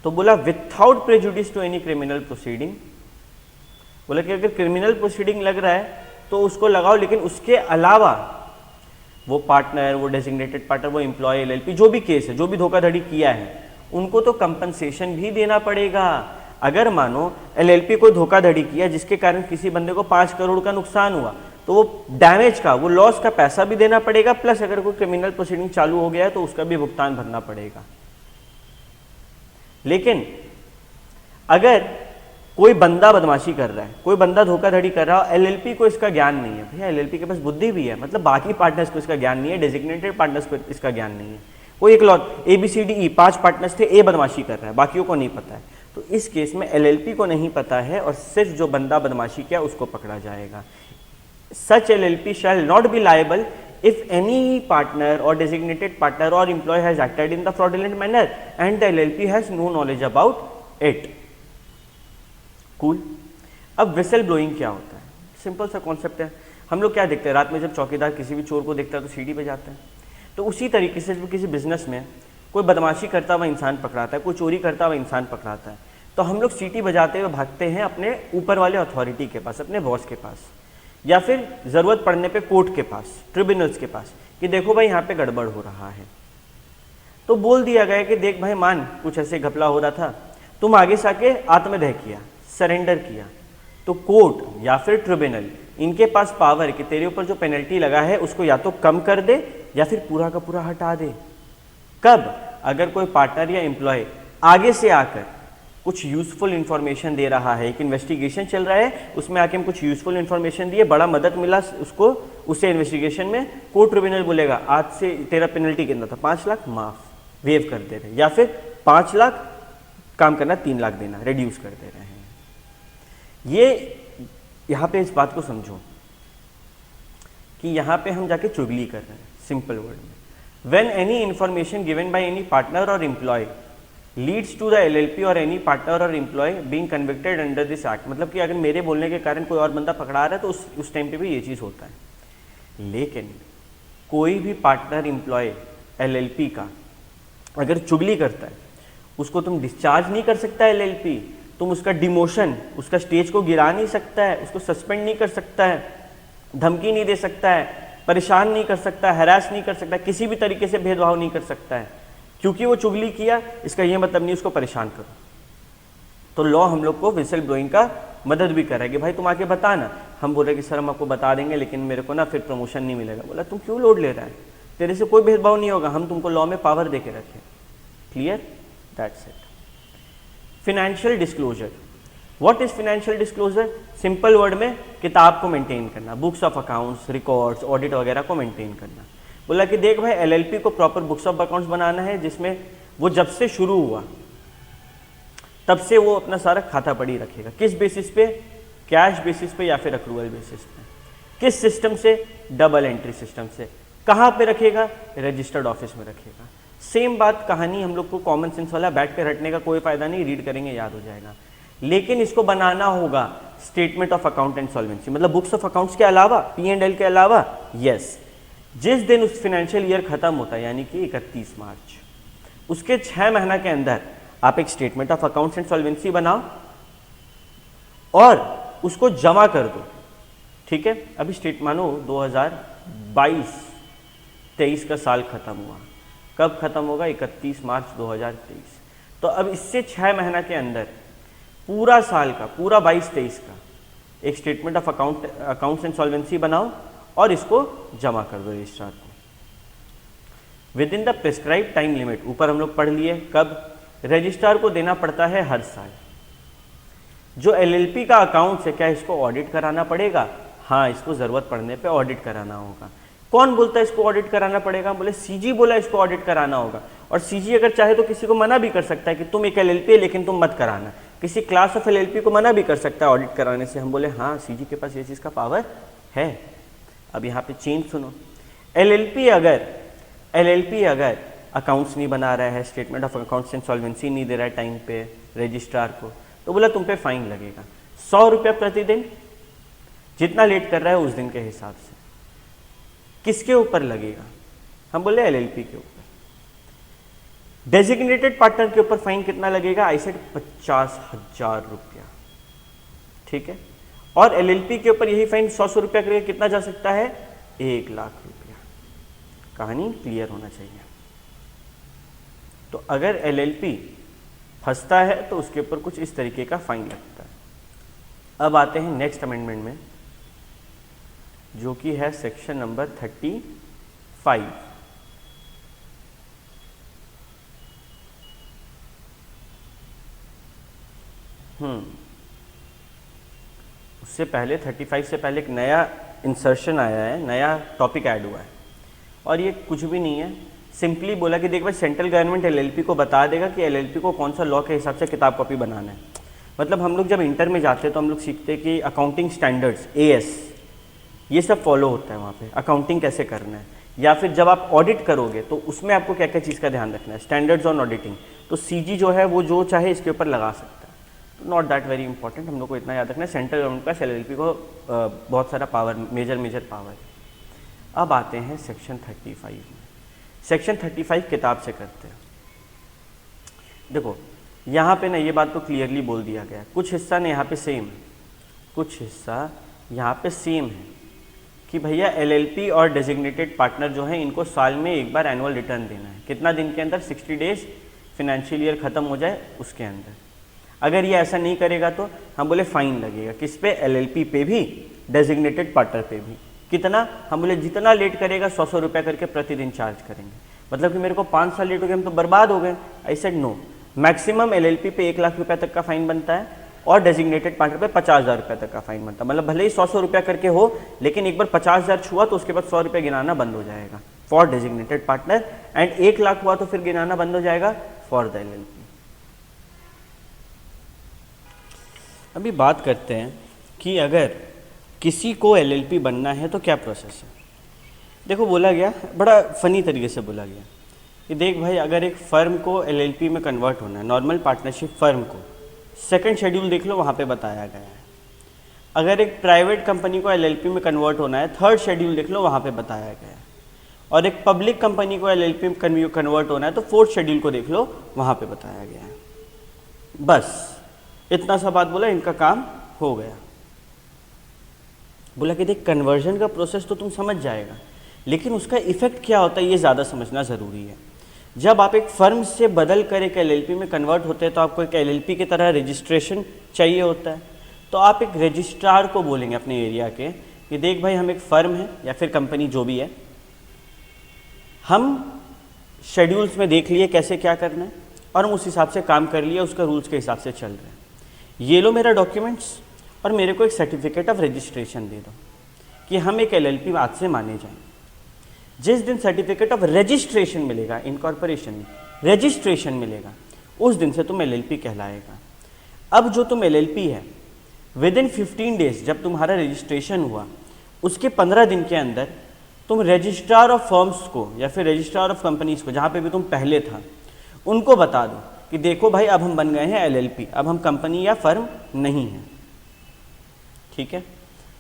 तो बोला without prejudice to any criminal proceeding. बोला कि अगर क्रिमिनल प्रोसीडिंग लग रहा है तो उसको लगाओ, लेकिन उसके अलावा वो पार्टनर, वो डेजिग्नेटेड पार्टनर, वो एम्प्लॉय, एलएलपी, जो भी केस है, जो भी धोखाधड़ी किया है, उनको तो कंपनसेशन भी देना पड़ेगा। अगर मानो एलएलपी को धोखाधड़ी किया जिसके कारण किसी बंदे को 5 करोड़ का नुकसान हुआ, तो वो डैमेज का, वो लॉस का पैसा भी देना पड़ेगा, प्लस अगर कोई क्रिमिनल प्रोसीडिंग चालू हो गया है तो उसका भी भुगतान भरना पड़ेगा। लेकिन अगर कोई बंदा बदमाशी कर रहा है, कोई बंदा धोखाधड़ी कर रहा है, एलएलपी को इसका ज्ञान नहीं है, भैया एलएलपी के पास बुद्धि भी है, मतलब बाकी पार्टनर्स को इसका ज्ञान नहीं है, डेजिग्नेटेड पार्टनर्स को इसका ज्ञान नहीं है। कोई एक लॉट ABCDE 5 पार्टनर्स थे, ए बदमाशी कर रहा है, बाकियों को नहीं पता है, तो इस केस में एलएलपी को नहीं पता है और सिर्फ जो बंदा बदमाशी किया उसको पकड़ा जाएगा। Such LLP shall not be liable if any partner or designated partner or employee has acted in the fraudulent manner and the LLP has no knowledge about it. Cool. अब विसल ब्लोइंग क्या होता है? सिंपल सा कॉन्सेप्ट है। हम लोग क्या देखते हैं, रात में जब चौकीदार किसी भी चोर को देखता है तो सीढ़ी पे जाता है, तो उसी तरीके से जब किसी बिजनेस में कोई बदमाशी करता हुआ इंसान पकड़ाता है, कोई चोरी करता हुआ इंसान पकड़ाता है, तो हम लोग सीटी बजाते हुए भागते हैं अपने ऊपर वाले अथॉरिटी के पास, अपने बॉस के पास, या फिर ज़रूरत पड़ने पे कोर्ट के पास, ट्रिब्यूनल्स के पास, कि देखो भाई यहाँ पे गड़बड़ हो रहा है। तो बोल दिया गया कि देख भाई मान कुछ ऐसे घपला हो रहा था, तुम आगे से आके आत्मदह किया, सरेंडर किया, तो कोर्ट या फिर ट्रिब्यूनल इनके पास पावर है कि तेरे ऊपर जो पेनल्टी लगा है उसको या तो कम कर दे या फिर पूरा का पूरा हटा दे। कब? अगर कोई पार्टनर या एम्प्लॉय आगे से आकर कुछ यूजफुल इंफॉर्मेशन दे रहा है, एक इन्वेस्टिगेशन चल रहा है, उसमें आके हम कुछ यूजफुल इंफॉर्मेशन दिए, बड़ा मदद मिला उसको, उससे इन्वेस्टिगेशन में कोर्ट ट्रिब्यूनल बोलेगा आज से तेरा पेनल्टी कितना था, 5 लाख, माफ, वेव कर दे रहे, या फिर 5 लाख काम करना 3 लाख देना, रिड्यूस कर दे रहे हैं। ये यहाँ पे इस बात को समझो कि यहाँ पे हम जाके चुगली कर रहे हैं, सिंपल वर्ड में। When any information given by any partner or employee leads to the LLP or any partner or employee being convicted under this act, मतलब कि अगर मेरे बोलने के कारण कोई और बंदा पकड़ा रहा है तो उस टाइम पे भी ये चीज़ होता है। लेकिन कोई भी पार्टनर एम्प्लॉय एलएलपी का अगर चुगली करता है, उसको तुम डिस्चार्ज नहीं कर सकता है एलएलपी, तुम उसका डिमोशन, उसका स्टेज को गिरा नहीं सकता है, उसको सस्पेंड नहीं कर सकता है, धमकी नहीं दे सकता है, परेशान नहीं कर सकता, हैरास नहीं कर सकता, किसी भी तरीके से भेदभाव नहीं कर सकता है, क्योंकि वो चुगली किया इसका ये मतलब नहीं उसको परेशान करो। तो लॉ हम लोग को विसल ब्लोइंग का मदद भी कर रहा है कि भाई तुम आके बता ना। हम बोल रहे कि सर हम आपको बता देंगे लेकिन मेरे को ना फिर प्रमोशन नहीं मिलेगा। बोला तुम क्यों लोड ले रहा है, तेरे से कोई भेदभाव नहीं होगा, हम तुमको लॉ में पावर दे के रखें। Clear, that's it. Financial disclosure, what is financial disclosure? Simple word में किताब को मेंटेन करना, books of accounts, records, audit वगैरह को मेंटेन करना। बोला कि देख भाई एलएलपी को प्रॉपर बुक्स ऑफ अकाउंट्स बनाना है जिसमें वो जब से शुरू हुआ तब से वो अपना सारा खाता पड़ी रखेगा। किस बेसिस पे? कैश बेसिस पे या फिर अक्रूवल बेसिस पे। किस सिस्टम से? डबल एंट्री सिस्टम से। कहाँ पे रखेगा? रजिस्टर्ड ऑफिस में रखेगा। सेम बात कहानी हम लोग को कॉमन सेंस वाला बैठ के रटने का कोई फायदा नहीं, रीड करेंगे याद हो जाएगा। लेकिन इसको बनाना होगा statement of account and solvency, मतलब बुक्स ऑफ अकाउंट्स के अलावा, P&L के अलावा। यस, जिस दिन उस फाइनेंशियल ईयर खत्म होता है यानी कि 31 मार्च, उसके 6 महीना के अंदर आप एक statement of accounts and solvency बनाओ और उसको जमा कर दो। ठीक है, अभी स्टेट मानो 2022-23 का साल खत्म हुआ। कब खत्म होगा? 31 मार्च 2023। तो अब इससे 6 महीना के अंदर पूरा साल का, पूरा 22-23 का एक statement of accounts and solvency बनाओ और इसको जमा कर दो रजिस्ट्रार को with in the prescribe time limit. ऊपर हम लोग पढ़ लिए कब रजिस्ट्रार को देना पड़ता है, हर साल। जो एलएलपी का अकाउंट है, क्या इसको ऑडिट कराना पड़ेगा? हाँ, इसको जरूरत पड़ने पे ऑडिट कराना होगा। कौन बोलता है इसको ऑडिट कराना पड़ेगा? बोले सीजी बोला इसको ऑडिट कराना होगा। और सीजी अगर चाहे तो किसी को मना भी कर सकता है कि तुम एक एलएलपी है लेकिन तुम मत कराना। किसी क्लास ऑफ एलएलपी को मना भी कर सकता है ऑडिट कराने से। हम बोले हाँ, सीजी के पास ये चीज़ का पावर है। अब यहाँ पे चेंज सुनो, एलएलपी अगर अकाउंट्स नहीं बना रहा है, statement of accounts and solvency नहीं दे रहा है टाइम पे रजिस्ट्रार को, तो बोला तुम पे फाइन लगेगा 100 रुपया प्रतिदिन, जितना लेट कर रहा है उस दिन के हिसाब से। किसके ऊपर लगेगा? हम बोले एलएलपी के ऊपर। डेजिग्नेटेड पार्टनर के ऊपर फाइन कितना लगेगा? आई सेड 50,000 रुपया। ठीक है, और एलएलपी के ऊपर यही फाइन 100 रुपया करके कितना जा सकता है? 1 लाख रुपया। कहानी क्लियर होना चाहिए। तो अगर एलएलपी फंसता है तो उसके ऊपर कुछ इस तरीके का फाइन लगता है। अब आते हैं नेक्स्ट अमेंडमेंट में, जो कि है सेक्शन नंबर 35। उससे पहले 35 से पहले एक नया इंसर्शन आया है, नया टॉपिक ऐड हुआ है। और ये कुछ भी नहीं है, सिंपली बोला कि देख भाई सेंट्रल गवर्नमेंट एलएलपी को बता देगा कि एलएलपी को कौन सा लॉ के हिसाब से किताब कॉपी बनाना है। मतलब हम लोग जब इंटर में जाते हैं तो हम लोग सीखते हैं कि अकाउंटिंग स्टैंडर्ड्स AS ये सब फॉलो होता है वहाँ पे, अकाउंटिंग कैसे करना है। या फिर जब आप ऑडिट करोगे तो उसमें आपको क्या क्या चीज़ का ध्यान रखना है, स्टैंडर्ड्स ऑन ऑडिटिंग। तो CG जो है वो जो चाहे इसके ऊपर लगा सकता है, तो नॉट दैट वेरी इंपॉर्टेंट। हम लोग को इतना याद रखना है सेंट्रल गवर्नमेंट का एलएलपी को बहुत सारा पावर, मेजर पावर। अब आते हैं सेक्शन 35 में। सेक्शन 35 किताब से करते हैं। देखो यहाँ पे ना ये बात तो क्लियरली बोल दिया गया है, कुछ हिस्सा ने यहाँ पे सेम है, कुछ हिस्सा यहाँ पे सेम है कि भैया एलएलपी और डेजिग्नेटेड पार्टनर जो हैं इनको साल में एक बार एनुअल रिटर्न देना है। कितना दिन के अंदर? 60 डेज, फिनेंशियल ईयर ख़त्म हो जाए उसके अंदर। अगर ये ऐसा नहीं करेगा तो हम बोले फाइन लगेगा। किस पे? एलएलपी पे भी, डेजिग्नेटेड पार्टनर पे भी। कितना? हम बोले जितना लेट करेगा 100 रुपया करके प्रतिदिन चार्ज करेंगे। मतलब कि मेरे को 5 साल लेट हो गए, हम तो बर्बाद हो गए। I said no, maximum LLP पे 1 लाख रुपया तक का फाइन बनता है और डेजिग्नेटेड पार्टनर पे 50,000 रुपया तक का फाइन बनता है। मतलब भले ही 100 रुपया करके हो, लेकिन एक बार 50,000 छुआ तो उसके बाद 100 रुपया गिनाना बंद हो जाएगा for designated partner, and 1 lakh हुआ तो फिर गिनाना बंद हो जाएगा फॉर द एलएलपी। अभी बात करते हैं कि अगर किसी को एलएलपी बनना है तो क्या प्रोसेस है। देखो बोला गया, बड़ा फनी तरीके से बोला गया कि देख भाई, अगर एक फर्म को एलएलपी में कन्वर्ट होना है, नॉर्मल पार्टनरशिप फर्म को, सेकंड शेड्यूल देख लो, वहाँ पे बताया गया है। अगर एक प्राइवेट कंपनी को एलएलपी में कन्वर्ट होना है, थर्ड शेड्यूल देख लो, वहाँ पे बताया गया है। और एक पब्लिक कंपनी को एलएलपी में कन्वर्ट होना है तो फोर्थ शेड्यूल को देख लो, वहाँ पे बताया गया है। बस इतना सा बात बोला, इनका काम हो गया। बोला कि देख, कन्वर्जन का प्रोसेस तो तुम समझ जाएगा, लेकिन उसका इफेक्ट क्या होता है ये ज़्यादा समझना ज़रूरी है। जब आप एक फर्म से बदल कर एक एलएलपी में कन्वर्ट होते हैं तो आपको एक एलएलपी की तरह रजिस्ट्रेशन चाहिए होता है। तो आप एक रजिस्ट्रार को बोलेंगे अपने एरिया के कि देख भाई, हम एक फ़र्म है या फिर कंपनी जो भी है, हम शेड्यूल्स में देख लिए कैसे क्या करना है और हम उस हिसाब से काम कर लिए, उसका रूल्स के हिसाब से चल रहे हैं। ये लो मेरा डॉक्यूमेंट्स और मेरे को एक सर्टिफिकेट ऑफ रजिस्ट्रेशन दे दो कि हम एक एलएलपी आज से माने जाएं। जिस दिन सर्टिफिकेट ऑफ रजिस्ट्रेशन मिलेगा, इनकॉर्पोरेशन में रजिस्ट्रेशन मिलेगा, उस दिन से तुम एलएलपी कहलाएगा। अब जो तुम एलएलपी है, विद इन 15 डेज जब तुम्हारा रजिस्ट्रेशन हुआ, उसके 15 दिन के अंदर तुम रजिस्ट्रार ऑफ फर्म्स को या फिर रजिस्ट्रार ऑफ कंपनीज को, जहाँ पे भी तुम पहले था, उनको बता दो कि देखो भाई, अब हम बन गए हैं एलएलपी, अब हम कंपनी या फर्म नहीं है। ठीक है,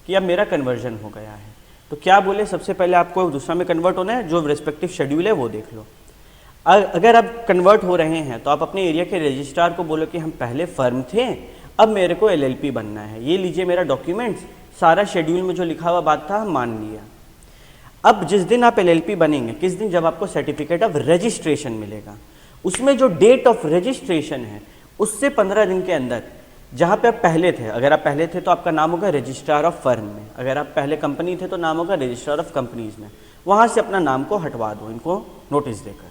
कि अब मेरा कन्वर्जन हो गया है। तो क्या बोले, सबसे पहले आपको दूसरा में कन्वर्ट होना है, जो रिस्पेक्टिव शेड्यूल है वो देख लो। अगर आप कन्वर्ट हो रहे हैं तो आप अपने एरिया के रजिस्ट्रार को बोलो कि हम पहले फर्म थे, अब मेरे को एलएलपी बनना है, ये लीजिए मेरा डॉक्यूमेंट्स, सारा शेड्यूल में जो लिखा हुआ बात था हम मान लिया। अब जिस दिन आप एलएलपी बनेंगे, किस दिन, जब आपको सर्टिफिकेट ऑफ रजिस्ट्रेशन मिलेगा, उसमें जो डेट ऑफ रजिस्ट्रेशन है उससे 15 दिन के अंदर, जहाँ पे आप पहले थे, अगर आप पहले थे तो आपका नाम होगा रजिस्ट्रार ऑफ फर्म में, अगर आप पहले कंपनी थे तो नाम होगा रजिस्ट्रार ऑफ कंपनीज में, वहाँ से अपना नाम को हटवा दो इनको नोटिस देकर।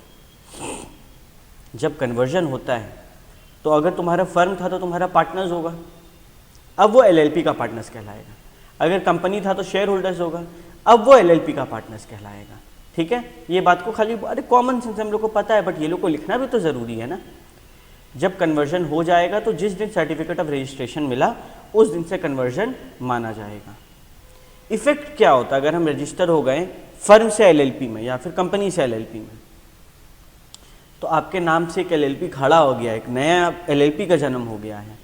जब कन्वर्जन होता है तो अगर तुम्हारा फर्म था तो तुम्हारा पार्टनर्स होगा, अब वो एलएलपी का पार्टनर्स कहलाएगा। अगर कंपनी था तो शेयर होल्डर्स होगा, अब वो एलएलपी का पार्टनर्स कहलाएगा। ठीक है, ये बात को खाली, अरे कॉमन सेंस हम लोग को पता है, बट ये लोग को लिखना भी तो ज़रूरी है ना। जब कन्वर्जन हो जाएगा तो जिस दिन सर्टिफिकेट ऑफ रजिस्ट्रेशन मिला, उस दिन से कन्वर्जन माना जाएगा। इफेक्ट क्या होता है अगर हम रजिस्टर हो गए फर्म से एलएलपी में या फिर कंपनी से एलएलपी में, तो आपके नाम से एक एलएलपी खड़ा हो गया, एक नया एलएलपी का जन्म हो गया है।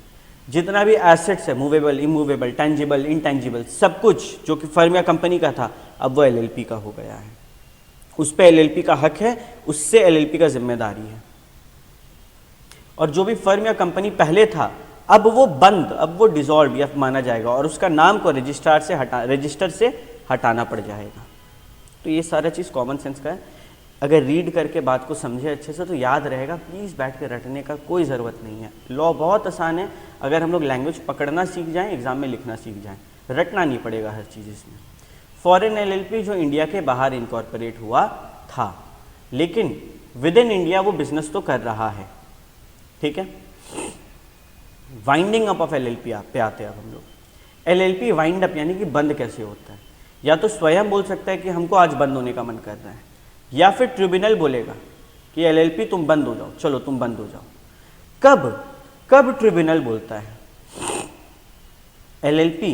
जितना भी एसेट्स है, मूवेबल, इमूवेबल, टेंजिबल, इनटेंजिबल, सब कुछ जो कि फर्म या कंपनी का था, अब वो एलएलपी का हो गया है। उस पर एलएलपी का हक है, उससे एलएलपी का जिम्मेदारी है। और जो भी फर्म या कंपनी पहले था, अब वो बंद, अब वो डिसॉल्व या माना जाएगा और उसका नाम को रजिस्टर से हटाना पड़ जाएगा। तो ये सारा चीज़ कॉमन सेंस का है। अगर रीड करके बात को समझे अच्छे से तो याद रहेगा। प्लीज़ बैठ के रटने का कोई ज़रूरत नहीं है। लॉ बहुत आसान है, अगर हम लोग लैंग्वेज पकड़ना सीख जाएं, एग्जाम में लिखना सीख जाएं, रटना नहीं पड़ेगा हर चीज़ इसमें। फॉरेन एलएलपी जो इंडिया के बाहर इनकॉर्पोरेट हुआ था, लेकिन विद इन इंडिया वो बिजनेस तो कर रहा है। ठीक है, वाइंडिंग अप ऑफ एलएलपी पे आते हैं अब हम लोग। एलएलपी वाइंड अप यानी कि बंद कैसे होता है। या तो स्वयं बोल सकता है कि हमको आज बंद होने का मन कर रहा है, या फिर ट्रिब्यूनल बोलेगा कि एलएलपी तुम बंद हो जाओ, चलो तुम बंद हो जाओ। कब ट्रिब्यूनल बोलता है? LLP,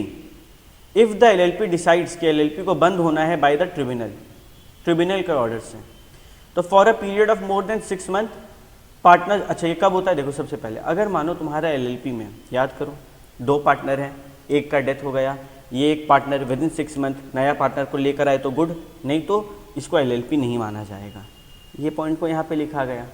if the LLP decides कि एलएलपी को बंद होना है बाय द ट्रिब्यूनल के ऑर्डर से, तो for a period of more than 6 month partner. अच्छा, ये कब होता है? देखो, सबसे पहले अगर मानो तुम्हारा एलएलपी में, याद करो, 2 पार्टनर हैं, एक का डेथ हो गया, ये एक पार्टनर विद इन 6 मंथ नया पार्टनर को लेकर आए तो गुड, नहीं तो इसको एलएलपी नहीं माना जाएगा। ये पॉइंट को यहाँ पे लिखा गया।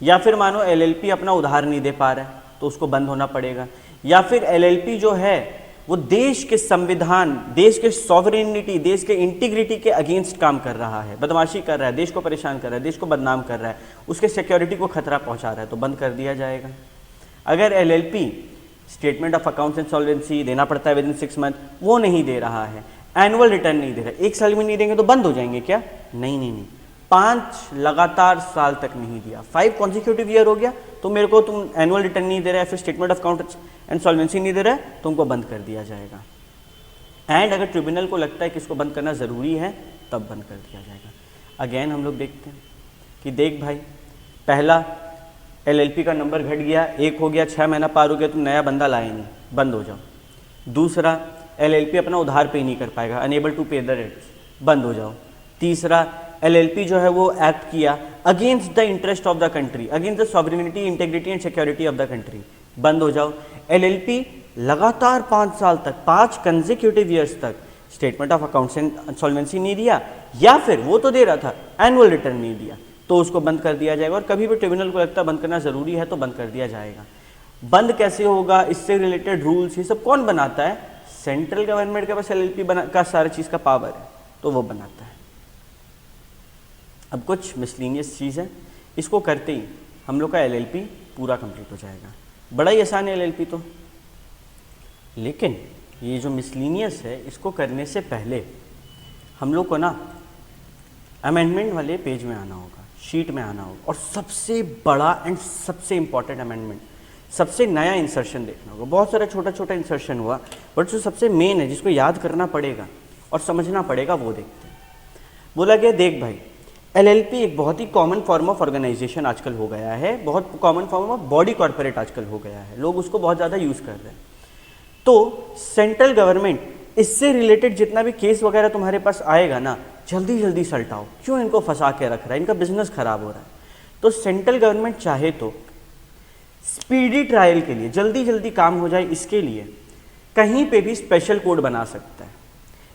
या फिर मानो एलएलपी अपना उधार नहीं दे पा रहा है तो उसको बंद होना पड़ेगा। या फिर एलएलपी जो है वो देश के संविधान, देश के सॉवरेनिटी, देश के इंटीग्रिटी के अगेंस्ट काम कर रहा है, बदमाशी कर रहा है, देश को परेशान कर रहा है, देश को बदनाम कर रहा है, उसके सिक्योरिटी को खतरा पहुंचा रहा है, तो बंद कर दिया जाएगा। अगर LLP statement of accounts and solvency देना पड़ता है विद इन 6 मंथ, वो नहीं दे रहा है, एनुअल रिटर्न नहीं दे रहा है, 1 साल में नहीं देंगे तो बंद हो जाएंगे क्या? नहीं, 5 लगातार साल तक नहीं दिया, 5 कॉन्जिक्यूटिव ईयर हो गया, तो मेरे को तुम एनुअल रिटर्न नहीं दे रहा है, फिर statement of accounts and solvency नहीं दे रहा है, तुमको बंद कर दिया जाएगा। एंड अगर ट्रिब्यूनल को लगता है कि इसको बंद करना ज़रूरी है, तब बंद कर दिया जाएगा। अगेन हम लोग देखते हैं कि देख भाई, पहला एलएलपी का नंबर घट गया, 1 हो गया, 6 महीना पार हो गया, तुम नया बंदा लाए नहीं, बंद हो जाओ। दूसरा, एलएलपी अपना उधार पे नहीं कर पाएगा, अनेबल टू पे द रेट्स, बंद हो जाओ। तीसरा एलएलपी जो है वो एक्ट किया against the interest of the country, against the sovereignty, integrity and security of the country, बंद हो जाओ। एलएलपी लगातार 5 साल तक, 5 कंसेक्यूटिव ईयर्स तक statement of accounts and solvency नहीं दिया, या फिर वो तो दे रहा था एनुअल रिटर्न नहीं दिया, तो उसको बंद कर दिया जाएगा। और कभी भी ट्रिब्यूनल को लगता है बंद करना जरूरी है तो बंद कर दिया जाएगा। बंद कैसे होगा, इससे रिलेटेड रूल्स ये सब कौन बनाता है? सेंट्रल गवर्नमेंट के पास एलएलपी का सारी चीज का पावर है, तो वो बनाता है। अब कुछ मिसलिनियस चीज़ है, इसको करते ही हम लोग का एलएलपी पूरा कंप्लीट हो जाएगा। बड़ा ही आसान है एलएलपी तो, लेकिन ये जो मिसलिनियस है इसको करने से पहले हम लोग को ना अमेंडमेंट वाले पेज में आना होगा, शीट में आना होगा, और सबसे बड़ा एंड सबसे इंपॉर्टेंट अमेंडमेंट, सबसे नया इंसर्शन देखना होगा। बहुत सारा छोटा छोटा इंसर्शन हुआ, बट जो सबसे मेन है जिसको याद करना पड़ेगा और समझना पड़ेगा वो देखते हैं। बोला गया देख भाई, एलएलपी एक बहुत ही कॉमन फॉर्म ऑफ ऑर्गेनाइजेशन आजकल हो गया है, बहुत common form of body corporate आजकल हो गया है, लोग उसको बहुत ज़्यादा यूज़ कर रहे हैं। तो सेंट्रल गवर्नमेंट इससे रिलेटेड जितना भी केस वगैरह तुम्हारे पास आएगा ना, जल्दी जल्दी सल्टाओ, क्यों इनको फंसा के रख रहा है, इनका बिजनेस खराब हो रहा है। तो सेंट्रल गवर्नमेंट चाहे तो स्पीडी ट्रायल के लिए, जल्दी जल्दी काम हो जाए, इसके लिए कहीं पे भी स्पेशल कोड बना सकता है।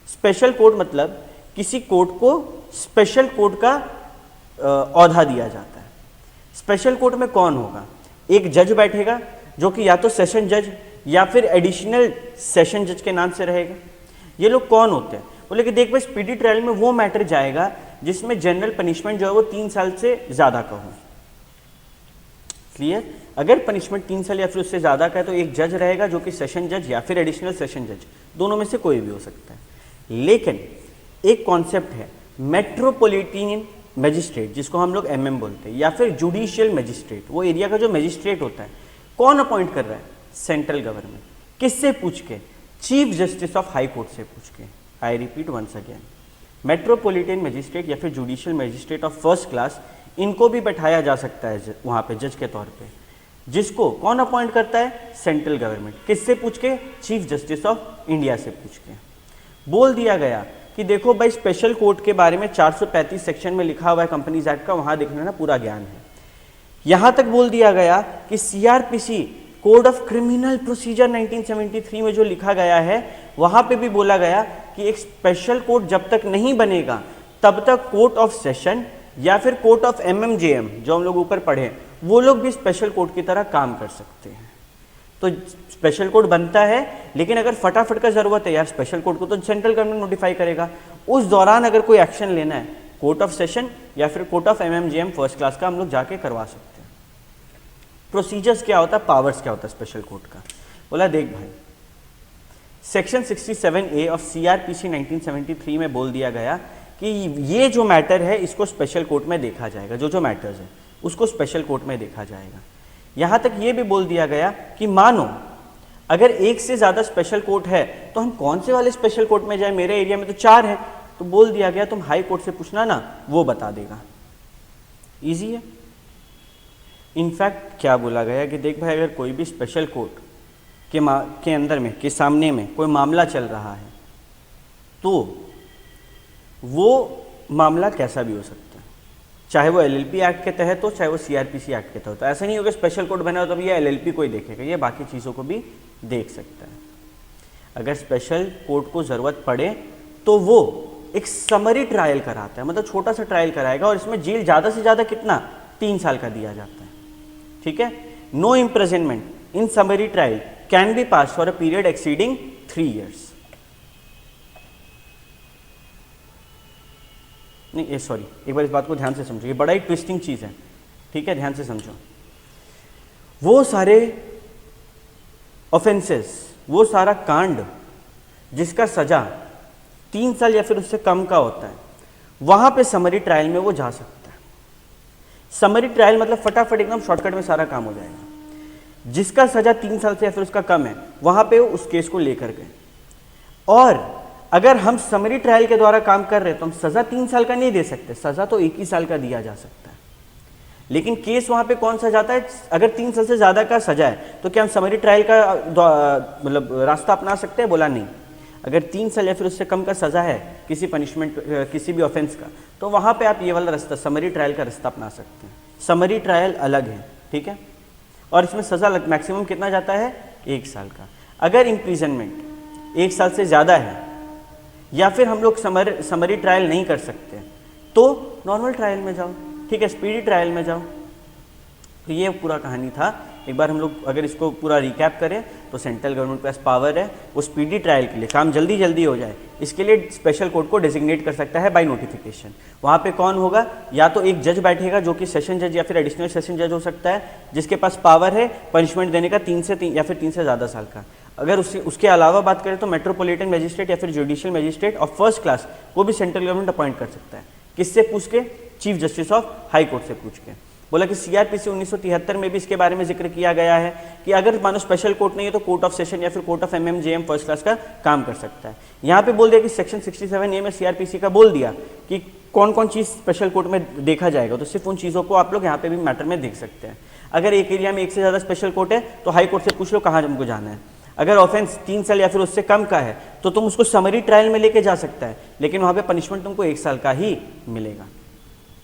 स्पेशल कोड मतलब किसी कोर्ट को स्पेशल कोर्ट का औहदा दिया जाता है। स्पेशल कोर्ट में कौन होगा? एक जज बैठेगा जो कि या तो सेशन जज या फिर एडिशनल सेशन जज के नाम से रहेगा। ये लोग कौन होते हैं? बोले कि देख भाई, स्पीडी ट्रायल में वो मैटर जाएगा जिसमें जनरल पनिशमेंट जो है वो 3 साल से ज़्यादा का हो। क्लियर? अगर पनिशमेंट 3 साल या फिर उससे ज़्यादा का है तो एक जज रहेगा जो कि सेशन जज या फिर एडिशनल सेशन जज, दोनों में से कोई भी हो सकता है। लेकिन एक कॉन्सेप्ट है मेट्रोपॉलिटन मजिस्ट्रेट, जिसको हम लोग एमएम बोलते हैं, या फिर जुडिशियल मजिस्ट्रेट, वो एरिया का जो मजिस्ट्रेट होता है। कौन अपॉइंट कर रहा है? Central government. किससे पूछ के? Chief justice of high court से पूछ के। I repeat once again, metropolitan magistrate या फिर judicial magistrate of first class, इनको भी बैठाया जा सकता है वहाँ पे जज के तौर पे, जिसको कौन अपॉइंट करता है? Central government. किससे पूछ के? चीफ जस्टिस ऑफ इंडिया से पूछ के। बोल दिया गया कि देखो भाई, स्पेशल कोर्ट के बारे में 435 सेक्शन में लिखा हुआ है कंपनीज एक्ट का, वहां देखना ना पूरा ज्ञान है। यहां तक बोल दिया गया कि CrPC code of criminal procedure 1973 में जो लिखा गया है, वहां पे भी बोला गया कि एक स्पेशल कोर्ट जब तक नहीं बनेगा तब तक कोर्ट ऑफ सेशन या फिर कोर्ट ऑफ एमएमजेएम, जो हम लोग ऊपर पढ़े, वो लोग भी स्पेशल कोर्ट की तरह काम कर सकते हैं। तो स्पेशल कोर्ट बनता है, लेकिन अगर फटाफट का जरूरत है यार स्पेशल कोर्ट को, तो सेंट्रल गवर्नमेंट नोटिफाई करेगा। उस दौरान अगर कोई एक्शन लेना है, कोर्ट ऑफ सेशन या फिर कोर्ट ऑफ एमएमजेएम फर्स्ट क्लास का हम लोग जाके करवा सकते हैं। प्रोसीजर्स क्या होता है, पावर्स क्या होता है स्पेशल कोर्ट का? बोला देख भाई, सेक्शन 67A ऑफ सीआरपीसी 1973 में बोल दिया गया कि ये जो मैटर है इसको स्पेशल कोर्ट में देखा जाएगा, जो मैटर्स है उसको स्पेशल कोर्ट में देखा जाएगा। यहां तक ये भी बोल दिया गया कि मानो अगर एक से ज्यादा स्पेशल कोर्ट है तो हम कौन से वाले स्पेशल कोर्ट में जाए, मेरे एरिया में तो 4 है, तो बोल दिया गया तुम हाई कोर्ट से पूछना ना, वो बता देगा। इजी है। इनफैक्ट क्या बोला गया कि देख भाई, अगर कोई भी स्पेशल कोर्ट के अंदर में के सामने में कोई मामला चल रहा है तो वो मामला कैसा भी हो सकता है, चाहे वो एलएलपी एक्ट के तहत हो, चाहे वो सीआरपीसी एक्ट के तहत हो। ऐसा नहीं होगा स्पेशल कोर्ट बना हो तो ये एलएलपी को ही देखेगा, ये बाकी चीज़ों को भी देख सकता है। अगर स्पेशल कोर्ट को ज़रूरत पड़े तो वो एक समरी ट्रायल कराता है, मतलब छोटा सा ट्रायल कराएगा, और इसमें जेल ज़्यादा से ज़्यादा कितना, 3 साल का दिया जाता है। ठीक है। No imprisonment in summary trial can be pass for a period exceeding 3 years। नहीं, सॉरी, एक बार इस बात को ध्यान से समझो, ये बड़ा ही ट्विस्टिंग चीज़ है। ठीक है, ध्यान से समझो। वो सारे ऑफेंसेस, वो सारा कांड जिसका सजा 3 साल या फिर उससे कम का होता है, वहां पे समरी ट्रायल में वो जा सकता है। समरी ट्रायल मतलब फटाफट एकदम शॉर्टकट में सारा काम हो जाएगा। जिसका सजा 3 साल से या फिर उसका कम है, वहां पे वो उस केस को लेकर गए। और अगर हम समरी ट्रायल के द्वारा काम कर रहे हैं तो हम सजा 3 साल का नहीं दे सकते, सजा तो 1 ही साल का दिया जा सकता है। लेकिन केस वहां पे कौन सा जाता है, अगर 3 साल से ज्यादा का सजा है तो क्या हम समरी ट्रायल का मतलब रास्ता अपना सकते हैं? बोला नहीं। अगर 3 साल या फिर उससे कम का सज़ा है किसी पनिशमेंट किसी भी ऑफेंस का, तो वहाँ पे आप ये वाला रास्ता समरी ट्रायल का रास्ता अपना सकते हैं। समरी ट्रायल अलग है, ठीक है, और इसमें सज़ा मैक्सिमम कितना जाता है, 1 साल का। अगर इम्प्रिजनमेंट 1 साल से ज़्यादा है या फिर हम लोग समरी ट्रायल नहीं कर सकते तो नॉर्मल ट्रायल में जाओ, ठीक है, स्पीडी ट्रायल में जाओ। तो ये पूरा कहानी था। एक बार हम लोग अगर इसको पूरा रिकैप करें तो सेंट्रल गवर्नमेंट के पास पावर है वो स्पीडी ट्रायल के लिए काम जल्दी जल्दी हो जाए, इसके लिए स्पेशल कोर्ट को डेजिग्नेट कर सकता है बाय नोटिफिकेशन। वहाँ पे कौन होगा, या तो एक जज बैठेगा जो कि सेशन जज या फिर एडिशनल सेशन जज हो सकता है, जिसके पास पावर है पनिशमेंट देने का 3 से ज़्यादा साल का। अगर उसके अलावा बात करें तो मेट्रोपॉलिटन मजिस्ट्रेट या फिर judicial magistrate of first class को भी सेंट्रल गवर्नमेंट अपॉइंट कर सकता है। किससे पूछ के, chief justice of high court से पूछ के। बोला कि सीआरपीसी 1973 में भी इसके बारे में जिक्र किया गया है कि अगर मानो स्पेशल कोर्ट नहीं है तो कोर्ट ऑफ सेशन या फिर कोर्ट ऑफ एमएमजेएम फर्स्ट क्लास का काम कर सकता है। यहाँ पे बोल दिया कि सेक्शन 67A में सीआरपीसी का बोल दिया कि कौन कौन चीज़ स्पेशल कोर्ट में देखा जाएगा, तो सिर्फ उन चीज़ों को आप लोग यहाँ पे भी मैटर में देख सकते हैं। अगर एक एरिया में एक से ज़्यादा स्पेशल कोर्ट है तो हाई कोर्ट से पूछ लो कहाँ हमको जाना है। अगर ऑफेंस 3 साल या फिर उससे कम का है तो तुम उसको समरी ट्रायल में लेके जा सकता है, लेकिन वहाँ पे पनिशमेंट तुमको 1 साल का ही मिलेगा।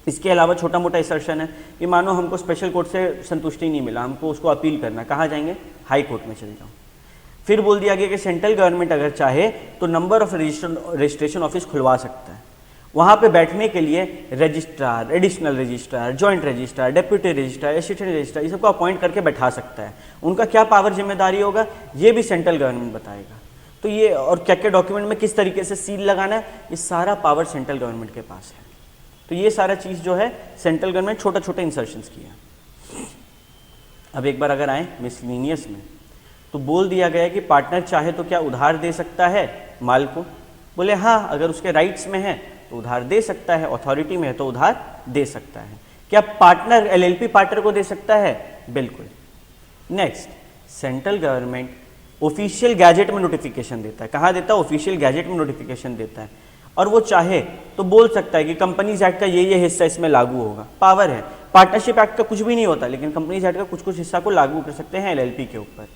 इसके अलावा छोटा मोटा इंसर्शन है कि मानो हमको स्पेशल कोर्ट से संतुष्टि नहीं मिला, हमको उसको अपील करना, कहाँ जाएंगे, हाई कोर्ट में चले जाओ। फिर बोल दिया गया कि सेंट्रल गवर्नमेंट अगर चाहे तो नंबर ऑफ रजिस्ट्रेशन ऑफिस खुलवा सकता है। वहाँ पे बैठने के लिए registrar, additional registrar, joint registrar, deputy registrar, assistant registrar, ये सबको अपॉइंट करके बैठा सकता है। उनका क्या पावर जिम्मेदारी होगा ये भी सेंट्रल गवर्नमेंट बताएगा। तो ये और क्या क्या डॉक्यूमेंट में किस तरीके से सील लगाना है, ये सारा पावर सेंट्रल गवर्नमेंट के पास है। तो ये सारा चीज़ जो है सेंट्रल गवर्नमेंट छोटा छोटा इंसर्शंस किया। अब एक बार अगर आए मिसलिनियस में तो बोल दिया गया कि पार्टनर चाहे तो क्या उधार दे सकता है माल को। बोले हाँ, अगर उसके राइट्स में है तो उधार दे सकता है, अथॉरिटी में है तो उधार दे सकता है। क्या पार्टनर एलएलपी पार्टनर को दे सकता है? बिल्कुल। Next, central government official gazette में नोटिफिकेशन देता है। कहाँ देता है? ऑफिशियल गैजेट में नोटिफिकेशन देता है, और वो चाहे तो बोल सकता है कि कंपनीज एक्ट का ये हिस्सा इसमें लागू होगा। पावर है। पार्टनरशिप एक्ट का कुछ भी नहीं होता, लेकिन कंपनीज एक्ट का कुछ कुछ हिस्सा को लागू कर सकते हैं एलएलपी के ऊपर।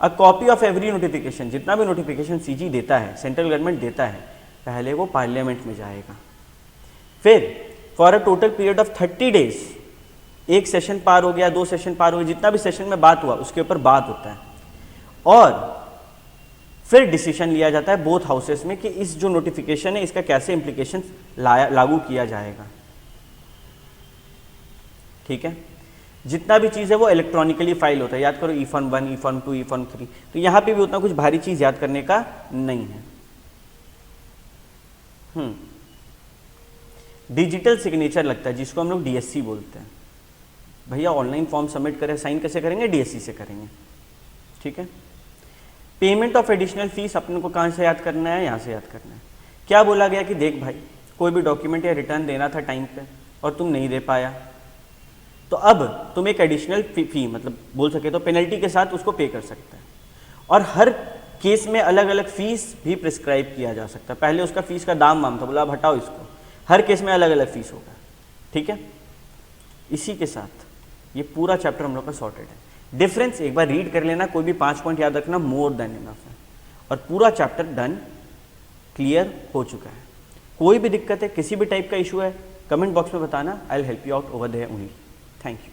A copy of every notification, जितना भी नोटिफिकेशन सीजी देता है, सेंट्रल गवर्नमेंट देता है, पहले वो पार्लियामेंट में जाएगा। फिर for a total period of 30 days, एक सेशन पार हो गया, 2 सेशन पार हो गया, जितना भी सेशन में बात हुआ उसके ऊपर बात होता है, और फिर डिसीजन लिया जाता है बोथ हाउसेस में कि इस जो नोटिफिकेशन है इसका कैसे इम्प्लीकेशन लागू किया जाएगा। ठीक है, जितना भी चीज़ है वो इलेक्ट्रॉनिकली फाइल होता है। याद करो E-Form 1, E-Form 2, E-Form 3। तो यहाँ पे भी उतना कुछ भारी चीज़ याद करने का नहीं है। डिजिटल सिग्नेचर लगता है जिसको हम लोग DSC बोलते हैं। भैया ऑनलाइन फॉर्म सबमिट करें, साइन कैसे करेंगे? DSC से करेंगे। ठीक है। पेमेंट ऑफ एडिशनल फीस अपने को कहाँ से याद करना है? यहाँ से याद करना है। क्या बोला गया कि देख भाई, कोई भी डॉक्यूमेंट या रिटर्न देना था टाइम पे और तुम नहीं दे पाया, तो अब तुम एक एडिशनल फी मतलब बोल सके तो पेनल्टी के साथ उसको पे कर सकता है, और हर केस में अलग अलग फीस भी प्रिस्क्राइब किया जा सकता है। पहले उसका फीस का दाम वाम था, बोला अब हटाओ इसको, हर केस में अलग अलग फीस होगा। ठीक है, इसी के साथ ये पूरा चैप्टर हम लोग का सॉर्टेड है। डिफरेंस एक बार रीड कर लेना, कोई भी 5 पॉइंट याद रखना, मोर देन इनफ है, और पूरा चैप्टर डन, क्लियर हो चुका है। कोई भी दिक्कत है, किसी भी टाइप का इशू है, कमेंट बॉक्स में बताना, I will help you out over there only. Thank you.